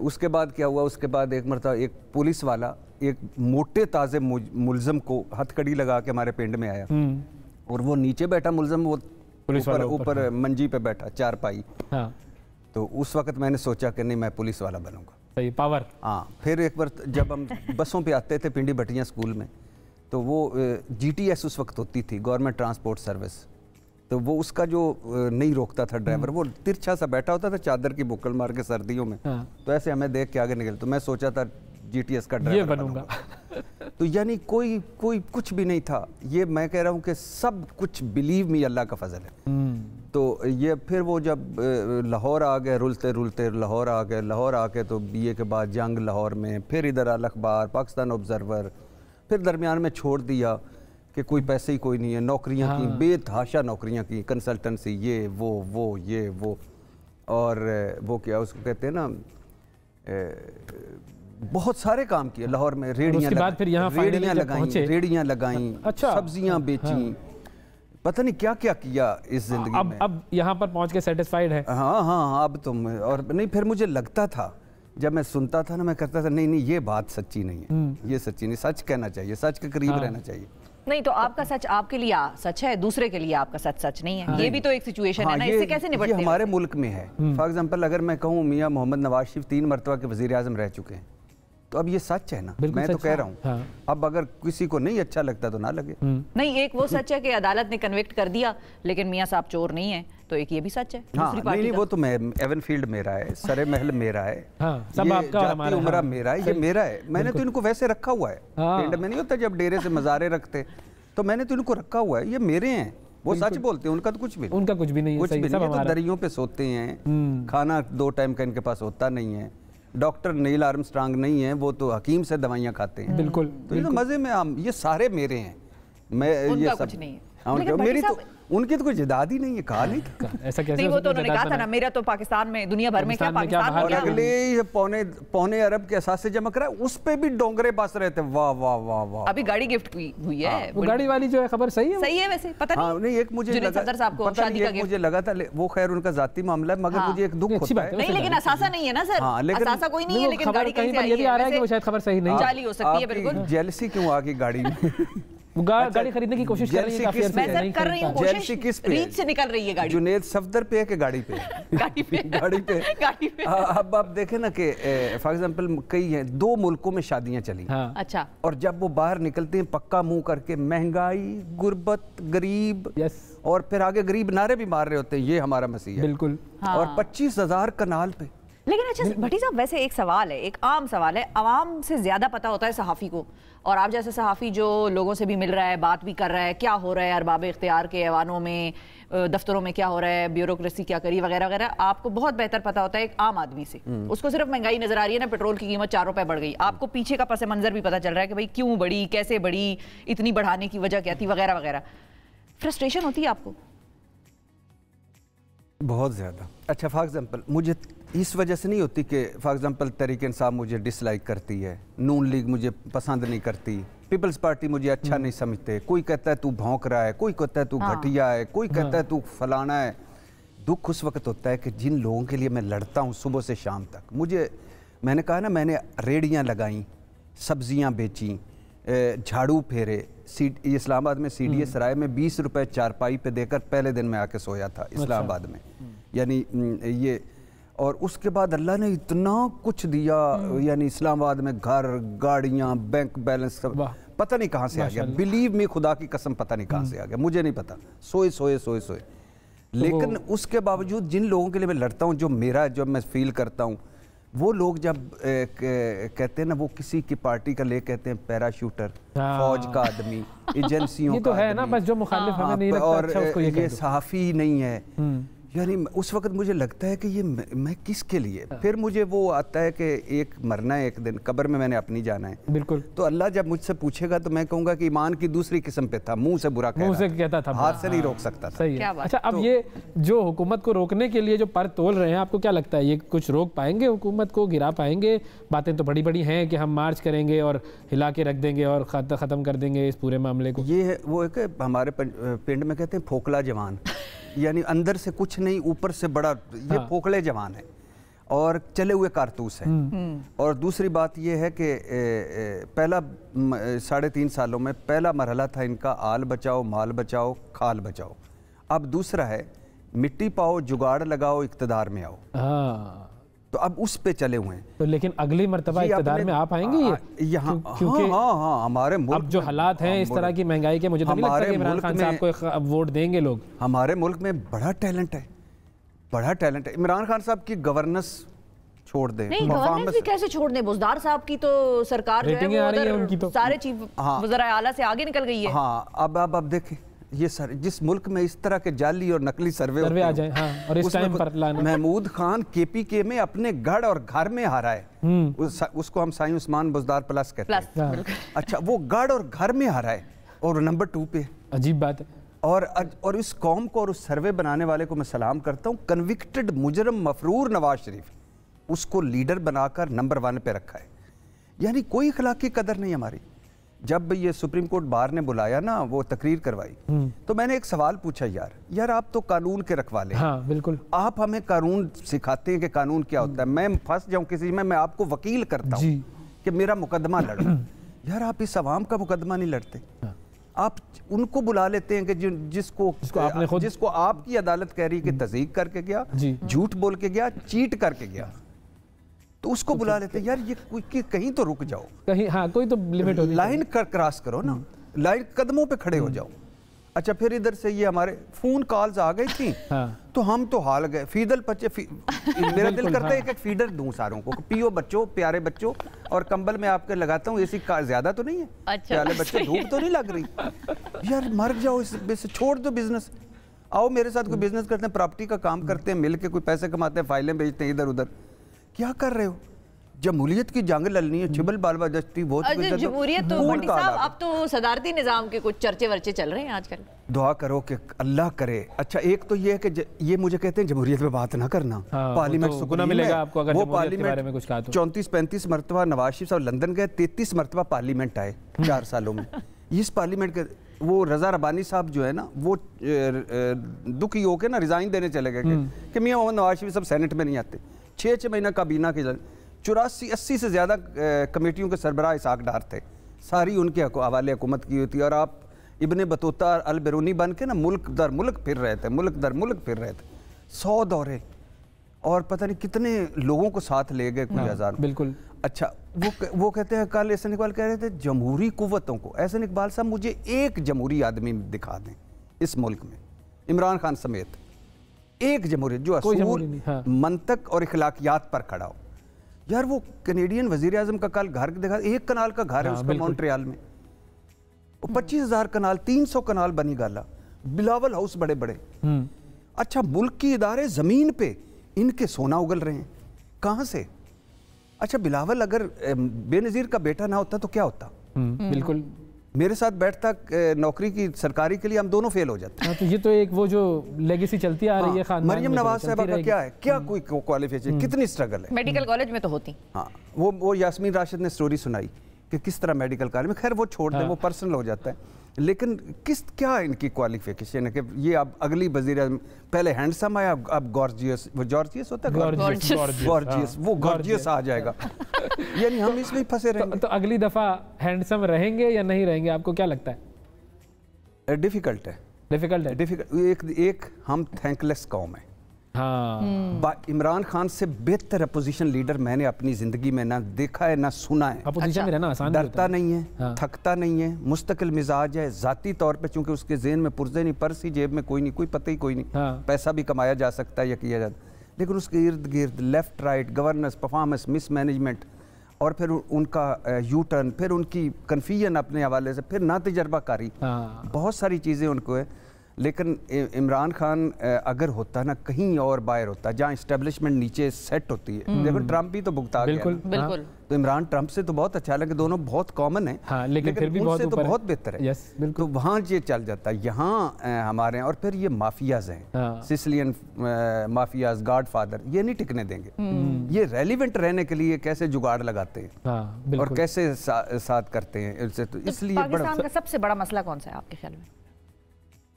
उसके बाद क्या हुआ, उसके बाद एक मरतबा एक पुलिस वाला एक मोटे ताज़े मुलजम को हथकड़ी लगा के हमारे पिंड में आया, और वो नीचे बैठा मुलजम, वो ऊपर मंजी पे बैठा चारपाई। तो उस वक्त मैंने सोचा कि नहीं मैं पुलिस वाला बनूंगा। सही पावर। हाँ, फिर एक बार जब हम बसों पे आते थे पिंडी भटियां स्कूल में, तो वो GTS उस वक्त होती थी, गवर्नमेंट ट्रांसपोर्ट सर्विस, तो वो उसका जो नहीं रोकता था ड्राइवर, वो तिरछा सा बैठा होता था चादर की बुक्कल मार के सर्दियों में। तो ऐसे हमें देख के आगे निकल, तो मैं सोचा था GTS का ड्राइवर बनूंगा। तो यानी कोई कुछ भी नहीं था। ये मैं कह रहा हूँ कि सब कुछ बिलीव मी अल्लाह का फजल है। तो ये फिर वो जब लाहौर आ गए, रुलते रुलते लाहौर आ गए, लाहौर आके तो BA के बाद जंग लाहौर में, फिर इधर अल अखबार, पाकिस्तान ऑब्जर्वर, फिर दरमियान में छोड़ दिया कि कोई पैसे ही कोई नहीं है, नौकरियां की बेतहाशा नौकरियां की, कंसल्टेंसी ये वो और वो क्या उसको कहते हैं ना, बहुत सारे काम किए लाहौर में। रेडियां लगाई, सब्जियां बेची, पता नहीं क्या क्या किया इस जिंदगी में। अब यहाँ पर पहुँच के सेटिस्फाइड है? हाँ अब तुम, और नहीं फिर मुझे लगता था, जब मैं सुनता था ना, मैं करता था नहीं ये बात सच्ची नहीं है, ये सच्ची नहीं, सच कहना चाहिए, सच के करीब रहना चाहिए। नहीं तो आपका सच आपके लिए सच है, दूसरे के लिए आपका सच नहीं है। ये भी तो एक सिचुएशन है ना, इससे कैसे निपटते हैं? हमारे मुल्क में है। फॉर एग्जांपल अगर मैं कहूँ मियां मोहम्मद नवाज शरीफ 3 मरतबा के वजीर आजम रह चुके हैं, तो अब ये सच है ना, मैं तो कह रहा हूँ। अब अगर किसी को नहीं अच्छा लगता तो ना लगे। नहीं, एक वो सच है कि अदालत ने कन्विक्ट कर दिया, लेकिन मियां साहब चोर नहीं है, तो एक ये भी सच है। नहीं वो तो मैं एवनफील्ड मेरा है, सरे महल मेरा है, सब आपका, उमरा मेरा है, ये मेरा है। मैंने तो इनको वैसे रखा हुआ है, पिंड में नहीं होता जब डेरे से मज़ारे रखते, तो मैंने तो इनको रखा हुआ है, ये मेरे हैं। वो सच बोलते हैं, उनका तो कुछ भी नहीं, कुछ भी नहीं। तो दरियों पे सोते हैं, खाना 2 टाइम का इनके पास होता नहीं है, डॉक्टर नील आर्मस्ट्रांग नहीं है, वो तो हकीम से दवाइयाँ खाते हैं। बिल्कुल। तो ये मजे में ये सारे मेरे हैं, मैं ये सब नहीं है। मेरी तो उनकी तो कोई जायदाद ही नहीं है, कहा नहीं था। ऐसा कैसे? नहीं वो तो उन्होंने कहा था ना, मेरा तो पाकिस्तान में, दुनिया भर में क्या पाकिस्तान में क्या, अगले पौने अरब के एहसास से जमा करा, उस पे भी डोंगरे बस रहे थे। वाह वाह वाह वाह। अभी गाड़ी गिफ्ट हुई है, वो गाड़ी वाली जो है खबर सही है वैसे, पता नहीं। नहीं एक मुझे लगा था, वो खैर उनका जाती मामला है, मगर मुझे एक दुख होता है। नहीं लेकिन असासा नहीं है ना सर, असासा कोई नहीं है, लेकिन गाड़ी कहीं पर ये भी आ रहा है कि वो शायद खबर सही नहीं, जाली हो सकती है। बिल्कुल। जेलसी क्यों आ गई गाड़ी में? गाड़ी खरीदने की कोशिश कर रही है, काफी मैं सर कर रही हूं कोशिश, किस पे रीच से निकल रही है गाड़ी। जुनेद सफदर पे है कि गाड़ी पे? गाड़ी पे। अब आप देखें ना कि फॉर एग्जांपल कई हैं, 2 मुल्कों में शादियां चली। अच्छा। और जब वो बाहर निकलते हैं पक्का मुंह करके, महंगाई, गुर्बत, गरीब, और फिर आगे गरीब नारे भी मार रहे होते हैं, ये हमारा मसीहा है। बिल्कुल। और 25,000 कनाल पे लेकिन अच्छा भट्टी साहब, वैसे एक सवाल है, एक आम सवाल है, आवाम से ज़्यादा पता होता है सहाफ़ी को, और आप जैसे सहाफ़ी जो लोगों से भी मिल रहा है, बात भी कर रहा है, क्या हो रहा है अरबाब इख्तियार के ऐवानों में, दफ्तरों में क्या हो रहा है, ब्यूरोक्रेसी क्या करी वगैरह वगैरह, आपको बहुत बेहतर पता होता है एक आम आदमी से। उसको सिर्फ महंगाई नजर आ रही है ना, पेट्रोल की कीमत 4 रुपए बढ़ गई, आपको पीछे का पस मंजर भी पता चल रहा है कि भाई क्यों बढ़ी, कैसे बढ़ी, इतनी बढ़ाने की वजह क्या थी वगैरह वगैरह। फ्रस्ट्रेशन होती है आपको? बहुत ज़्यादा। अच्छा, फॉर एग्जांपल मुझे इस वजह से नहीं होती कि फॉर एग्जांपल तहरीक इंसाफ मुझे डिसलाइक करती है, नून लीग मुझे पसंद नहीं करती, पीपल्स पार्टी मुझे अच्छा नहीं समझते, कोई कहता है तू भौंक रहा है, कोई कहता है तू घटिया है, कोई कहता है तू फलाना है। दुख उस वक्त होता है कि जिन लोगों के लिए मैं लड़ता हूँ सुबह से शाम तक, मैंने कहा ना, मैंने रेड़ियाँ लगाई, सब्जियाँ बेची, झाड़ू फेरे, इस्लामाबाद में CDA सराय में 20 रुपए चारपाई पे देकर पहले दिन में आके सोया था इस्लामाबाद में, यानी ये। और उसके बाद अल्लाह ने इतना कुछ दिया, यानी इस्लामाबाद में घर, गाड़ियाँ, बैंक बैलेंस, पता नहीं कहाँ से आ गया। बिलीव मी, खुदा की कसम पता नहीं कहाँ से आ गया, मुझे नहीं पता, सोए सोए सोए सोए। लेकिन उसके बावजूद जिन लोगों के लिए मैं लड़ता हूँ, जो मेरा, जो मैं फील करता हूँ, वो लोग जब कहते हैं ना, वो किसी की पार्टी का ले कहते हैं पैराशूटर, फौज का आदमी, एजेंसियों ये तो है ना, बस जो मुखालिफ हमें नहीं लगता और अच्छा उसको ये सहाफ़ी नहीं है। यानी उस वक्त मुझे लगता है कि ये मैं किसके लिए। फिर मुझे वो आता है कि एक मरना है, एक दिन कब्र में मैंने अपनी जाना है। बिल्कुल। तो अल्लाह जब मुझसे पूछेगा तो मैं कहूँगा कि ईमान की दूसरी किस्म पे था, मुंह से बुरा कहता था, हाथ से नहीं रोक सकता था। सही है। अच्छा, अब ये जो हुकूमत को रोकने के लिए जो पर तोल रहे हैं, आपको क्या लगता है ये कुछ रोक पाएंगे, हुकूमत को गिरा पाएंगे? बातें तो बड़ी बड़ी हैं कि हम मार्च करेंगे और हिला के रख देंगे और ख़त्म कर देंगे इस पूरे मामले को। ये है वो है, हमारे पिंड में कहते हैं फोकला जवान, यानी अंदर से कुछ नहीं, ऊपर से बड़ा, ये फोकले जवान है और चले हुए कारतूस है। और दूसरी बात ये है कि पहला 3.5 सालों में पहला मरहला था इनका आल बचाओ, माल बचाओ, खाल बचाओ। अब दूसरा है मिट्टी पाओ, जुगाड़ लगाओ, इक़्तिदार में आओ। तो अब उस पे चले हुए हैं। तो लेकिन अगली मर्तबा इक़्तिदार में आ पाएंगे ये यहाँ? क्योंकि हाँ, हमारे मुल्क अब जो हालात हैं इस तरह की महंगाई के, मुझे तो नहीं लगता कि इमरान खान साहब को वोट देंगे लोग। हमारे मुल्क में बड़ा टैलेंट है, बड़ा टैलेंट है। इमरान खान साहब की गवर्नेंस छोड़ दें, नहीं गवर्नेंस भी कैसे छोड़ दें? बुज़दार साहब की तो सरकार जो है वो तो सारे चीफ वज़ीर आला से आगे निकल गई है। हाँ, अब देखें ये सर, जिस मुल्क में इस तरह के जाली और नकली सर्वे आ जाए, हाँ, और इस टाइम पर महमूद खान KPK में अपने गढ़ और घर में हारा है, उसको हम साईं उस्मान बुज़दार प्लस कहते हैं। अच्छा, वो गढ़ और घर में हारा है और नंबर 2 पे। अजीब बात है। और इस कौम को और उस सर्वे बनाने वाले को मैं सलाम करता हूँ। कन्विक्टेड मुजरम मफरूर नवाज शरीफ, उसको लीडर बनाकर नंबर 1 पे रखा है। यानी कोई अखलाकी कदर नहीं हमारी। जब ये सुप्रीम कोर्ट बार ने बुलाया ना, वो तकरीर करवाई, तो मैंने एक सवाल पूछा, यार आप तो कानून के रखवाले, हाँ, बिल्कुल, आप हमें कानून सिखाते हैं कि कानून क्या होता है। मैं फंस जाऊं किसी में, मैं आपको वकील करता हूं कि मेरा मुकदमा लड़ो। यार आप इस अवाम का मुकदमा नहीं लड़ते, आप उनको बुला लेते हैं कि जिसको आपकी अदालत कह रही कि तस्दीक करके गया, झूठ बोल के गया, चीट करके गया, तो उसको बुला लेते हैं। यार ये कहीं तो रुक जाओ, कहीं, हाँ, कोई तो लिमिट होती है। लाइन क्रॉस करो ना, लाइन कदमों पे खड़े हो जाओ। अच्छा, फिर इधर से ये हमारे फोन कॉल्स आ गई थी, तो हम तो हाल गए, फीडर बच्चे मेरा दिल करता है एक फीडर दूं सारों को, पियो बच्चों, प्यारे बच्चों, और कंबल में आपके लगाता हूँ, एसी का ज्यादा तो नहीं है, प्यारे बच्चे, धूप तो नहीं लग रही। यार मर जाओ, इस छोड़ दो बिजनेस, आओ मेरे साथ कोई बिजनेस करते हैं, प्रॉपर्टी का काम करते हैं, मिलके कोई पैसे कमाते हैं, फाइलें बेचते हैं इधर उधर। क्या कर रहे हो? जमहूरियत की जंग लड़नी है, छिबल बालबा जस्ती बहुत जमहूरियत तो भट्टी साहब, अब तो सदारती निजाम के कुछ चर्चे वर्चे चल रहे हैं आजकल। दुआ करो कि अल्लाह करे। अच्छा, एक तो ये है कि ये मुझे कहते हैं जमहूरियत पे बात ना करना, पार्लियामेंट तो सुकून मिलेगा आपको अगर वो पार्लियामेंट में कुछ कहा तो। 34-35 मरतबा नवाज शरीफ साहब लंदन गए, 33 मरतबा पार्लियामेंट आए 4 सालों में। इस पार्लियामेंट के वो रजा रबानी साहब जो है ना, वो दुखी होकर ना रिजाइन देने चले गए कि मियां मोहम्मद नवाज शरीफ साहब सेनेट में नहीं आते। 6 महीना काबीना के 84-80 से ज़्यादा कमेटियों के सरबराह इसाक डार थे, सारी उनके हवाले हुकूमत की होती। और आप इब्ने बतूता अल बेरूनी बन के ना मुल्क दर मुल्क फिर रहे थे, मुल्क दर मुल्क फिर रहे थे, 100 दौरे, और पता नहीं कितने लोगों को साथ ले गए, कुछ हज़ार। बिल्कुल। अच्छा, वो कहते हैं, कल एहसन इकबाल कह रहे थे जमहूरी कुव्वतों को। एहसन इकबाल साहब, मुझे एक जमहूरी आदमी दिखा दें इस मुल्क में, इमरान खान समेत, एक जमहूरियत जो असूल, मंतक और इखलाकियात पर खड़ा हो। यार वो कैनेडियन वजीर आजम का कल घर देखा, 1 कनाल का घर है उसका मॉन्ट्रियल में, 25,000 कनाल, 300 कनाल बनी गाला, बिलावल हाउस बड़े बड़े। अच्छा, मुल्क की इदारे जमीन पे इनके सोना उगल रहे हैं, कहां से? अच्छा, बिलावल अगर बेनज़ीर का बेटा ना होता तो क्या होता? बिल्कुल मेरे साथ बैठता नौकरी की सरकारी के लिए, हम दोनों फेल हो जाते हैं। तो ये तो एक वो जो लेगेसी चलती आ रही है खानदान। मरियम नवाज साहबा का क्या है, क्या कोई क्वालिफिकेशन, कितनी स्ट्रगल है। मेडिकल कॉलेज में तो होती। हाँ, वो यास्मीन राशिद ने स्टोरी सुनाई कि किस तरह मेडिकल कॉलेज में, खैर वो छोड़ दें, वो पर्सनल हो जाता है, लेकिन क्या इनकी क्वालिफिकेशन है कि ये अब अगली वजीर आज़म, पहले हैंडसम आया, अब गॉर्जियस, वो जॉर्जियस होता है, गॉर्जियस, वो गॉर्जियस आ जाएगा। यानी हम इसमें फंसे रहेंगे। तो अगली दफा हैंडसम रहेंगे या नहीं रहेंगे, आपको क्या लगता है? डिफिकल्ट है। एक हम थैंकलेस कौम है। हाँ। इमरान खान से बेहतर अपोजिशन लीडर मैंने अपनी जिंदगी में ना देखा है ना सुना है। अपोजिशन में रहना आसान डरता नहीं है, हाँ। थकता नहीं है, मुस्तकिल मिजाज है, जाती तौर पे चूंकि उसके ज़हन में पुर्जे नहीं, पर्स ही जेब में कोई नहीं, कोई पता ही कोई नहीं, हाँ। पैसा भी कमाया जा सकता है या किया जाता, लेकिन उसके इर्द गिर्द left right governance, performance, mismanagement, और फिर उनका यू टर्न, फिर उनकी कन्फ्यूजन अपने हवाले से, फिर ना तजर्बाकारी, हाँ। बहुत सारी चीज़ें उनको है। लेकिन इमरान खान अगर होता ना कहीं और बाहर होता, जहाँ इस्टेब्लिशमेंट नीचे सेट होती है, देखो ट्रम्प भी तो भुगता गया, बिल्कुल। तो इमरान ट्रम्प से तो बहुत अच्छा लगे, दोनों बहुत कॉमन है, हाँ, लेकिन फिर भी बहुत तो बहुत बेहतर है। यस, तो वहाँ ये चल जाता है, यहाँ हमारे, और फिर ये माफियाज हैं, हाँ। सिसिलियन माफियाज, गॉड फादर, ये नहीं टिकने देंगे। ये रेलिवेंट रहने के लिए कैसे जुगाड़ लगाते हैं, हाँ, और कैसे साथ करते हैं, तो इसलिए पाकिस्तान का सबसे बड़ा मसला कौन सा है आपके ख्याल में?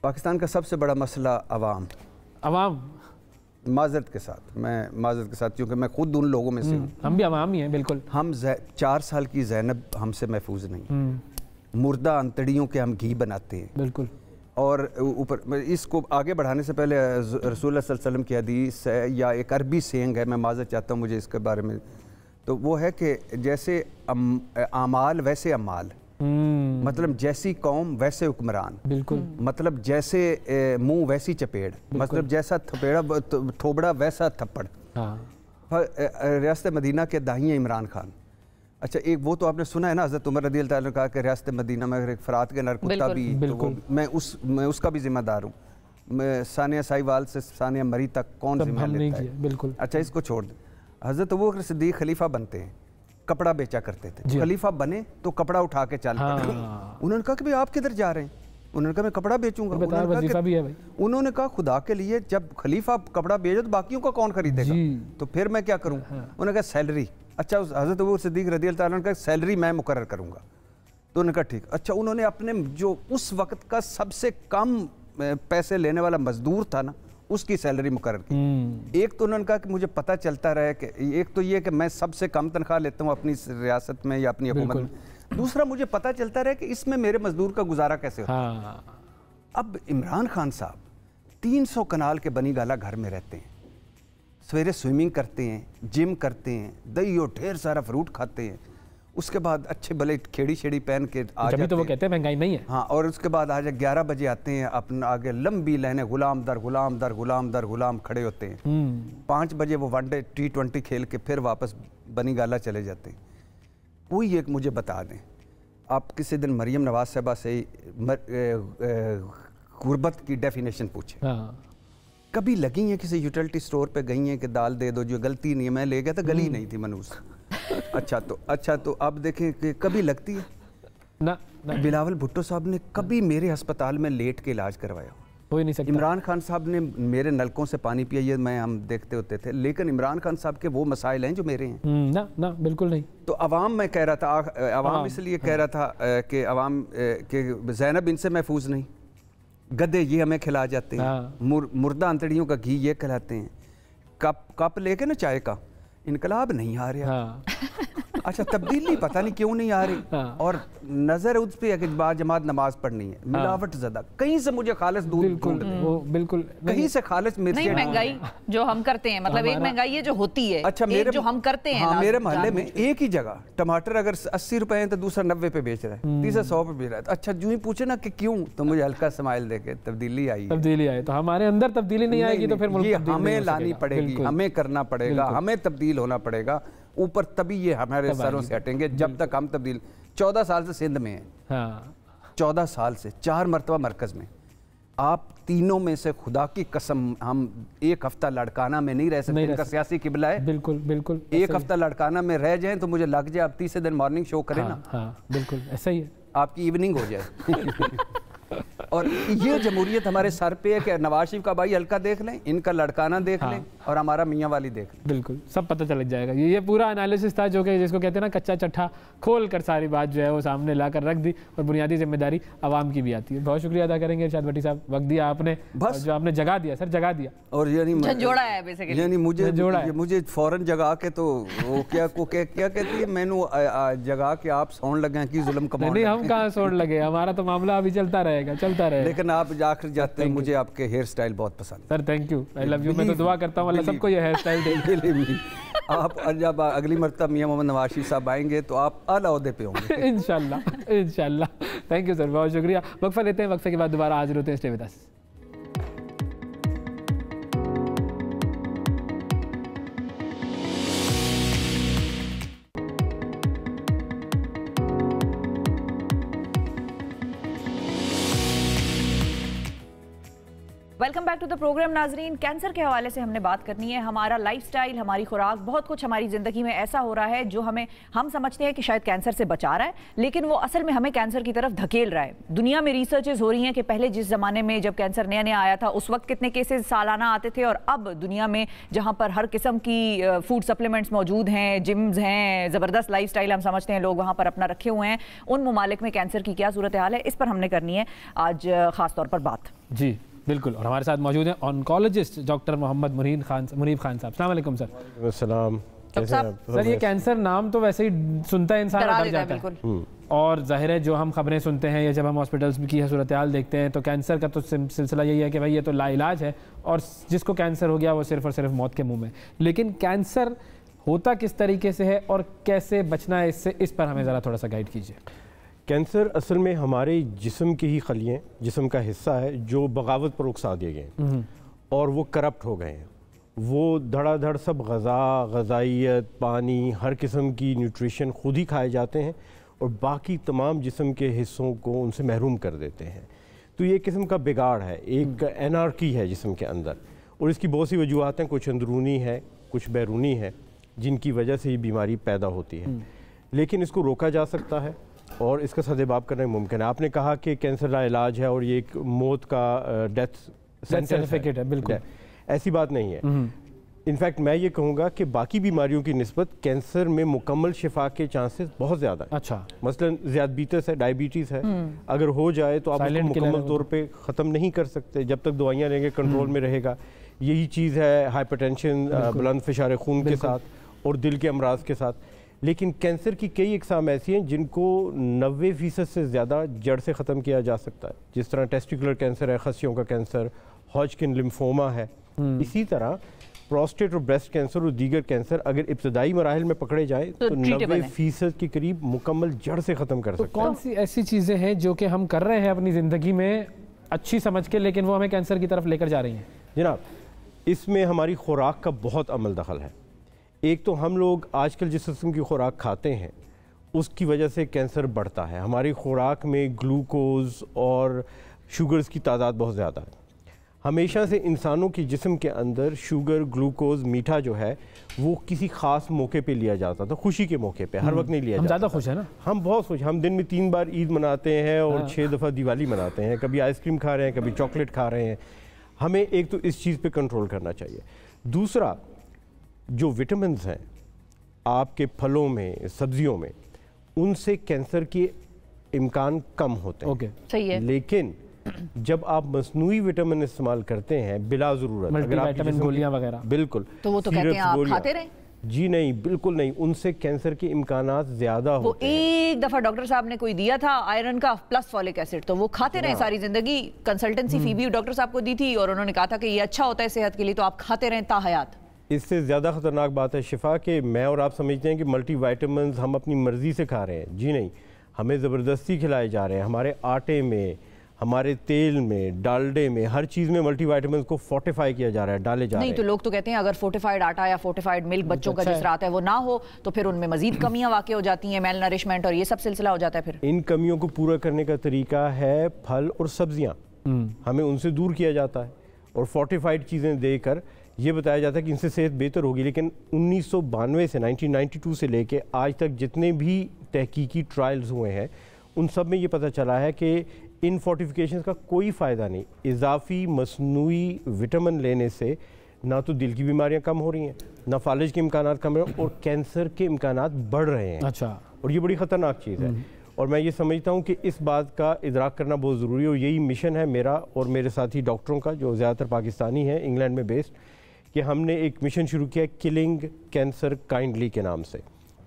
पाकिस्तान का सबसे बड़ा मसला अवाम। माजरत के साथ, मैं माजरत के साथ, क्योंकि मैं खुद उन लोगों में से हूँ। हम भी अवाम ही हैं, बिल्कुल। हम 4 साल की ज़ैनब हमसे महफूज नहीं। मुर्दा अंतड़ियों के हम घी बनाते हैं, बिल्कुल। और ऊपर इसको आगे बढ़ाने से पहले रसूलुल्लाह सल्लल्लाहु अलैहि वसल्लम की हदीस है, या एक अरबी सेंग है, मैं माजरत चाहता हूँ मुझे इसके बारे में, तो वो है कि जैसे आमाल वैसे अमाल, मतलब जैसी कौम वैसे हुक्मरान, बिल्कुल। मतलब जैसे मुंह वैसी चपेड़, मतलब जैसा थोबड़ा वैसा थप्पड़। रियासत मदीना के दाहिए इमरान खान। अच्छा, एक वो तो आपने सुना है ना, हज़रत उमर रज़ी अल्लाह ताला ने कहा कि रियासत मदीना में एक फरात के नर कुत्ता भी, तो मैं उसका भी जिम्मेदार हूँ। मैं सानिया साहिवाल से सानिया मरी तक कौन जिम्मा लेता है, बिल्कुल। अच्छा, इसको छोड़ दें। हज़रत अबू बकर सिद्दीक़ खलीफा बनते हैं, कपड़ा बेचा करते थे, खलीफा बने तो कपड़ा उठा के चल पड़े। उन्होंने कहा कि भाई आप किधर जा रहे हैं? उन्होंने कहा मैं कपड़ा बेचूंगा। उन्होंने कहा खुदा के लिए, जब खलीफा कपड़ा बेचे तो बाकियों का कौन खरीदेगा, तो फिर मैं क्या करूं? उन्होंने कहा सैलरी। अच्छा, हज़रत अबू बकर सिद्दीक़ रज़ी अल्लाह ताला ने कहा सैलरी मैं मुकर्रर करूंगा, तो उन्होंने कहा ठीक। अच्छा, उन्होंने अपने जो उस वक्त का सबसे कम पैसे लेने वाला मजदूर था ना, उसकी सैलरी मुकर्रर की। एक तो उन्होंने कहा कि मुझे पता चलता रहे कि एक तो ये कि मैं सबसे कम तनख्वाह लेता हूँ अपनी रियासत में या अपनी हुकूमत में, दूसरा मुझे पता चलता रहे कि इसमें मेरे मजदूर का गुजारा कैसे होता है। अब इमरान खान साहब 300 कनाल के बनी गाला घर में रहते हैं, सवेरे स्विमिंग करते हैं, जिम करते हैं, दही और ढेर सारा फ्रूट खाते हैं, उसके बाद अच्छे भले खेड़ी शेड़ी पहन के आ जाते हैं, तो वो कहते हैं महंगाई नहीं है। हाँ, और उसके बाद आज 11 बजे आते हैं, अपना आगे लंबी लाइनें, गुलाम दर गुलाम दर गुलाम दर गुलाम खड़े होते हैं। 5 बजे वो वनडे T20 खेल के फिर वापस बनी गाला चले जाते हैं। कोई एक मुझे बता दें, आप किसी दिन मरियम नवाज साहबा से गुर्बत की डेफिनेशन पूछे, कभी लगी हैं किसी यूटिलिटी स्टोर पे गई हैं कि दाल दे दो, जो गलती नहीं है, मैं ले गया था, गली नहीं थी मनूस। अच्छा तो अब देखें कि कभी लगती है ना। बिलावल भुट्टो साहब ने कभी मेरे अस्पताल में लेट के इलाज करवाया हो ही नहीं सकता। इमरान खान साहब ने मेरे नलकों से पानी पिया, ये हम देखते होते थे, लेकिन इमरान खान साहब के वो मसाइल हैं जो मेरे हैं ना बिल्कुल नहीं। तो अवाम, मैं कह रहा था अवाम इसलिए कह रहा था कि अवाम के ज़ैनब इनसे महफूज नहीं, गधे ये हमें खिला जाते हैं, मुर्दा अंतड़ियों का घी ये खिलाते हैं, कप लेके ना चाय का, इनकलाब नहीं आ रहा। अच्छा, तब्दीली पता नहीं क्यों नहीं आ रही। और नजर उस पे है कि बाजमात नमाज पढ़नी है, मिलावट ज्यादा। कहीं से मुझे खालिस दूध, बिल्कुल कहीं से खालिस मिर्च। नहीं, महंगाई जो हम करते हैं, मतलब एक महंगाई है जो होती है। अच्छा, मेरे जो हम करते हैं, मेरे मोहल्ले में एक ही जगह टमाटर अगर 80 रुपए है तो दूसरा 90 पे बेच रहा है, तीसरा 100 पे बेच रहा है। अच्छा, जो ही पूछे ना कि क्यों, तो मुझे हल्का स्माइल देके तब्दीली आई। तो हमारे अंदर तब्दीली नहीं आएगी तो फिर हमें लानी पड़ेगी, हमें करना पड़ेगा, हमें तब्दील होना पड़ेगा ऊपर, तभी ये हमारे सरों से हटेंगे। जब तक हम तब्दील 14 साल से सिंध में है, 14 साल से 4 मरतबा मरकज में, आप तीनों में से खुदा की कसम हम एक हफ्ता लड़काना में नहीं रह सकते। इनका सियासी किबला है। बिल्कुल बिल्कुल। एक हफ्ता लड़काना में रह जाएं तो मुझे लग जाए आप तीसरे दिन मॉर्निंग शो करें ना। बिल्कुल ऐसा ही है, आपकी इवनिंग हो जाए। और ये जमहूरियत हमारे सर पे है कि नवाज शरीफ का भाई हल्का देख लें, इनका लड़काना देख लें और हमारा मियाँ वाली देख लें। बिल्कुल, सब पता चल जाएगा। ये पूरा एनालिसिस था जो कि जिसको कहते हैं ना कच्चा चट्टा खोल कर सारी बात जो है वो सामने ला कर रख दी, और बुनियादी जिम्मेदारी आवाम की भी आती है। बहुत शुक्रिया अदा करेंगे इरशाद भट्टी साहब, वक्त दिया आपने, बस जो आपने जगा दिया सर, जगा दिया। और जोड़ा है बेसिकली, यानी मुझे फौरन जगा के, तो वो क्या कहती है, मैनू जगा के आप सौन लगे कि जुल्म कमाने। नहीं, हम कहाँ सौन लगे, हमारा तो मामला अभी चलता रहेगा। लेकिन आप आखिर जाते हैं, मुझे आपके हेयर स्टाइल बहुत पसंद sir. Thank you, I love you. मैं तो दुआ करता हूँ अल्लाह सबको ये हेयर स्टाइल दे। आप जब अगली मरतबा मियां मोहम्मद नवाज शरीफ साहब आएंगे तो आप आला ओहदे पे होंगे इंशाल्लाह इंशाल्लाह। थैंक यू सर, बहुत शुक्रिया। वक्फा लेते हैं, वक्फे के बाद दोबारा हाजिर होते हैं। Stay with us. Welcome back to the programme. नाजरीन, कैंसर के हवाले से हमने बात करनी है। हमारा लाइफस्टाइल, हमारी खुराक, बहुत कुछ हमारी ज़िंदगी में ऐसा हो रहा है जो हम समझते हैं कि शायद कैंसर से बचा रहा है, लेकिन वो असल में हमें कैंसर की तरफ धकेल रहा है। दुनिया में रिसर्चेस हो रही हैं कि पहले जिस ज़माने में जब कैंसर नया नया आया था उस वक्त कितने केसेस सालाना आते थे, और अब दुनिया में जहाँ पर हर किस्म की फूड सप्लीमेंट्स मौजूद हैं, जिम्स हैं, ज़बरदस्त लाइफस्टाइल हम समझते हैं लोग वहाँ पर अपना रखे हुए हैं, उन ममालिक में कैंसर की क्या सूरत हाल है, इस पर हमने करनी है आज ख़ास तौर पर बात। जी बिल्कुल, और हमारे साथ मौजूद हैं ऑन्कोलॉजिस्ट डॉक्टर मोहम्मद मुनीब खान साहब। अस्सलाम वालेकुम सर। अस्सलाम। सर, ये कैंसर नाम तो वैसे ही सुनता है इंसान डर जाता है, और जाहिर है जो हम खबरें सुनते हैं या जब हम हॉस्पिटल्स की सूरत हाल देखते हैं तो कैंसर का तो सिलसिला यही है कि भाई ये तो लाइलाज है, और जिसको कैंसर हो गया वो सिर्फ और सिर्फ मौत के मुँह में। लेकिन कैंसर होता किस तरीके से है और कैसे बचना है इससे, इस पर हमें ज़रा थोड़ा सा गाइड कीजिए। कैंसर असल में हमारे जिस्म के ही खलिए, जिस्म का हिस्सा है जो बगावत पर उकसा दिए गए और वो करप्ट हो गए हैं। वो धड़ाधड़ सब ग़ज़ाइयत, पानी, हर किस्म की न्यूट्रिशन खुद ही खाए जाते हैं और बाकी तमाम जिस्म के हिस्सों को उनसे महरूम कर देते हैं। तो ये किस्म का बिगाड़ है, एक एनार्की है जिस्म के अंदर, और इसकी बहुत सी वजूहत हैं। कुछ अंदरूनी है, कुछ बैरूनी है, जिनकी वजह से ये बीमारी पैदा होती है। लेकिन इसको रोका जा सकता है और इसका सदेबाब करना मुमकिन है। आपने कहा कि कैंसर का इलाज है और ये एक मौत का डेथ सर्टिफिकेट है, बिल्कुल ऐसी बात नहीं है। इनफैक्ट मैं ये कहूँगा कि बाकी बीमारियों की निस्बत कैंसर में मुकम्मल शिफा के चांसेस बहुत ज़्यादा है। अच्छा, मसलन ज़ियादतीस है, डायबिटीज़ है, अगर हो जाए तो आप उसको मुकम्मल तौर पे ख़त्म नहीं कर सकते। जब तक दवाइयाँ लेंगे कंट्रोल में रहेगा। यही चीज़ है हाइपरटेंशन, बुलंद फिशार खून के साथ और दिल के अमराज के साथ। लेकिन कैंसर की कई इकसाम ऐसी हैं जिनको 90% से ज़्यादा जड़ से ख़त्म किया जा सकता है, जिस तरह टेस्टिकुलर कैंसर है, खसियों का कैंसर, हॉजकिन लिम्फोमा है। इसी तरह प्रोस्टेट और ब्रेस्ट कैंसर और दीगर कैंसर अगर इब्तदाई मराहिल में पकड़े जाए तो 90% के करीब मुकम्मल जड़ से ख़त्म कर सकते हैं। कौन सी ऐसी चीज़ें हैं जो कि हम कर रहे हैं अपनी ज़िंदगी में अच्छी समझ के, लेकिन वो हमें कैंसर की तरफ लेकर जा रही हैं? जनाब, इसमें हमारी खुराक का बहुत अमल दखल है। एक तो हम लोग आजकल जिस किस्म की खुराक खाते हैं उसकी वजह से कैंसर बढ़ता है। हमारी खुराक में ग्लूकोज और शुगर्स की तादाद बहुत ज़्यादा है। हमेशा से इंसानों के जिस्म के अंदर शुगर, ग्लूकोज, मीठा जो है वो किसी ख़ास मौके पे लिया जाता था, खुशी के मौके पे, हर वक्त नहीं लिया जाता। हम ज़्यादा खुश है ना, हम बहुत खुश। हम दिन में 3 बार ईद मनाते हैं और 6 दफ़ा दिवाली मनाते हैं। कभी आइसक्रीम खा रहे हैं, कभी चॉकलेट खा रहे हैं। हमें एक तो इस चीज़ पे कंट्रोल करना चाहिए। दूसरा, जो विटामिन्स हैं आपके फलों में, सब्जियों में, उनसे कैंसर के इम्कान कम होते हैं। सही है। लेकिन जब आप मसनूई विटामिन इस्तेमाल करते हैं बिला ज़रूरत, अगर आप गोलियां वगैरह, बिल्कुल, तो वो तो कहते हैं आप खाते रहें। जी नहीं, बिल्कुल नहीं, उनसे कैंसर के इम्कानात ज्यादा होते हैं। एक दफा डॉक्टर साहब ने कोई दिया था आयरन का प्लस फॉलिक एसिड, तो वो खाते रहे सारी जिंदगी। कंसल्टेंसी फी भी डॉक्टर साहब को दी थी और उन्होंने कहा था कि ये अच्छा होता है सेहत के लिए, तो आप खाते रहें ताहयात। इससे ज़्यादा ख़तरनाक बात है शिफा कि मैं और आप समझते हैं कि मल्टीविटामिन्स हम अपनी मर्ज़ी से खा रहे हैं। जी नहीं, हमें ज़बरदस्ती खिलाए जा रहे हैं। हमारे आटे में, हमारे तेल में, डालडे में, हर चीज़ में मल्टीविटामिन्स को फोर्टिफाई किया जा रहा है, डाले जा रहे हैं। नहीं तो लोग तो कहते हैं अगर फोर्टिफाइड आटा या फोर्टिफाइड मिल्क बच्चों का जिस तरह आता है वो ना हो तो फिर उनमें मजीद कमियां वाक़ई हो जाती हैं, मेल नरिशमेंट और ये सब सिलसिला हो जाता है। फिर इन कमियों को पूरा करने का तरीका है फल और सब्जियाँ, हमें उनसे दूर किया जाता है और फोर्टिफाइड चीज़ें देकर ये बताया जाता है कि इनसे सेहत बेहतर होगी। लेकिन 1992 से 1992 से लेके आज तक जितने भी तहकीकी ट्रायल्स हुए हैं उन सब में ये पता चला है कि इन फोर्टिफिकेशंस का कोई फ़ायदा नहीं। इजाफी मसनूई विटामिन लेने से ना तो दिल की बीमारियां कम हो रही हैं, ना फालिज के इम्कानात कम हो रहे हैं और कैंसर के इम्कानात बढ़ रहे हैं। अच्छा, और ये बड़ी ख़तरनाक चीज़ है और मैं ये समझता हूँ कि इस बात का इदराक करना बहुत ज़रूरी है और यही मिशन है मेरा और मेरे साथी डॉक्टरों का जो ज़्यादातर पाकिस्तानी हैं, इंग्लैंड में बेस्ड, कि हमने एक मिशन शुरू किया किलिंग कैंसर काइंडली के नाम से,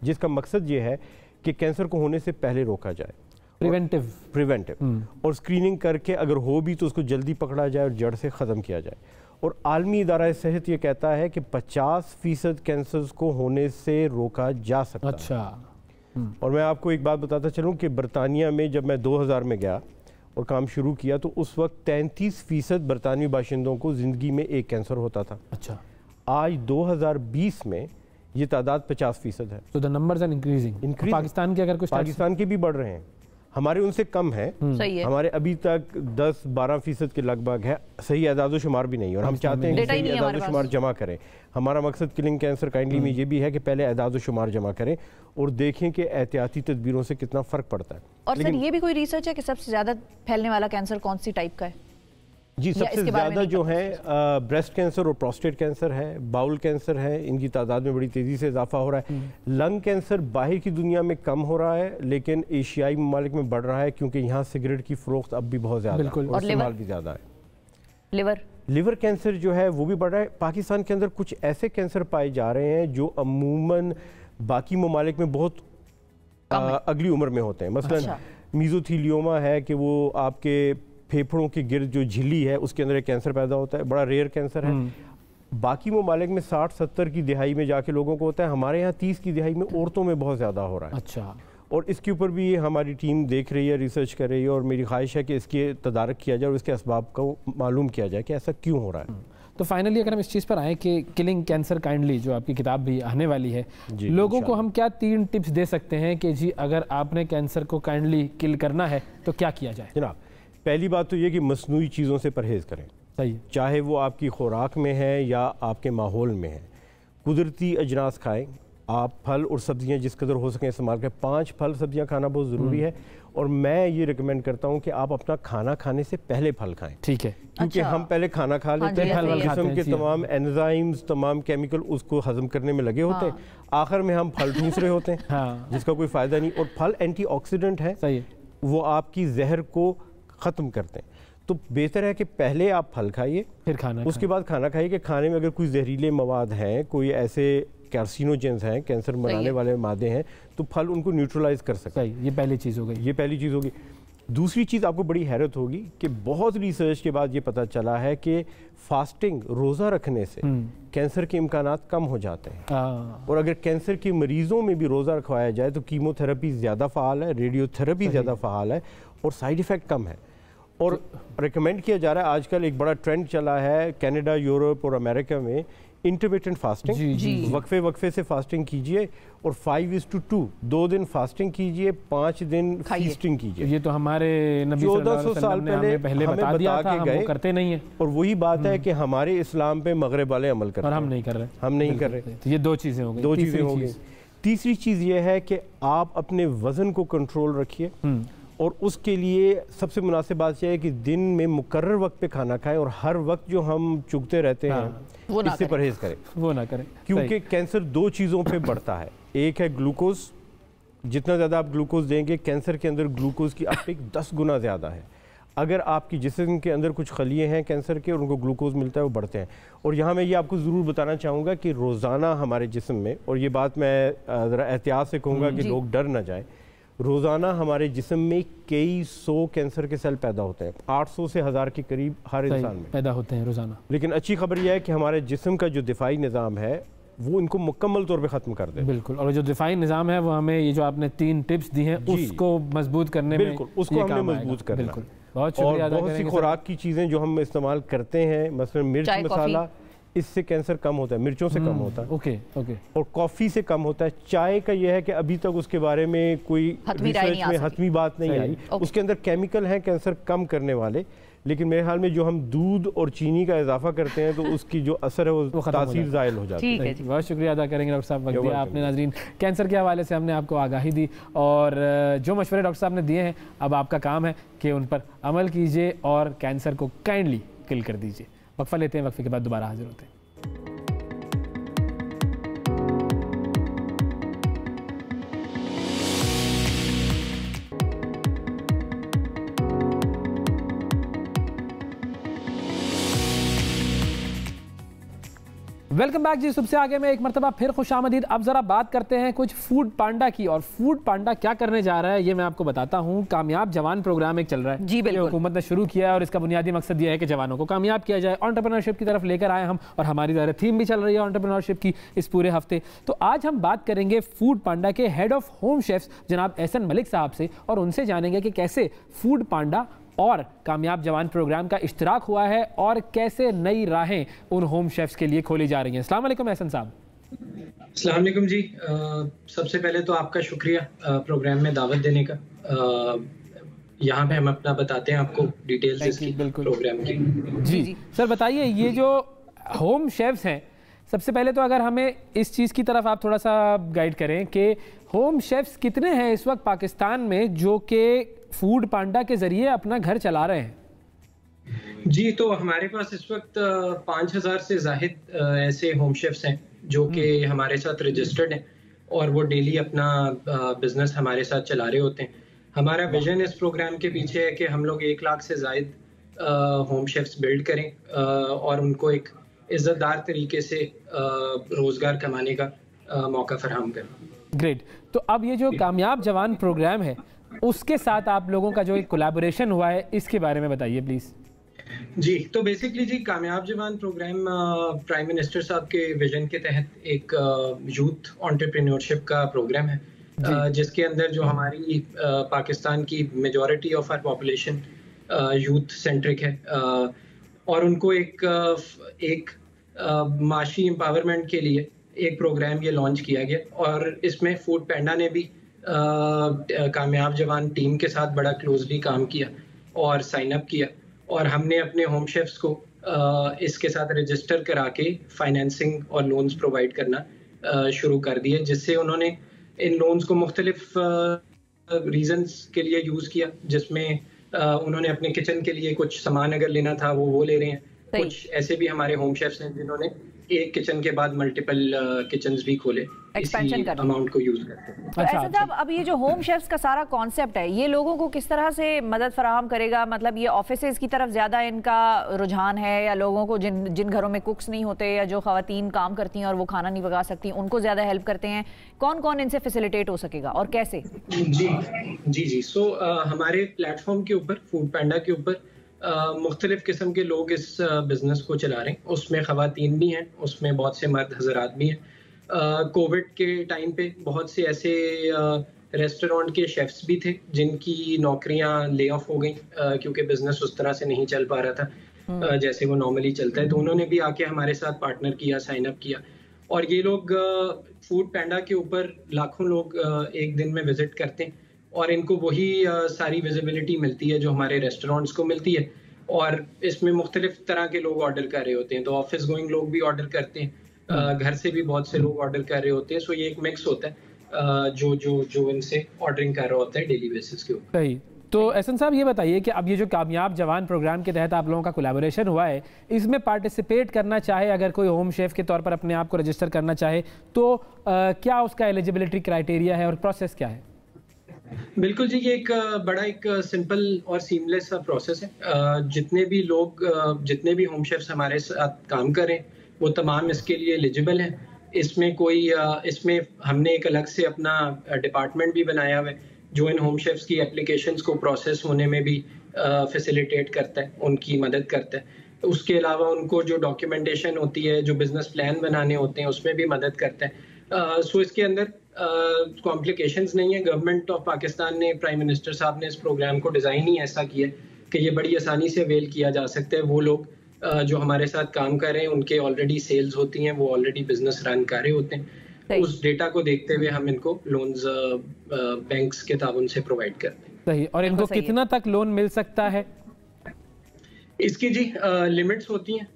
जिसका मकसद ये है कि कैंसर को होने से पहले रोका जाए, प्रिवेंटिव और स्क्रीनिंग करके अगर हो भी तो उसको जल्दी पकड़ा जाए और जड़ से ख़त्म किया जाए। और आलमी इदारा सेहत ये कहता है कि 50% कैंसर को होने से रोका जा सकता है। अच्छा। और मैं आपको एक बात बताता चलूँ कि बरतानिया में जब मैं 2000 में गया और काम शुरू किया तो उस वक्त 33% बरतानवी बाशिंदों को ज़िंदगी में एक कैंसर होता था। अच्छा, आज 2020 में ये तादाद 50% है। तो the numbers are increasing. Pakistan के अगर कुछ पाकिस्तान के भी बढ़ रहे हैं, हमारे उनसे कम है। सही है। हमारे अभी तक 10-12% के लगभग है, सही एदादो शुमार भी नहीं है और हम चाहते हैं कि सही एदादो शुमार जमा करें। हमारा मकसद किलिंग कैंसर काइंडली में ये भी है कि पहले एदादो शुमार जमा करें और देखें कि एहतियाती तदबीरों से कितना फ़र्क पड़ता है। और सर ये भी कोई रिसर्च है कि सबसे ज़्यादा फैलने वाला कैंसर कौन सी टाइप का है? जी, सबसे ज़्यादा जो है ब्रेस्ट कैंसर और प्रोस्टेट कैंसर है, बाउल कैंसर है, इनकी तादाद में बड़ी तेज़ी से इजाफा हो रहा है। लंग कैंसर बाहर की दुनिया में कम हो रहा है लेकिन एशियाई ममालिक में बढ़ रहा है क्योंकि यहाँ सिगरेट की फ़रोख्त अब भी बहुत ज़्यादा है और इस्तेमाल भी ज़्यादा है। लिवर कैंसर जो है वो भी बढ़ रहा है। पाकिस्तान के अंदर कुछ ऐसे कैंसर पाए जा रहे हैं जो अमूमन बाकी ममालिक में बहुत अगली उम्र में होते हैं। मसलन मीज़ोथीलियोमा है कि वो आपके फेफड़ों के गिर्द जो झिल्ली है उसके अंदर एक कैंसर पैदा होता है, बड़ा रेयर कैंसर है। बाकी ममालिक में 60-70 की दिहाई में जाके लोगों को होता है, हमारे यहाँ 30 की दिहाई में औरतों में बहुत ज़्यादा हो रहा है। अच्छा, और इसके ऊपर भी हमारी टीम देख रही है, रिसर्च कर रही है और मेरी ख्वाहिश है कि इसके तदारक किया जाए और इसके असबाब को मालूम किया जाए कि ऐसा क्यों हो रहा है। तो फाइनली अगर हम इस चीज़ पर आएँ कि किलिंग कैंसर काइंडली जो आपकी किताब भी आने वाली है, लोगों को हम क्या 3 टिप्स दे सकते हैं कि जी अगर आपने कैंसर को काइंडली किल करना है तो क्या किया जाए? जनाब, पहली बात तो ये कि मसनूई चीज़ों से परहेज़ करें। सही, चाहे वो आपकी खुराक में है या आपके माहौल में है। कुदरती अजनास खाएं, आप फल और सब्जियां जिस कदर हो सकें इस्तेमाल करें। 5 फल सब्जियां खाना बहुत ज़रूरी है और मैं ये रिकमेंड करता हूँ कि आप अपना खाना खाने से पहले फल खाएं। ठीक है, क्योंकि हम पहले खाना खा लेते हैं, जिस्म के तमाम एंजाइम्स, तमाम केमिकल उसको हजम करने में लगे होते हैं, आखिर में हम फल ठूंस रहे होते हैं जिसका कोई फ़ायदा नहीं। और फल एंटीऑक्सीडेंट है, वो आपकी जहर को ख़त्म करते हैं। तो बेहतर है कि पहले आप फल खाइए फिर खाना, उसके बाद खाना खाइए कि खाने में अगर कोई जहरीले मवाद हैं, कोई ऐसे कार्सिनोजेंस हैं, कैंसर बनाने वाले मादे हैं, तो फल उनको न्यूट्रलाइज कर सकते हैं। ये पहली चीज़ हो गई। ये पहली चीज़ होगी। दूसरी चीज़ आपको बड़ी हैरत होगी कि बहुत रिसर्च के बाद ये पता चला है कि फास्टिंग, रोज़ा रखने से कैंसर के इम्कानात कम हो जाते हैं। और अगर कैंसर के मरीज़ों में भी रोज़ा रखवाया जाए तो कीमोथेरेपी ज़्यादा फ़ाल है, रेडियोथेरेपी ज़्यादा फ़ाल है और साइड इफ़ेक्ट कम है। और रिकमेंड किया जा रहा है, आजकल एक बड़ा ट्रेंड चला है कनाडा, यूरोप और अमेरिका में, इंटरमिटेंट फास्टिंग। वक्फे से फास्टिंग कीजिए और 5:2 2 दिन फास्टिंग कीजिए, 5 दिन फीस्टिंग कीजिए। ये तो हमारे नबी 1400 साल पहले हमें बता के गए, करते नहीं है। और वही बात है कि हमारे इस्लाम पे मगरिब वाले अमल करते हैं और हम नहीं कर रहे। हम नहीं कर रहे। तो ये 2 चीज़ें हो गई। 2 चीज़ें हो गई। तीसरी चीज़ ये है कि आप अपने वज़न को कंट्रोल रखिए और उसके लिए सबसे मुनासिब बात यह है कि दिन में मुकर्रर वक्त पे खाना खाएं और हर वक्त जो हम चुगते रहते हैं इससे परहेज़ करें, वो ना करें। क्योंकि कैंसर 2 चीज़ों पे बढ़ता है। एक है ग्लूकोज, जितना ज़्यादा आप ग्लूकोज देंगे कैंसर के अंदर ग्लूकोज की अपटेक 10 गुना ज़्यादा है। अगर आपकी जिस्म के अंदर कुछ खलिए हैं कैंसर के और उनको ग्लूकोज मिलता है वो बढ़ते हैं। और यहाँ मैं ये आपको ज़रूर बताना चाहूँगा कि रोज़ाना हमारे जिस्म में, और ये बात मैं ज़रा एहतियात से कहूँगा कि लोग डर ना जाए, रोज़ाना हमारे जिस्म में कई 100 कैंसर के सेल पैदा होते हैं, 800 से 1000 के करीब हर इंसान में पैदा होते हैं रोज़ाना। लेकिन अच्छी खबर यह है कि हमारे जिस्म का जो दिफाई निज़ाम है वो इनको मुकम्मल तौर पे ख़त्म कर दे। बिल्कुल, और जो दिफाई निज़ाम है वो हमें ये जो आपने 3 टिप्स दी हैं उसको मजबूत करने में, बिल्कुल उसको हमने मजबूत करना है। बहुत शुक्रिया। और बहुत सी खुराक की चीज़ें जो हम इस्तेमाल करते हैं, मसलन मिर्च मसाला, इससे कैंसर कम होता है, मिर्चों से कम होता है। ओके। और कॉफ़ी से कम होता है। चाय का यह है कि अभी तक उसके बारे में कोई रिसर्च में हतमी बात नहीं आई। उसके अंदर केमिकल हैं कैंसर कम करने वाले, लेकिन मेरे ख्याल में जो हम दूध और चीनी का इजाफा करते हैं तो उसकी जो असर है वो तासीर ज़ायल हो जाती है। बहुत शुक्रिया अदा करेंगे डॉक्टर साहब, वक्त दिया आपने। नाज़रीन, कैंसर के हवाले से हमने आपको आगाही दी और जो मशवरे डॉक्टर साहब ने दिए हैं अब आपका काम है कि उन पर अमल कीजिए और कैंसर को काइंडली किल कर दीजिए। वक्फा लेते हैं, वक्फे के बाद दोबारा हाजिर होते हैं। वेलकम बैक जी। सबसे आगे में एक मरतबा फिर खुशामदीद। अब जरा बात करते हैं कुछ फूड पांडा की, और फूड पांडा क्या करने जा रहा है ये मैं आपको बताता हूँ। कामयाब जवान प्रोग्राम एक चल रहा है जी, बिल्कुल हुकूमत ने शुरू किया है और इसका बुनियादी मकसद ये है कि जवानों को कामयाब किया जाए। एंटरप्रेन्योरशिप की तरफ लेकर आए हम, और हमारी ज़रा थीम भी चल रही है एंटरप्रेन्योरशिप की इस पूरे हफ्ते। तो आज हम बात करेंगे फूड पांडा के हेड ऑफ होम शेफ्स जनाब एहसन मलिक साहब से, और उनसे जानेंगे कि कैसे फूड पांडा और कामयाब जवान प्रोग्राम का इश्तिराक हुआ है और कैसे नई राहें उन होम शेफ्स के लिए खोली जा रही हैं। अस्सलाम वालेकुम एहसन साहब। अस्सलाम वालेकुम जी। सबसे पहले तो आपका शुक्रिया प्रोग्राम में दावत देने का। यहाँ पे हम अपना बताते हैं आपको डिटेल्स इसकी प्रोग्राम की। जी सर बताइए, ये जो होम शेफ्स हैं, सबसे पहले तो अगर हमें इस चीज़ की तरफ आप थोड़ा सा गाइड करें कि होम शेफ्स कितने हैं इस वक्त पाकिस्तान में जो कि फूड पांडा के जरिए अपना घर चला रहे हैं। जी, तो हमारे पास इस वक्त 5000 से ज़ाहिद ऐसे होम शेफ्स हैं जो कि हमारे साथ रजिस्टर्ड हैं और वो डेली अपना बिजनेस हमारे साथ चला रहे होते हैं। हमारा विजन इस प्रोग्राम के पीछे है कि हम लोग 1 लाख से ज़ाहिद होम शेफ्स बिल्ड करें और उनको एक इज़्ज़तदार तरीके से रोज़गार कमाने का मौका फराहम करें। ग्रेट। तो अब ये जो कामयाब जवान प्रोग्राम है उसके साथ आप लोगों का जो एक कोलैबोरेशन हुआ है इसके बारे में बताइए प्लीज। जी, तो बेसिकली जी कामयाब जवान प्रोग्राम प्राइम मिनिस्टर साहब के विजन के तहत एक यूथ एंटरप्रेन्योरशिप का प्रोग्राम है जिसके अंदर जो हमारी पाकिस्तान की majority of our population youth centric है और उनको एक माशी एम्पावरमेंट के लिए एक प्रोग्राम ये लॉन्च किया गया और इसमें फूड पांडा ने भी कामयाब जवान टीम के साथ बड़ा क्लोजली काम किया और साइन अप किया और हमने अपने होम शेफ्स को इसके साथ रजिस्टर करा के फाइनेंसिंग और लोन्स प्रोवाइड करना शुरू कर दिए, जिससे उन्होंने इन लोन्स को मुख्तलिफ रीजंस के लिए यूज़ किया, जिसमें उन्होंने अपने किचन के लिए कुछ सामान अगर लेना था वो ले रहे हैं। कुछ ऐसे भी हमारे होम शेफ्स हैं जिन्होंने एक किचन के बाद मल्टीपल किचन्स भी खोले, एक्सपेंशन कर अमाउंट को यूज करते हैं। तो ऐसा जब अब ये जो होम शेफ्स का सारा कॉन्सेप्ट है ये लोगों को किस तरह से मदद फराहम करेगा? मतलब ये ऑफिसेज की तरफ ज्यादा इनका रुझान है या लोगों को जिन घरों में कुक्स नहीं होते या जो खवातीन काम करती हैं और वो खाना नहीं पका सकती उनको ज्यादा हेल्प करते हैं? कौन कौन इनसे फैसिलिटेट हो सकेगा और कैसे? जी सो हमारे प्लेटफॉर्म के ऊपर फूड पांडा के ऊपर मुख्तलिफ किस्म के लोग इस बिज़नेस को चला रहे हैं। उसमें ख़वातीन भी हैं, उसमें बहुत से मर्द हज़रात भी हैं। कोविड के टाइम पे बहुत से ऐसे रेस्टोरेंट के शेफ्स भी थे जिनकी नौकरियां ले ऑफ हो गई क्योंकि बिज़नेस उस तरह से नहीं चल पा रहा था जैसे वो नॉर्मली चलता है। तो उन्होंने भी आके हमारे साथ पार्टनर किया, साइन अप किया और ये लोग फूड पांडा के ऊपर लाखों लोग एक दिन में विजिट करते हैं और इनको वही सारी विजिबिलिटी मिलती है जो हमारे रेस्टोरेंट्स को मिलती है और इसमें मुख्तलिफ तरह के लोग ऑर्डर कर रहे होते हैं। तो ऑफिस गोइंग लोग भी ऑर्डर करते हैं, घर से भी बहुत से लोग ऑर्डर कर रहे होते हैं। सो ये एक मिक्स होता है जो इनसे ऑर्डरिंग कर रहा होता है डेली बेसिस के ऊपर। सही। तो एहसन साहब ये बताइए कि अब ये जो कामयाब जवान प्रोग्राम के तहत आप लोगों का कोलैबोरेशन हुआ है, इसमें पार्टिसिपेट करना चाहे अगर कोई होम शेफ के तौर पर अपने आप को रजिस्टर करना चाहे तो क्या उसका एलिजिबिलिटी क्राइटेरिया है और प्रोसेस क्या है? बिल्कुल जी, ये एक बड़ा एक सिंपल और सीमलेस सा प्रोसेस है। जितने भी लोग, जितने भी होम शेफ्स हमारे साथ काम करें वो तमाम इसके लिए एलिजिबल हैं। इसमें हमने एक अलग से अपना डिपार्टमेंट भी बनाया हुआ है जो इन होम शेफ्स की एप्लीकेशंस को प्रोसेस होने में भी फैसिलिटेट करता है, उनकी मदद करता है। उसके अलावा उनको जो डॉक्यूमेंटेशन होती है, जो बिजनेस प्लान बनाने होते हैं, उसमें भी मदद करता है। सो इसके अंदर कॉम्प्लिकेशंस नहीं है। गवर्नमेंट ऑफ पाकिस्तान ने, प्राइम मिनिस्टर साहब ने इस प्रोग्राम को डिज़ाइन ही ऐसा किया कि ये बड़ी आसानी से अवेल किया जा सकता है। वो लोग जो हमारे साथ काम कर रहे हैं उनके ऑलरेडी सेल्स होती हैं, वो ऑलरेडी बिजनेस रन कर रहे होते हैं। उस डेटा को देखते हुए हम इनको लोन्स बैंक्स के ताउन से प्रोवाइड करते हैं। सही। और इनको कितना तक लोन मिल सकता है? इसकी जी लिमिट्स होती हैं।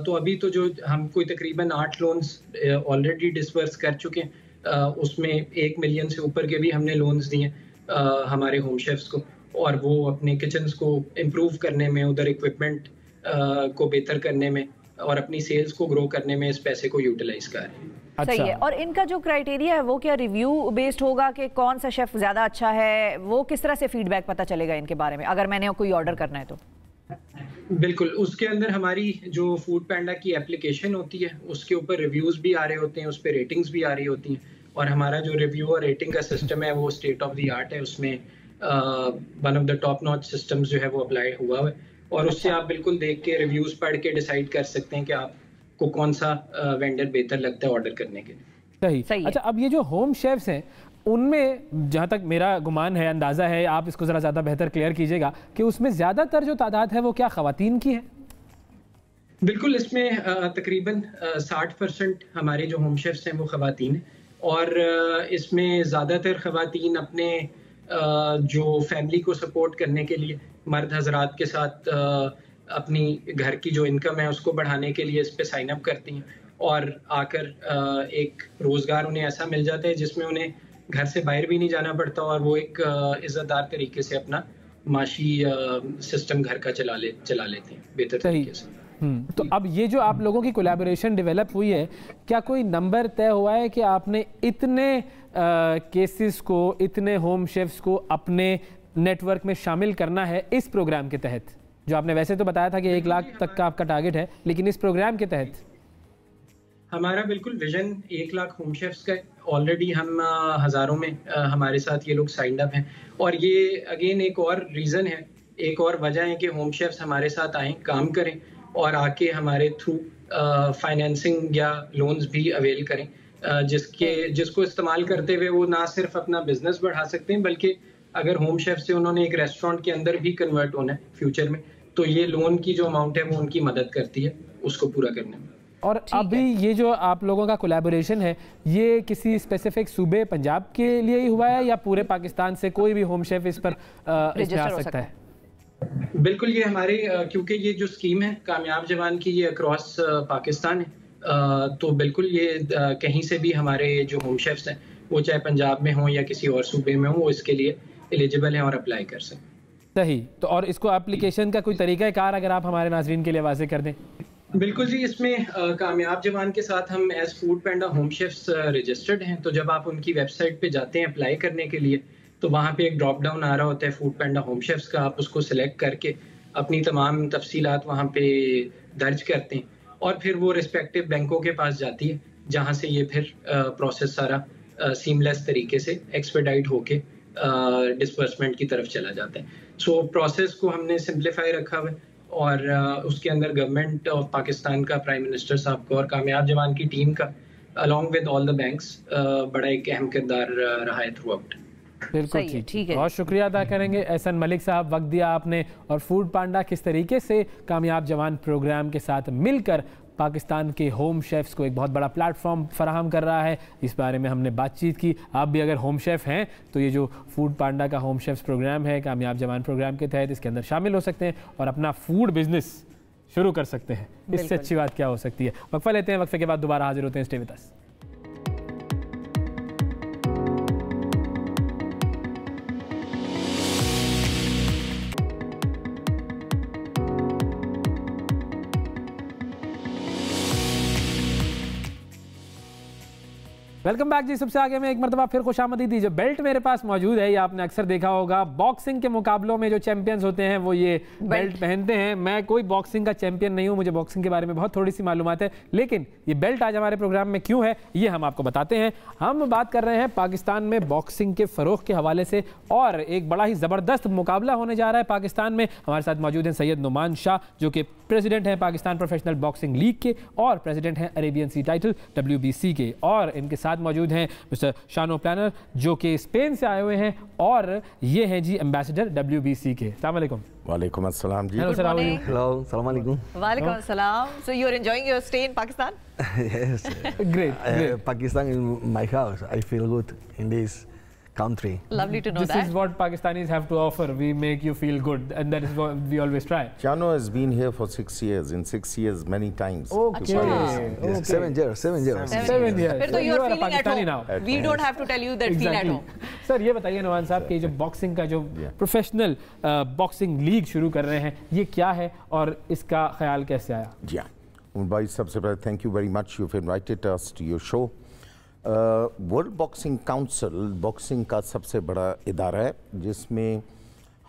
तो अभी तो जो हम कोई तकरीबन 8 लोन्स ऑलरेडी डिसबर्स कर चुके हैं। उसमें 1 मिलियन से ऊपर के भी हमने लोन्स दिए हमारे होम शेफ्स को, और वो अपने किचन्स को इम्प्रूव करने में, उधर इक्विपमेंट को बेहतर करने में और अपनी सेल्स को ग्रो करने में इस पैसे को यूटिलाइज कर रहे हैं। अच्छा। सही है। और इनका जो क्राइटेरिया है वो क्या रिव्यू बेस्ड होगा कि कौन सा शेफ ज़्यादा अच्छा है? वो किस तरह से फीडबैक पता चलेगा इनके बारे में अगर मैंने कोई ऑर्डर करना है तो? बिल्कुल, उसके अंदर हमारी जो फूड पैंडा की एप्लीकेशन होती है उसके ऊपर रिव्यूज़ भी आ रहे होते हैं, उस पर रेटिंग्स भी आ रही होती हैं, और हमारा जो रिव्यू और रेटिंग का सिस्टम है वो स्टेट ऑफ द आर्ट है। उसमें one of the top notch systems जो है वो अप्लाई हुआ है, और उससे आप बिल्कुल देख के रिव्यूज़ पढ़ के डिसाइड कर सकते हैं कि आपको कौन सा वेंडर बेहतर लगता है ऑर्डर करने के लिए। सही। अच्छा, अब ये जो होम शेफ्स हैं उनमें जहाँ तक मेरा गुमान है, अंदाज़ा है, आप इसको ज़रा ज़्यादा बेहतर क्लियर कीजिएगा कि उसमें ज़्यादातर जो तादाद है वो क्या ख़वातीन की है? बिल्कुल, इसमें तकरीबन 60% हमारे जो होम शेफ्स हैं वो ख़वातीन हैं, और इसमें ज़्यादातर ख़वातीन अपने जो फैमिली को सपोर्ट करने के लिए, मर्द हजरात के साथ अपनी घर की जो इनकम है उसको बढ़ाने के लिए इस पे साइन अप करती हैं, और आकर एक रोज़गार उन्हें ऐसा मिल जाता है जिसमें उन्हें घर से बाहर भी नहीं जाना पड़ता, और वो एक इज़्ज़तदार तरीके से अपना माशी सिस्टम घर का चला लेते हैं बेहतर तरीके से। तो अब ये जो आप लोगों की कोलैबोरेशन डेवलप हुई है, क्या कोई नंबर तय हुआ है कि आपने इतने केसेस को, इतने होम शेफ्स को अपने नेटवर्क में शामिल करना है इस प्रोग्राम के तहत? जो आपने वैसे तो बताया था कि 1 लाख तक का आपका टारगेट है, लेकिन इस प्रोग्राम के तहत हमारा बिल्कुल विजन 1 लाख होम शेफ्स का है। ऑलरेडी हम हज़ारों में हमारे साथ ये लोग साइंड अप हैं, और ये अगेन एक और रीज़न है, एक और वजह है कि होम शेफ्स हमारे साथ आएँ, काम करें, और आके हमारे थ्रू फाइनेंसिंग या लोन्स भी अवेल करें, जिसको इस्तेमाल करते हुए वो ना सिर्फ अपना बिजनेस बढ़ा सकते हैं, बल्कि अगर होम शेफ से उन्होंने एक रेस्टोरेंट के अंदर भी कन्वर्ट होना है फ्यूचर में, तो ये लोन की जो अमाउंट है वो उनकी मदद करती है उसको पूरा करने में। और अभी ये जो आप लोगों का कोलैबोरेशन है, ये किसी स्पेसिफिक सूबे पंजाब के लिए ही हुआ है या पूरे पाकिस्तान से कोई भी होम शेफ इस पर इसमें आ सकता है? बिल्कुल, ये हमारे क्योंकि ये जो स्कीम है कामयाब जवान की, ये अक्रॉस पाकिस्तान है, तो बिल्कुल ये कहीं से भी हमारे जो होम शेफ्स हैं वो चाहे पंजाब में हों या किसी और सूबे में हों, वो इसके लिए एलिजिबल हैं और अप्लाई कर सकते। सही। तो और इसको एप्लीकेशन का कोई तरीका कार अगर आप हमारे नाजरीन के लिए वाज़ेह कर दें? बिल्कुल जी, इसमें कामयाब जवान के साथ हम एज फूड पैंडा होम शेफ्स रजिस्टर्ड हैं। तो जब आप उनकी वेबसाइट पे जाते हैं अप्लाई करने के लिए, तो वहाँ पे एक ड्रॉप डाउन आ रहा होता है फूड पैंडा होम शेफ्स का, आप उसको सिलेक्ट करके अपनी तमाम तफसीलात वहाँ पे दर्ज करते हैं, और फिर वो रिस्पेक्टिव बैंकों के पास जाती है, जहाँ से ये फिर प्रोसेस सारा सीमलेस तरीके से एक्सपेडाइट होके डिस्बर्समेंट की तरफ चला जाता है। सो प्रोसेस को हमने सिंप्लीफाई रखा हुआ है, और उसके अंदर गवर्नमेंट ऑफ पाकिस्तान का, प्राइम मिनिस्टर साहब का और कामयाब जवान की टीम का along with all the banks बड़ा एक अहम किरदार रहा है थ्रू आउट। बिल्कुल ठीक है। बहुत शुक्रिया अदा करेंगे एहसन मलिक साहब, वक्त दिया आपने, और फूड पांडा किस तरीके से कामयाब जवान प्रोग्राम के साथ मिलकर पाकिस्तान के होम शेफ्स को एक बहुत बड़ा प्लेटफॉर्म फराहम कर रहा है, इस बारे में हमने बातचीत की। आप भी अगर होम शेफ़ हैं तो ये जो फूड पांडा का होम शेफ्स प्रोग्राम है कामयाब जवान प्रोग्राम के तहत, इसके अंदर शामिल हो सकते हैं और अपना फूड बिजनेस शुरू कर सकते हैं। इससे अच्छी बात क्या हो सकती है। वक्फा लेते हैं, वक्फे के बाद दोबारा हाजिर होते हैं। Stay with us. Welcome back जी। सबसे आगे में एक मरतबा फिर खुशामदीद। जो बेल्ट मेरे पास मौजूद है, ये आपने अक्सर देखा होगा, बॉक्सिंग के मुकाबलों में जो चैंपियंस होते हैं वो ये बेल्ट पहनते हैं। मैं कोई बॉक्सिंग का चैंपियन नहीं हूँ, मुझे बॉक्सिंग के बारे में बहुत थोड़ी सी मालूमात है, लेकिन ये बेल्ट आज हमारे प्रोग्राम में क्यों है ये हम आपको बताते हैं। हम बात कर रहे हैं पाकिस्तान में बॉक्सिंग के फ़रोग़ के हवाले से, और एक बड़ा ही ज़बरदस्त मुकाबला होने जा रहा है पाकिस्तान में। हमारे साथ मौजूद हैं सैयद नुमान शाह, जो कि प्रेसिडेंट हैं पाकिस्तान प्रोफेशनल बॉक्सिंग लीग के और प्रेसिडेंट हैं अरेबियन सी टाइटल WBC के, और इनके साथ मौजूद हैं मिस्टर शानो प्लानर, जो कि स्पेन से आए हुए हैं, और ये हैं जी एम्बेसडर WBC के। अस्सलाम वालेकुम। वालेकुम अस्सलाम जी। Hello sir, how are you? Hello, अस्सलाम वालेकुम। वालेकुम अस्सलाम। So you are enjoying your stay in Pakistan? Yes. Great. Pakistan is my house. I feel good in this country. Lovely to know that. This is what Pakistanis have to offer. We make you feel good, and that is what we always try. Chano has been here for 6 years. In 6 years, many times. Okay. Yes, 7 years. 7 years. 7 years. फिर तो you are feeling at Pakistani home. now. We don't have to tell you that feel at home. Sir ये बताइए नुमान साहब कि जो boxing का जो professional boxing league शुरू कर रहे हैं, ये क्या है और इसका ख्याल कैसे आया? जी हाँ भाई, सबसे पहले thank you very much, you invited us to your show. World boxing council boxing का सबसे बड़ा इदारा है, जिसमें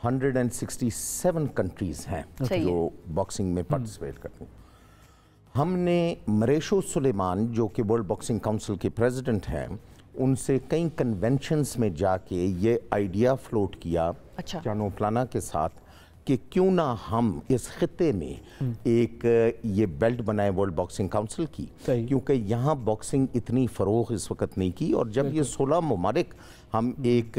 167 कंट्रीज़ हैं जो बॉक्सिंग में पार्टिसिपेट करती हैं। हमने मरेशो सुलेमान, जो कि वर्ल्ड बॉक्सिंग काउंसिल के प्रेसिडेंट हैं, उनसे कई कन्वेंशंस में जाके ये आइडिया फ्लोट किया चानो प्लाना के साथ कि क्यों ना हम इस खिते में एक ये बेल्ट बनाए वर्ल्ड बॉक्सिंग काउंसिल की, क्योंकि यहाँ बॉक्सिंग इतनी फ़रोग़ इस वक्त नहीं की, और जब ये 16 ममालिक हम एक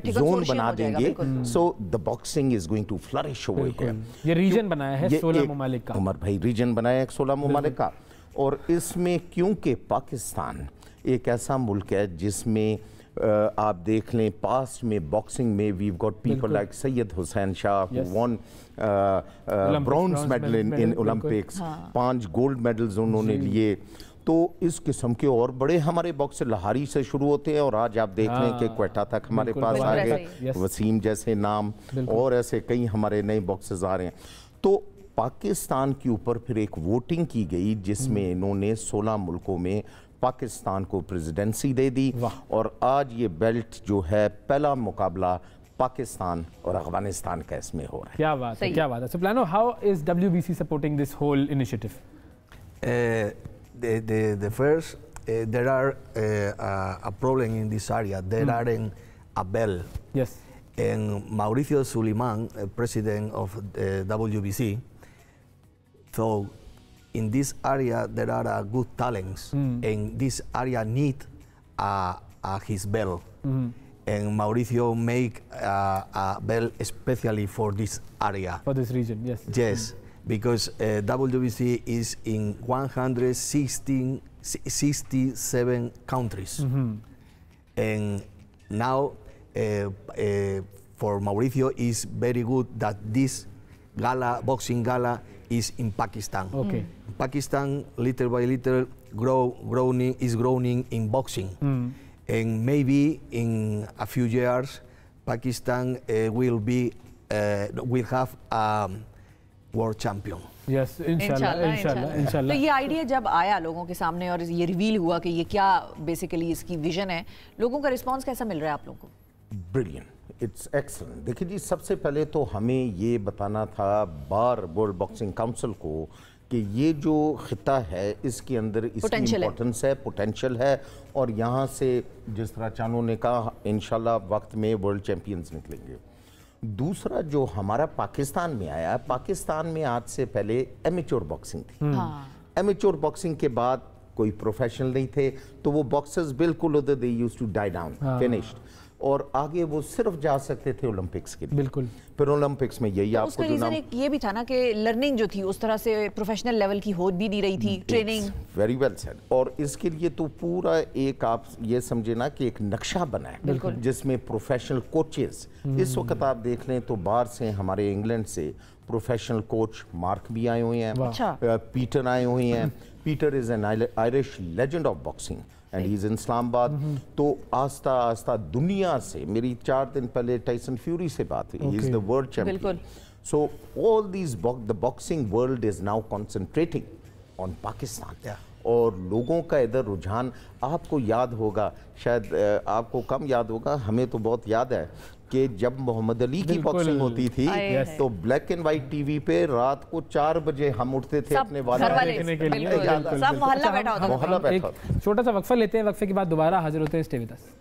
जोन बना देंगे, so the boxing is going to flourish over here. ये रीजन बनाया है 16 ममालिक का, उमर भाई रीजन बनाया है 16 ममालिक का, और इसमें क्योंकि पाकिस्तान एक ऐसा मुल्क है जिसमें आप देख लें पास्ट में बॉक्सिंग में we got people like Syed Hussain Shah who won bronze medal in Olympics, 5 gold medals उन्होंने लिए। तो इस किस्म के और बड़े हमारे बॉक्सर लहारी से शुरू होते हैं, और आज आप देख लें कि क्वेटा तक हमारे पास आ गए, वसीम जैसे नाम, और ऐसे कई हमारे नए बॉक्सर्स आ रहे हैं। तो पाकिस्तान के ऊपर फिर एक वोटिंग की गई, जिसमें इन्होंने 16 मुल्कों में पाकिस्तान को प्रेसिडेंसी दे दी, और आज ये बेल्ट जो है पहला मुकाबला पाकिस्तान और अफगानिस्तान का इसमें हो रहा है। क्या बात है, क्या बात है। So Plano, how is WBC supporting this whole initiative? The first, there are a problem in this area. There aren't a bell. Yes. And Mauricio Suleiman, president of WBC, so in this area there are good talents, and this area need his bell. And Mauricio make a bell especially for this area. For this region, yes. Yes, because WBC is in 167 countries. And now for Mauricio is very good that this gala, boxing gala, is in Pakistan. Okay. Pakistan, little by little, growing in boxing, and maybe in a few years, Pakistan will have a world champion. Yes, इंशाल्लाह। तो ये idea जब आया लोगों के सामने और ये रिवील हुआ कि ये क्या बेसिकली इसकी विजन है, लोगों का रिस्पांस कैसा मिल रहा है आप लोगों को? Brilliant, it's excellent. देखिए जी, सबसे पहले तो हमें ये बताना था बार वर्ल्ड बॉक्सिंग काउंसिल को कि ये जो खिता है इसके अंदर इसकी इम्पोर्टेंस है, पोटेंशियल है, और यहाँ से जिस तरह चानू ने कहा इंशाल्लाह वक्त में वर्ल्ड चैंपियंस निकलेंगे। दूसरा जो हमारा पाकिस्तान में आया, पाकिस्तान में आज से पहले एमेच्योर बॉक्सिंग थी। एमेच्योर बॉक्सिंग के बाद कोई प्रोफेशनल नहीं थे, तो वो बॉक्सर्स बिल्कुल उधर they used to die down, finished, और आगे वो सिर्फ जा सकते थे ओलंपिक्स के लिए। बिल्कुल। फिर ओलंपिक्स में यही आपको जो नाम, ये भी था ना कि लर्निंग जो थी उस तरह से प्रोफेशनल लेवल की हो भी नहीं रही थी, ट्रेनिंग। Very well said. और इसके लिए तो पूरा एक आप ये समझे ना कि एक नक्शा बना है, जिसमें प्रोफेशनल कोचेस, इस वक्त आप देख लें तो बाहर से हमारे इंग्लैंड से प्रोफेशनल कोच मार्क भी आए हुए हैं, पीटर आए हुए हैं। Peter is an Irish legend of boxing and he is in Islamabad. तो आस्ता आस्ता दुनिया से, मेरी 4 दिन पहले टाइसन फ्यूरी से बात हुई, he is the world champion. So all these the boxing world is now concentrating on Pakistan, और लोगों का इधर रुझान, आपको याद होगा, शायद आपको कम याद होगा, हमें तो बहुत याद है कि जब मोहम्मद अली की बॉक्सिंग होती थी तो ब्लैक एंड व्हाइट टीवी पे रात को 4 बजे हम उठते थे अपने वाले के लिए, सब मोहल्ला बैठा होता था। छोटा सा वक्फा लेते हैं, वक्फे के बाद दोबारा हाजिर होते हैं। Stay with us.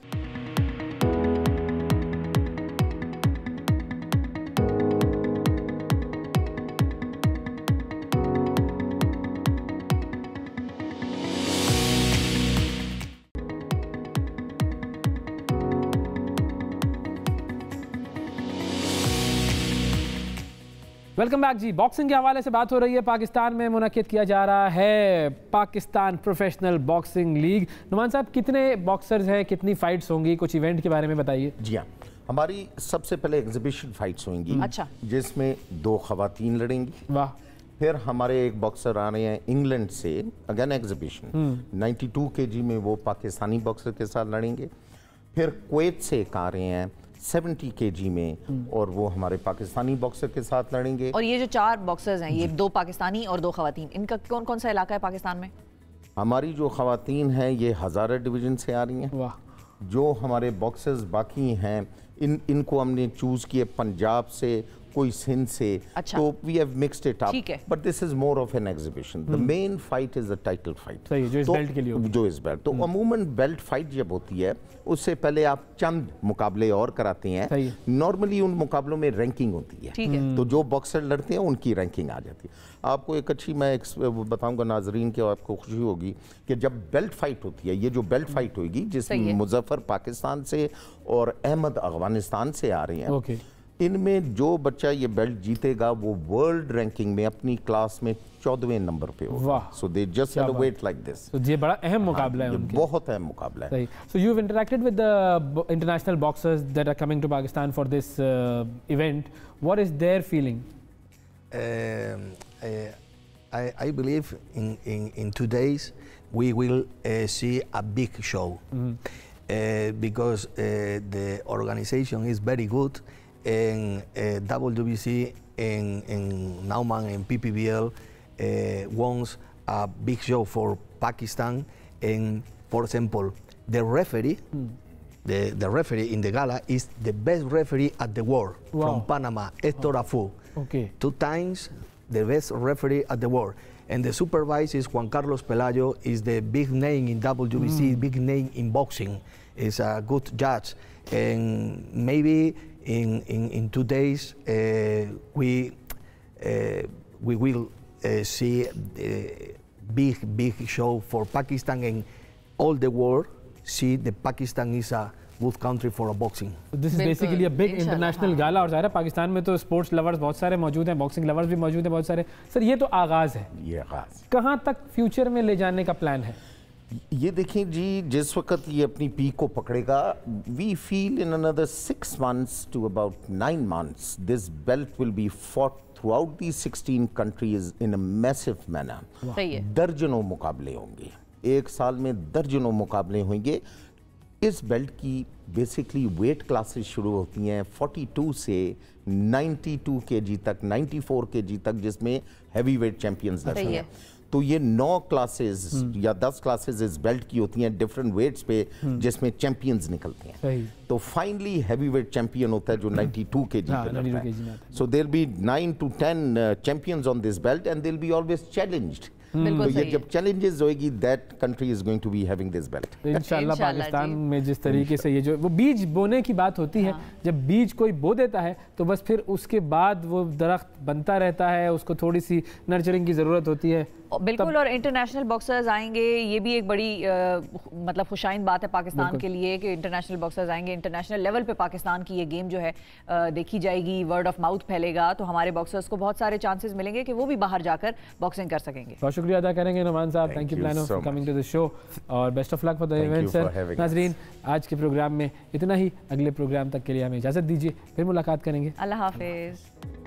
Welcome back जी। बॉक्सिंग के हवाले से बात हो रही है। पाकिस्तान में मुनक्किद किया जा रहा है Pakistan professional boxing league. Numan साहब, कितने बॉक्सर्स हैं, कितनी फाइट्स होंगी, कुछ इवेंट के बारे में बताइए। जी हाँ, हमारी सबसे पहले एग्जीबिशन फाइट्स होंगी, अच्छा, जिसमें 2 खवातीन लड़ेंगी। वाह। फिर हमारे एक बॉक्सर आ रहे हैं इंग्लैंड से, अगेन एग्जीबिशन 92 kg में, वो पाकिस्तानी बॉक्सर के साथ लड़ेंगे। फिर कुवैत से एक आ रहे हैं 70 kg में, और वो हमारे पाकिस्तानी बॉक्सर के साथ लड़ेंगे। और ये जो 4 बॉक्सर्स हैं, ये 2 पाकिस्तानी और 2 खवातीन, इनका कौन कौन सा इलाका है पाकिस्तान में? हमारी जो खवातीन हैं ये हज़ारा डिवीज़न से आ रही हैं। वाह। जो हमारे बॉक्सर्स बाकी हैं, इनको हमने चूज़ किए पंजाब से, कोई सिंध से। अच्छा। तो we have mixed it up, ठीक है। But this is more of an exhibition. The main fight is the title fight, जो इस बेल्ट के लिए होगी। जो इस बेल्ट, तो अमूमन बेल्ट फाइट जब होती है उससे पहले आप चंद मुकाबले और कराते हैं। नॉर्मली उन मुकाबलों में रैंकिंग होती है, ठीक है। तो जो बॉक्सर लड़ते हैं उनकी रैंकिंग आ जाती है। आपको एक अच्छी मैं बताऊंगा नाजरीन के, आपको खुशी होगी कि जब बेल्ट फाइट होती है, ये जो बेल्ट फाइट होगी जिसमें मुजफ्फर पाकिस्तान से और अहमद अफगानिस्तान से आ रहे हैं, इनमें जो बच्चा ये बेल्ट जीतेगा वो वर्ल्ड रैंकिंग में अपनी क्लास में 14वें नंबर पे होगा। So they just celebrate like this. तो ये बड़ा अहम मुकाबला है, बहुत अहम मुकाबला है। So you have interacted with the international boxers that are coming to Pakistan for this event. What is their feeling? I believe in 2 days we will see a big show, because the organization is very good, and WBC and Nauman and PPBL wants a big show for Pakistan. And for example, the referee, the referee in the gala is the best referee at the world. Wow. From Panama, Hector Afu. Okay. 2 times the best referee at the world. And the supervisor is Juan Carlos Pelayo, is the big name in WBC, big name in boxing. Is a good judge, and maybe in 2 days we will see a big show for Pakistan, and all the world see that Pakistan is a good country for a boxing. This is basically a big international gala। और ज़ाहिर है पाकिस्तान में तो sports lovers बहुत सारे मौजूद हैं, boxing lovers भी मौजूद हैं बहुत सारे। सर, ये तो आगाज़ है, ये आगाज़ कहाँ तक फ्यूचर में ले जाने का प्लान है? ये देखिए जी, जिस वक्त ये अपनी पीक को पकड़ेगा, we feel in another 6 months to about 9 months this belt will be fought throughout these 16 countries in a massive manner। दर्जनों मुकाबले होंगे, 1 साल में दर्जनों मुकाबले होंगे। इस बेल्ट की बेसिकली वेट क्लासेस शुरू होती हैं 42 से 92 kg तक, 94 kg तक, जिसमें हैवी वेट चैंपियंस रहते हैं। तो ये 9 क्लासेस या 10 क्लासेस इस बेल्ट की होती हैं डिफरेंट वेट्स पे, जिसमें चैंपियंस निकलते हैं। तो फाइनली हैवी वेट चैंपियन होता है जो 92 kg पे लड़ता है। So there be 9 to 10 champions on this belt, and they will be always challenged. तो ये जब चैलेंजेस होएगी, that country is going to be having this belt. इंशाल्लाह पाकिस्तान में जिस तरीके से ये जो वो बीज बोने की बात होती है, जब बीज कोई बो देता है तो बस फिर उसके बाद वो दरख्त बनता रहता है, उसको थोड़ी सी नर्चरिंग की ज़रूरत होती है। बिल्कुल। और इंटरनेशनल बॉक्सर्स आएंगे, ये भी एक बड़ी मतलब खुशाइन बात है पाकिस्तान के लिए कि इंटरनेशनल बॉक्सर्स आएंगे। इंटरनेशनल लेवल पे पाकिस्तान की ये गेम जो है देखी जाएगी, वर्ड ऑफ माउथ फैलेगा, तो हमारे बॉक्सर्स को बहुत सारे चांसेस मिलेंगे कि वो भी बाहर जाकर बॉक्सिंग कर सकेंगे। बहुत शुक्रिया अदा करेंगे नुमान साहब, thank you Plano for coming to the show, और best of luck for the event sir. नाजरीन, आज के प्रोग्राम में इतना ही। अगले प्रोग्राम तक के लिए हमें इजाज़त दीजिए, फिर मुलाकात करेंगे। अल्लाह हाफिज़।